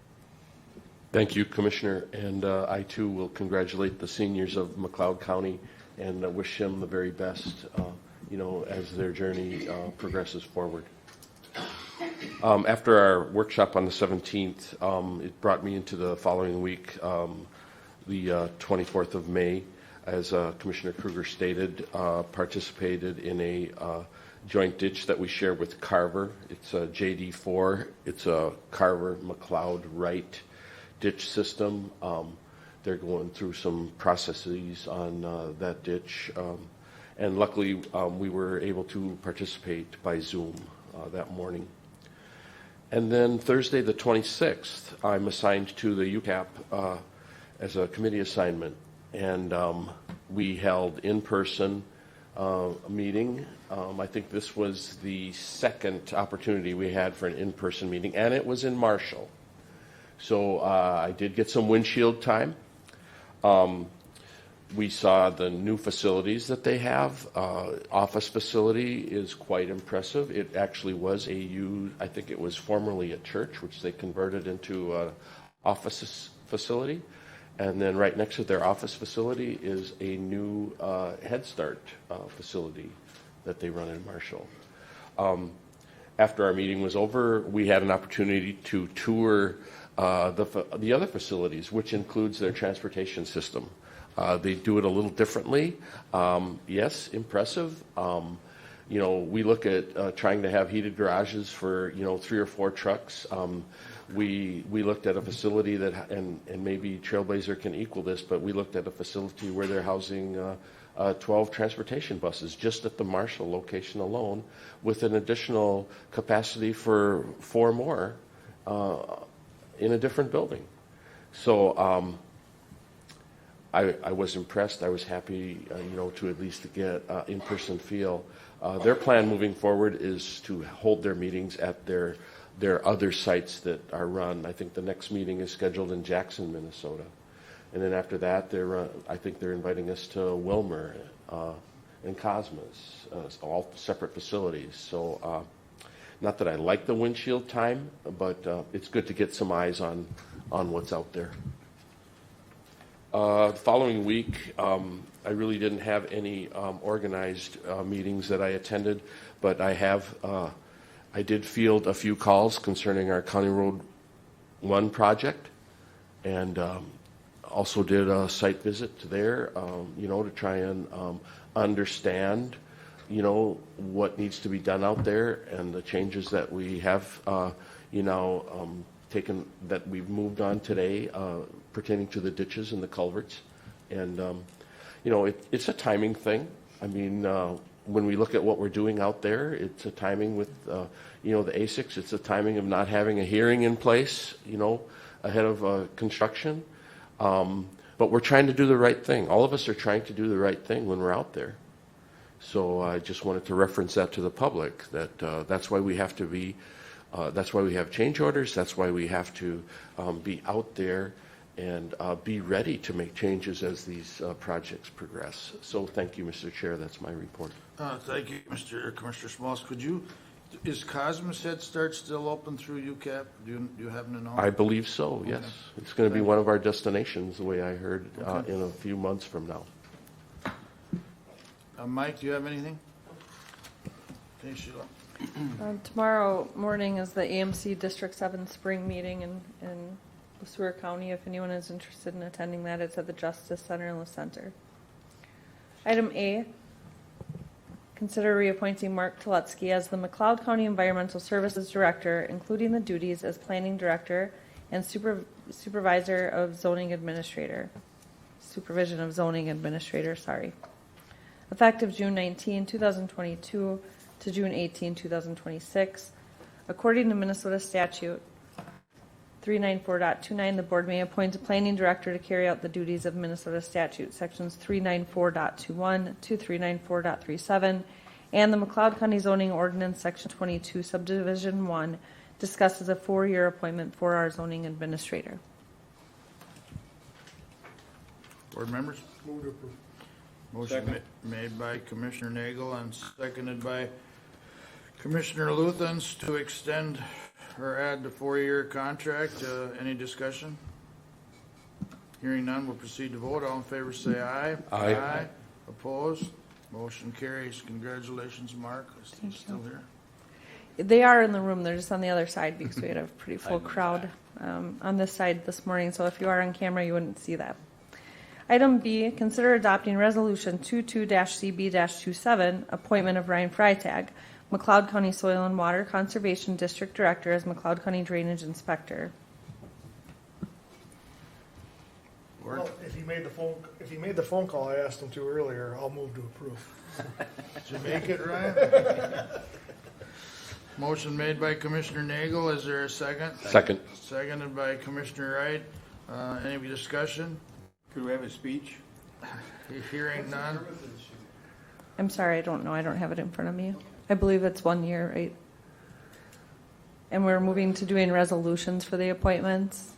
Thank you, Commissioner, and I too will congratulate the seniors of McLeod County and wish them the very best, as their journey progresses forward. After our workshop on the 17th, it brought me into the following week, the 24th of May, as Commissioner Kruger stated, participated in a joint ditch that we share with Carver. It's a JD4. It's a Carver McLeod Wright ditch system. They're going through some processes on that ditch, and luckily we were able to participate by Zoom that morning. And then Thursday the 26th, I'm assigned to the UCAP as a committee assignment, and we held in-person a meeting. I think this was the second opportunity we had for an in-person meeting, and it was in Marshall. So I did get some windshield time. We saw the new facilities that they have. Office facility is quite impressive. It actually was I think it was formerly a church, which they converted into an office facility. And then right next to their office facility is a new Head Start facility that they run in Marshall. After our meeting was over, we had an opportunity to tour the other facilities, which includes their transportation system. They do it a little differently. Yes, impressive. We look at trying to have heated garages for 3 or 4 trucks. We looked at a facility that, and maybe Trailblazer can equal this, but we looked at a facility where they're housing 12 transportation buses just at the Marshall location alone, with an additional capacity for 4 more in a different building. So I was impressed. I was happy, to at least get in-person feel. Their plan moving forward is to hold their meetings at their other sites that are run. I think the next meeting is scheduled in Jackson, Minnesota. And then after that, I think they're inviting us to Wilmer and Cosmos, all separate facilities. So not that I like the windshield time, but it's good to get some eyes on what's out there. The following week, I really didn't have any organized meetings that I attended, but I did field a few calls concerning our County Road 1 project, and also did a site visit there, to try and understand, what needs to be done out there and the changes that we have, taken, that we've moved on today, pertaining to the ditches and the culverts. And, it's a timing thing. I mean, when we look at what we're doing out there, it's a timing with, the ASICs. It's a timing of not having a hearing in place, ahead of construction. But we're trying to do the right thing. All of us are trying to do the right thing when we're out there. So I just wanted to reference that to the public, that that's why we have to be, that's why we have change orders. That's why we have to be out there and be ready to make changes as these projects progress. So thank you, Mr. Chair. That's my report. Thank you, Commissioner Smalls. Is Cosmos Head Start still open through UCAP? Do you happen to know? I believe so, yes. Okay. It's going to be one of our destinations, the way I heard, in a few months from now. Mike, do you have anything? Okay, Sheila. Tomorrow morning is the AMC District 7 spring meeting in Seward County. If anyone is interested in attending that, it's at the Justice Center in the Center. Item A, consider reappointing Mark Tuletsky as the McLeod County Environmental Services Director, including the duties as Planning Director and Supervisor of Zoning Administrator. Supervision of Zoning Administrator, effective June 19, 2022 to June 18, 2026. According to Minnesota Statute 394.29, the board may appoint a planning director to carry out the duties of Minnesota Statute sections 394.21 to 394.37, and the McLeod County Zoning Ordinance section 22, subdivision 1, discusses a 4-year appointment for our zoning administrator. Board members? Move to approve. Motion made by Commissioner Nagel and seconded by Commissioner Luthens to extend or add the 4-year contract. Any discussion? Hearing none, we'll proceed to vote. All in favor say aye. Aye. Opposed? Motion carries. Congratulations, Mark. Is he still here? They are in the room. They're just on the other side because we had a pretty full crowd on this side this morning. So if you are on camera, you wouldn't see that. Item B, consider adopting Resolution 22-CB-27, appointment of Ryan Freitag, McLeod County Soil and Water Conservation District Director as McLeod County Drainage Inspector. Well, if he made the phone call I asked him to earlier, I'll move to approve. Did you make it, Ryan? Motion made by Commissioner Nagel. Is there a second? Second. Seconded by Commissioner Wright. Any discussion? Could we have a speech? Hearing none. I'm sorry, I don't know. I don't have it in front of me. I believe it's 1 year, right? And we're moving to doing resolutions for the appointments.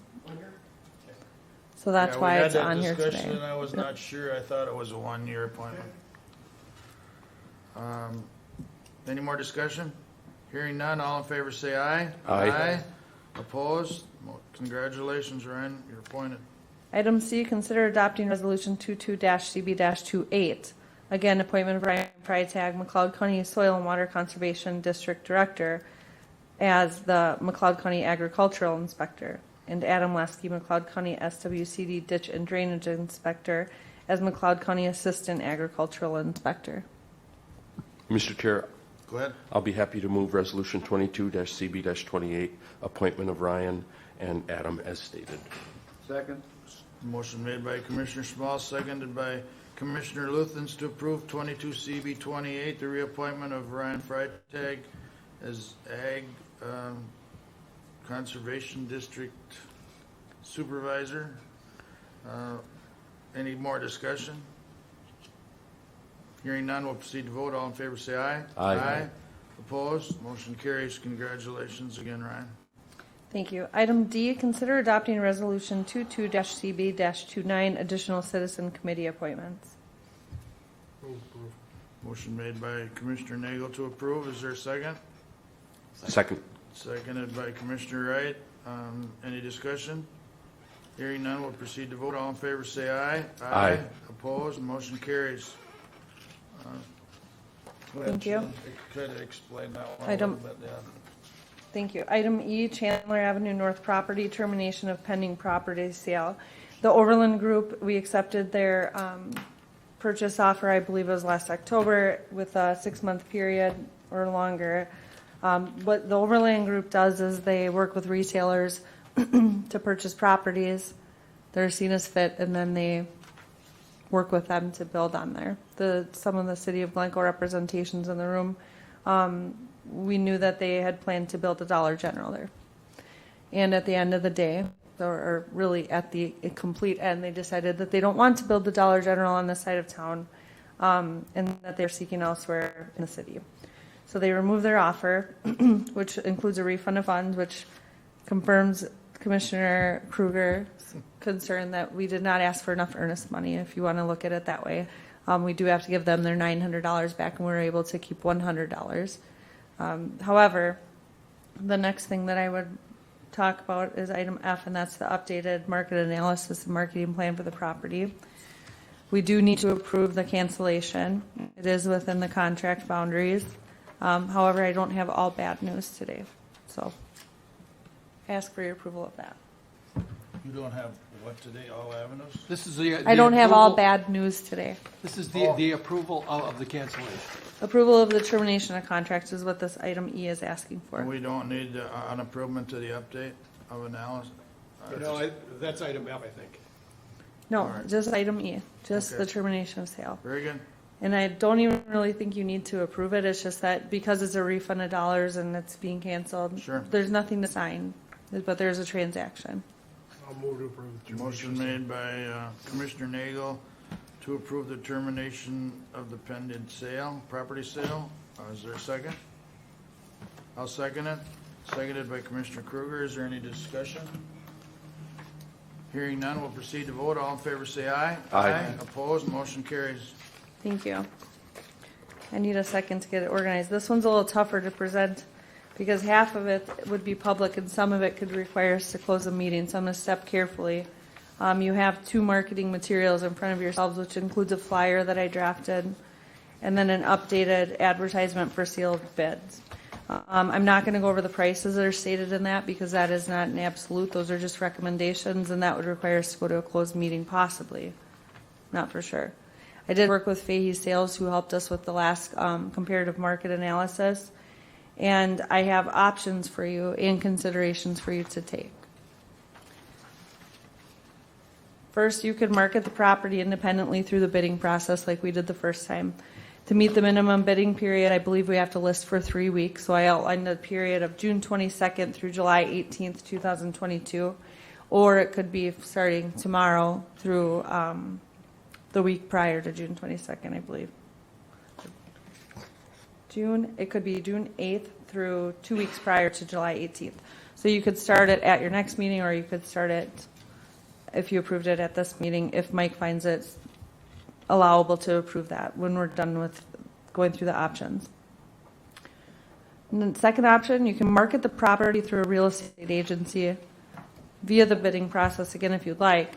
So that's why it's on here today. And I was not sure. I thought it was a 1-year appointment. Any more discussion? Hearing none, all in favor say aye. Aye. Opposed? Congratulations, Ryan. You're appointed. Item C, consider adopting Resolution 22-CB-28. Again, appointment of Ryan Freitag, McLeod County Soil and Water Conservation District Director as the McLeod County Agricultural Inspector, and Adam Lasky, McLeod County SWCD Ditch and Drainage Inspector as McLeod County Assistant Agricultural Inspector. Mr. Chair, Go ahead. I'll be happy to move Resolution 22-CB-28, appointment of Ryan and Adam as stated. Second. Motion made by Commissioner Small, seconded by Commissioner Luthens to approve 22CB28, the reappointment of Ryan Freitag as Ag Conservation District Supervisor. Any more discussion? Hearing none, we'll proceed to vote. All in favor say aye. Aye. Opposed? Motion carries. Congratulations again, Ryan. Thank you. Item D, consider adopting Resolution 22-CB-29, additional citizen committee appointments. Motion made by Commissioner Nagel to approve. Is there a second? Second. Seconded by Commissioner Wright. Any discussion? Hearing none, we'll proceed to vote. All in favor say aye. Aye. Opposed? Motion carries. Go ahead, Thank you. Jen. Could explain that one Item- a little bit, yeah. Thank you. Item E, Chandler Avenue North property, termination of pending property sale. The Overland Group, we accepted their purchase offer, I believe it was last October, with a 6-month period or longer. What the Overland Group does is they work with retailers to purchase properties. They're seen as fit, and then they work with them to build on there. Some of the City of Glencoe representations in the room, we knew that they had planned to build a Dollar General there. And at the end of the day, or really at the complete end, they decided that they don't want to build the Dollar General on this side of town, and that they're seeking elsewhere in the city. So they removed their offer, which includes a refund of funds, which confirms Commissioner Kruger's concern that we did not ask for enough earnest money, if you want to look at it that way. We do have to give them their $900 back, and we're able to keep $100. However, the next thing that I would talk about is item F, and that's the updated market analysis and marketing plan for the property. We do need to approve the cancellation. It is within the contract boundaries. However, I don't have all bad news today, so ask for your approval of that. You don't have what today, all avenues? This is the I don't have all approval- bad news today. This is the approval of the cancellation. Approval of the termination of contracts is what this item E is asking for. We don't need an improvement to the update of analysis? No, that's item F, I think. No, All right. just item E, just Okay. the termination of sale. Very good. And I don't even really think you need to approve it. It's just that because it's a refund of dollars and it's being canceled, Sure. there's nothing to sign, but there's a transaction. I'll move to approve the Motion made by Commissioner Nagel to approve the termination of the pending sale, property sale. Is there a second? I'll second it. Seconded by Commissioner Kruger. Is there any discussion? Hearing none, we'll proceed to vote. All in favor say aye. Aye. Opposed, motion carries. Thank you. I need a second to get it organized. This one's a little tougher to present because half of it would be public and some of it could require us to close a meeting, so I'm going to step carefully. You have 2 marketing materials in front of yourselves, which includes a flyer that I drafted and then an updated advertisement for sealed bids. I'm not going to go over the prices that are stated in that because that is not an absolute. Those are just recommendations, and that would require us to go to a closed meeting possibly. Not for sure. I did work with Fahey Sales, who helped us with the last comparative market analysis, and I have options for you and considerations for you to take. First, you could market the property independently through the bidding process like we did the first time. To meet the minimum bidding period, I believe we have to list for 3 weeks, so I outlined the period of June 22nd through July 18th, 2022, or it could be starting tomorrow through the week prior to June 22nd, I believe. It could be June 8th through 2 weeks prior to July 18th. So you could start it at your next meeting, or you could start it if you approved it at this meeting, if Mike finds it allowable to approve that when we're done with going through the options. And then second option, you can market the property through a real estate agency via the bidding process, again, if you'd like.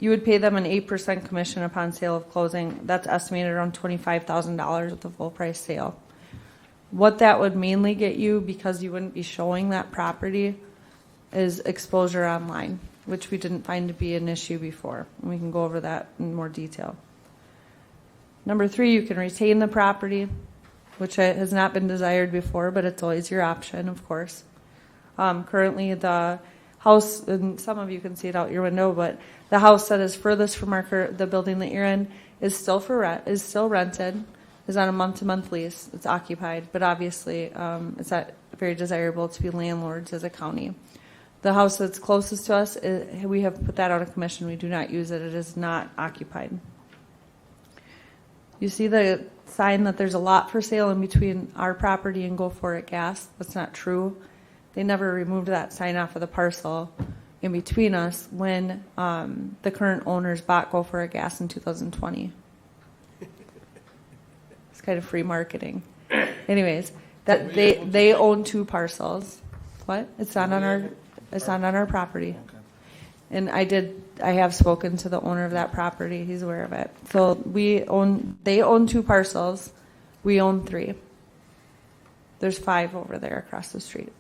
You would pay them an 8% commission upon sale of closing. That's estimated around $25,000 with the full price sale. What that would mainly get you, because you wouldn't be showing that property, is exposure online, which we didn't find to be an issue before. And we can go over that in more detail. Number 3, you can retain the property, which has not been desired before, but it's always your option, of course. Currently, the house, and some of you can see it out your window, but the house that is furthest from the building that you're in is still rented, is on a month-to-month lease. It's occupied, but obviously it's not very desirable to be landlords as a county. The house that's closest to us, we have put that out of commission. We do not use it. It is not occupied. You see the sign that there's a lot for sale in between our property and Go For It Gas. That's not true. They never removed that sign off of the parcel in between us when the current owners bought Go For It Gas in 2020. It's kind of free marketing. Anyways, that they own 2 parcels. What? It's not on our property. And I have spoken to the owner of that property. He's aware of it. So they own 2 parcels. We own 3. There's 5 over there across the street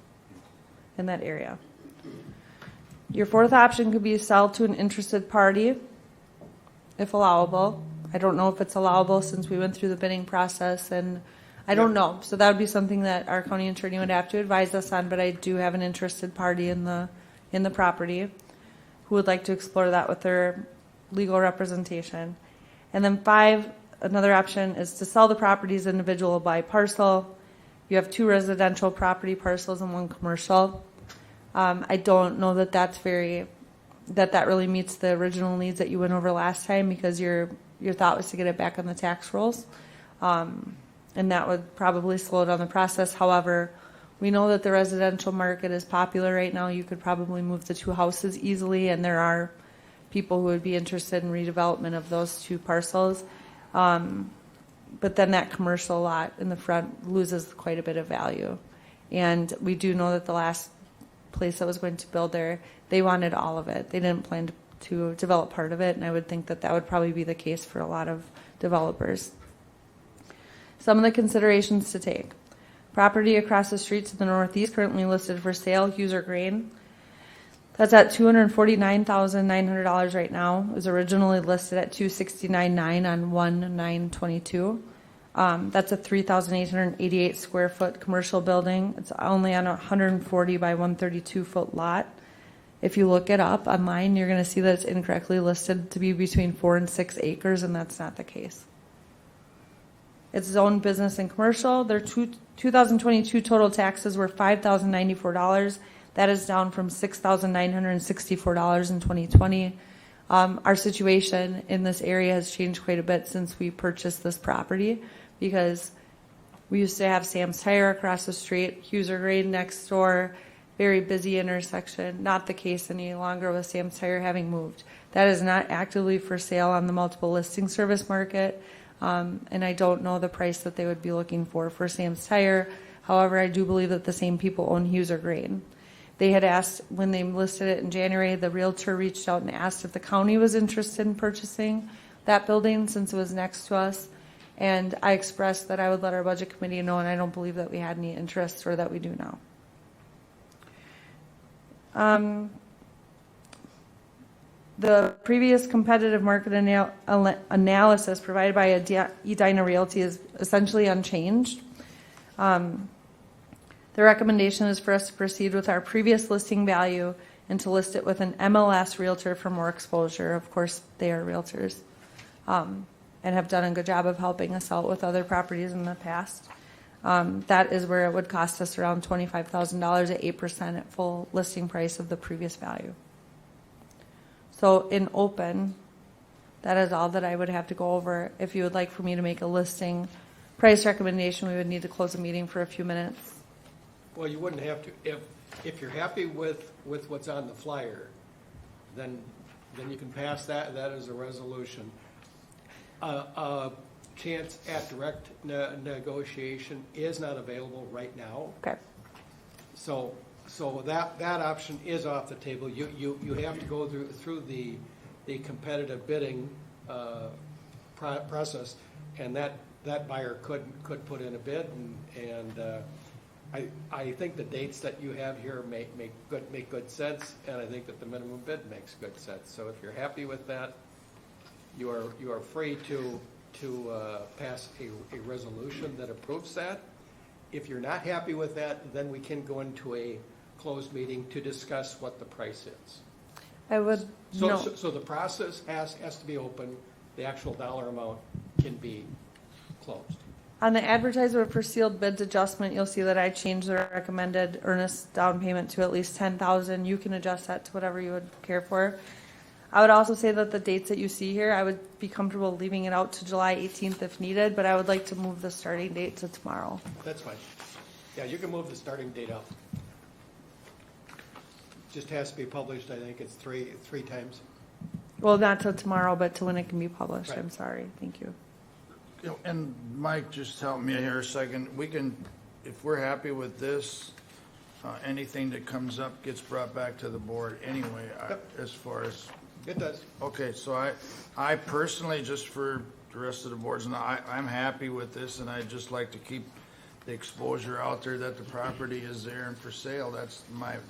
in that area. Your fourth option could be sell to an interested party, if allowable. I don't know if it's allowable since we went through the bidding process, and I don't know. So that would be something that our county attorney would have to advise us on, but I do have an interested party in the property who would like to explore that with their legal representation. And then 5, another option is to sell the properties individual by parcel. You have 2 residential property parcels and 1 commercial. I don't know that that really meets the original needs that you went over last time, because your thought was to get it back on the tax rolls. And that would probably slow down the process. However, we know that the residential market is popular right now. You could probably move the 2 houses easily, and there are people who would be interested in redevelopment of those 2 parcels. But then that commercial lot in the front loses quite a bit of value. And we do know that the last place that was going to build there, they wanted all of it. They didn't plan to develop part of it, and I would think that would probably be the case for a lot of developers. Some of the considerations to take. Property across the street to the northeast, currently listed for sale, Huser Grain. That's at $249,900 right now. It was originally listed at $269,900 on 1/9/22. That's a 3,888 square foot commercial building. It's only on a 140 by 132 foot lot. If you look it up online, you're going to see that it's incorrectly listed to be between 4 and 6 acres, and that's not the case. It's zoned business and commercial. Their 2022 total taxes were $5,094. That is down from $6,964 in 2020. Our situation in this area has changed quite a bit since we purchased this property, because we used to have Sam's Tire across the street, Huser Grain next door, very busy intersection. Not the case any longer with Sam's Tire having moved. That is not actively for sale on the multiple listing service market. And I don't know the price that they would be looking for Sam's Tire. However, I do believe that the same people own Huser Grain. They had asked, when they listed it in January, the realtor reached out and asked if the county was interested in purchasing that building since it was next to us. And I expressed that I would let our budget committee know, and I don't believe that we had any interest or that we do now. The previous competitive market analysis provided by Edina Realty is essentially unchanged. The recommendation is for us to proceed with our previous listing value and to list it with an MLS realtor for more exposure. Of course, they are realtors and have done a good job of helping us out with other properties in the past. That is where it would cost us around $25,000 at 8% at full listing price of the previous value. So in open, that is all that I would have to go over. If you would like for me to make a listing price recommendation, we would need to close the meeting for a few minutes. Well, you wouldn't have to. If you're happy with what's on the flyer, then you can pass that as a resolution. Chance at direct negotiation is not available right now. Okay. So that option is off the table. You have to go through the competitive bidding process, and that buyer could put in a bid, and I think the dates that you have here make good sense, and I think that the minimum bid makes good sense. So if you're happy with that, you are free to pass a resolution that approves that. If you're not happy with that, then we can go into a closed meeting to discuss what the price is. I would So the process has to be open. The actual dollar amount can be closed. On the advertisement for sealed bids adjustment, you'll see that I changed the recommended earnest down payment to at least $10,000. You can adjust that to whatever you would care for. I would also say that the dates that you see here, I would be comfortable leaving it out to July 18th if needed, but I would like to move the starting date to tomorrow. That's fine. Yeah, you can move the starting date up. Just has to be published. I think it's three times. Well, not till tomorrow, but to when it can be published. Right. I'm sorry. Thank you. And Mike, just help me here a second. We can, if we're happy with this, anything that comes up gets brought back to the board anyway, as far as. It does. Okay, so I personally, just for the rest of the boards, and I'm happy with this, and I'd just like to keep the exposure out there that the property is there and for sale. That's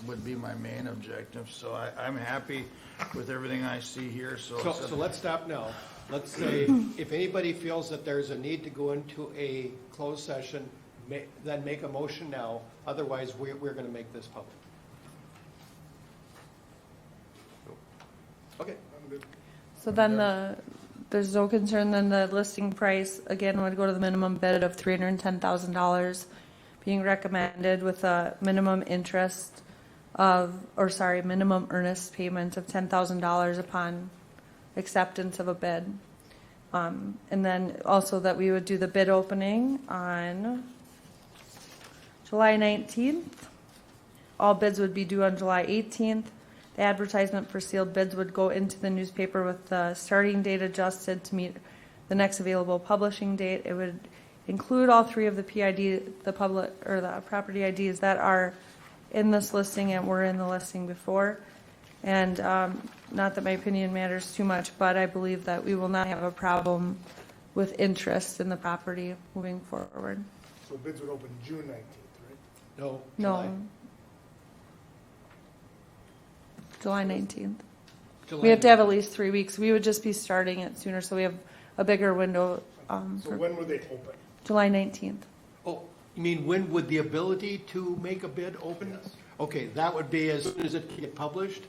would be my main objective. So I'm happy with everything I see here. So let's stop now. Let's say if anybody feels that there's a need to go into a closed session, then make a motion now. Otherwise, we're going to make this public. Okay. So then there's no concern, then the listing price, again, would go to the minimum bid of $310,000 being recommended with a minimum minimum earnest payment of $10,000 upon acceptance of a bid. And then also that we would do the bid opening on July 19th. All bids would be due on July 18th. The advertisement for sealed bids would go into the newspaper with the starting date adjusted to meet the next available publishing date. It would include all three of the PID, the public or the property IDs that are in this listing and were in the listing before. And not that my opinion matters too much, but I believe that we will not have a problem with interest in the property moving forward. So bids would open June 19th, right? No. No. July 19th. July We have to have at least 3 weeks. We would just be starting it sooner, so we have a bigger window. So when would they open? July 19th. Oh, you mean when would the ability to make a bid open? Yes. Okay, that would be as soon as it get published.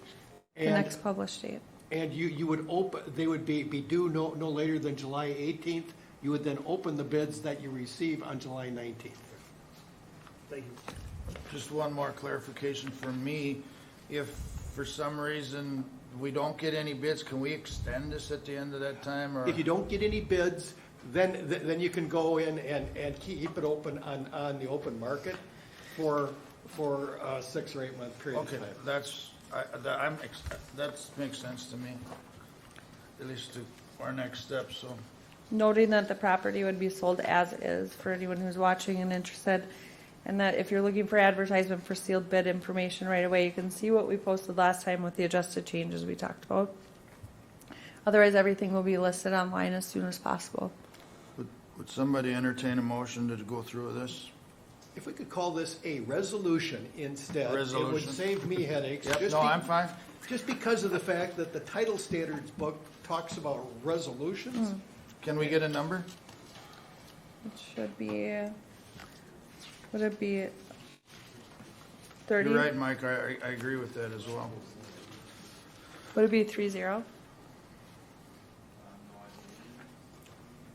The next published date. And you would open, they would be due no later than July 18th. You would then open the bids that you receive on July 19th. Thank you. just one more clarification from me. If for some reason we don't get any bids, can we extend this at the end of that time? Or If you don't get any bids, then you can go in and keep it open on the open market for a 6 or 8 month period. Okay, of time. that makes sense to me, at least to our next step. So noting that the property would be sold as is for anyone who's watching and interested, and that if you're looking for advertisement for sealed bid information right away, you can see what we posted last time with the adjusted changes we talked about. Otherwise, everything will be listed online as soon as possible. Would somebody entertain a motion to go through this? If we could call this a resolution instead, it Resolution. would save me headaches. Yep, no, I'm fine. Just because of the fact that the title standards book talks about resolutions. Can we get a number? It should be, would it be 30? You're right, Mike, I agree with that as well. Would it be 30? Yeah,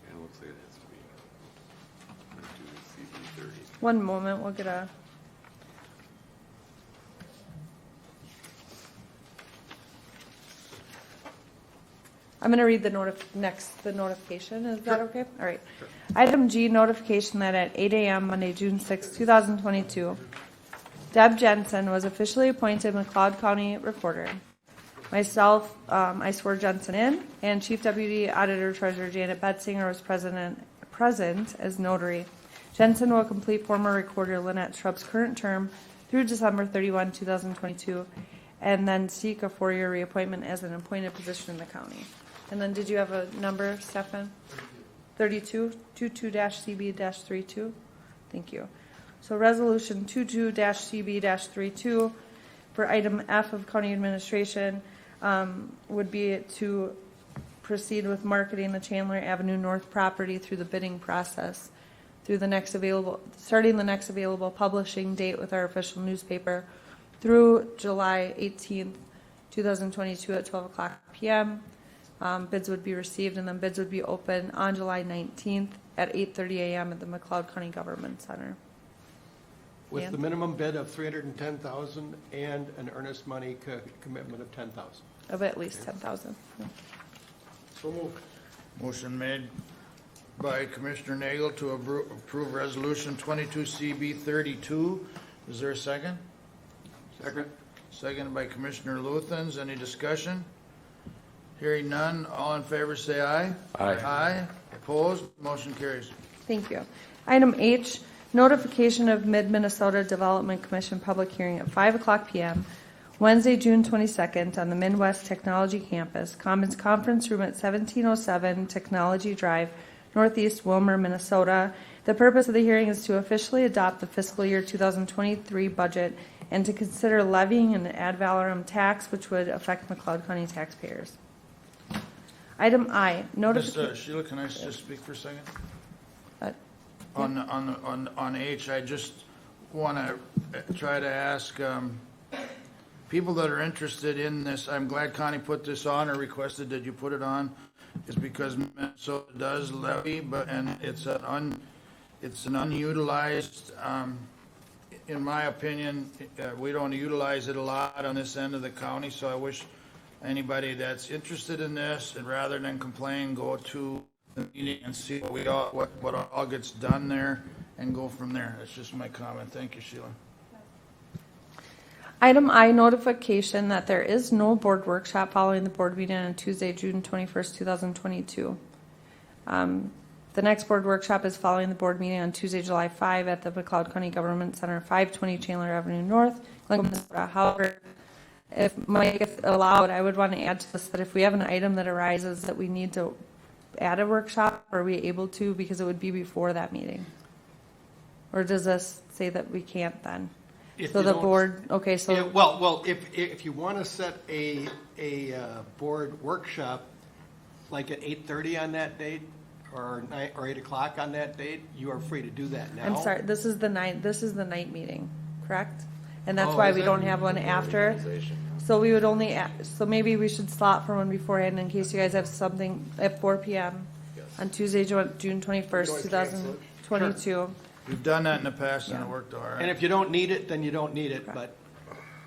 it looks like it has to be 22 CB 30. One moment, we'll get a. I'm going to read the notification. Is that okay? All right. Item G, notification that at 8 a.m. Monday, June 6, 2022, Deb Jensen was officially appointed McLeod County Recorder. Myself, I swore Jensen in, and Chief Deputy Auditor Treasurer Janet Betzinger was present as notary. Jensen will complete former Recorder Lynette Schrubb's current term through December 31, 2022, and then seek a 4-year reappointment as an appointed position in the county. And then did you have a number, Stefan? 32, 22-CB-32? Thank you. So resolution 22-CB-32 for item F of county administration would be to proceed with marketing the Chandler Avenue North property through the bidding process through the next available, starting the next available publishing date with our official newspaper through July 18th, 2022 at 12 o'clock p.m. Bids would be received, and then bids would be open on July 19th at 8:30 a.m. at the McLeod County Government Center. With the minimum bid of $310,000 and an earnest money commitment of $10,000. Of at least 10,000. So moved. Motion made by Commissioner Nagel to approve Resolution 22CB32. Is there a second? Second. Seconded by Commissioner Luthens. Any discussion? Hearing none. All in favor say aye. Aye. Aye. Opposed? Motion carries. Thank you. Item H, notification of Mid-Minnesota Development Commission public hearing at 5 o'clock p.m. Wednesday, June 22nd on the Midwest Technology Campus, Commons Conference Room at 1707 Technology Drive, Northeast Wilmer, Minnesota. The purpose of the hearing is to officially adopt the fiscal year 2023 budget and to consider levying an ad valorem tax which would affect McLeod County taxpayers. Item I, notification. Sheila, can I just speak for a second? On H, I just want to try to ask people that are interested in this. I'm glad Connie put this on or requested that you put it on. Is because Minnesota does levy, and it's an unutilized. In my opinion, we don't utilize it a lot on this end of the county. So I wish anybody that's interested in this, and rather than complain, go to the meeting and see what all gets done there, and go from there. That's just my comment. Thank you, Sheila. Item I, notification that there is no board workshop following the board meeting on Tuesday, June 21st, 2022. The next board workshop is following the board meeting on Tuesday, July 5 at the McLeod County Government Center, 520 Chandler Avenue North, Glencoe, Minnesota. However, if allowed, I would want to add to this that if we have an item that arises that we need to add a workshop, are we able to, because it would be before that meeting? Or does this say that we can't then? So the board, okay, so. Well, if you want to set a board workshop, like at 8:30 on that date, or 8 o'clock on that date, you are free to do that now. I'm sorry, this is the night meeting, correct? And that's why we don't have one after. So we would only, so maybe we should slot for one beforehand in case you guys have something at 4 p.m. on Tuesday, June 21st, 2022. Sure. We've done that in the past and it worked all right. And if you don't need it, then you don't need it, but.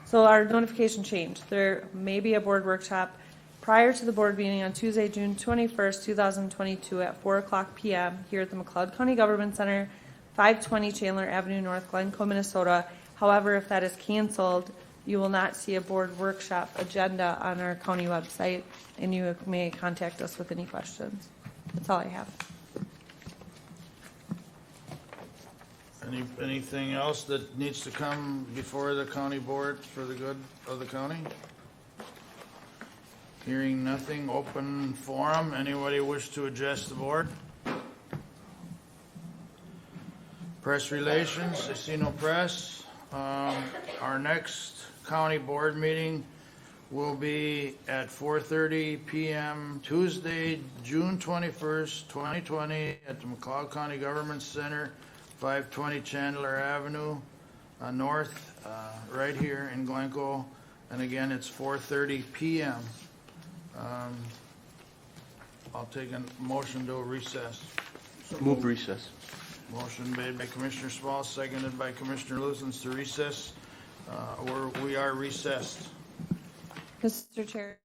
So our notification changed. There may be a board workshop prior to the board meeting on Tuesday, June 21st, 2022 at 4 o'clock p.m. here at the McLeod County Government Center, 520 Chandler Avenue North, Glencoe, Minnesota. However, if that is canceled, you will not see a board workshop agenda on our county website, and you may contact us with any questions. That's all I have. Anything else that needs to come before the county board for the good of the county? Hearing nothing, open forum. Anybody wish to address the board? Press relations, I see no press. Our next county board meeting will be at 4:30 p.m. Tuesday, June 21st, 2020 at the McLeod County Government Center, 520 Chandler Avenue North, right here in Glencoe. And again, it's 4:30 p.m. I'll take a motion to recess. Move recess. Motion made by Commissioner Small, seconded by Commissioner Luzens to recess. We are recessed. Mr. Chair.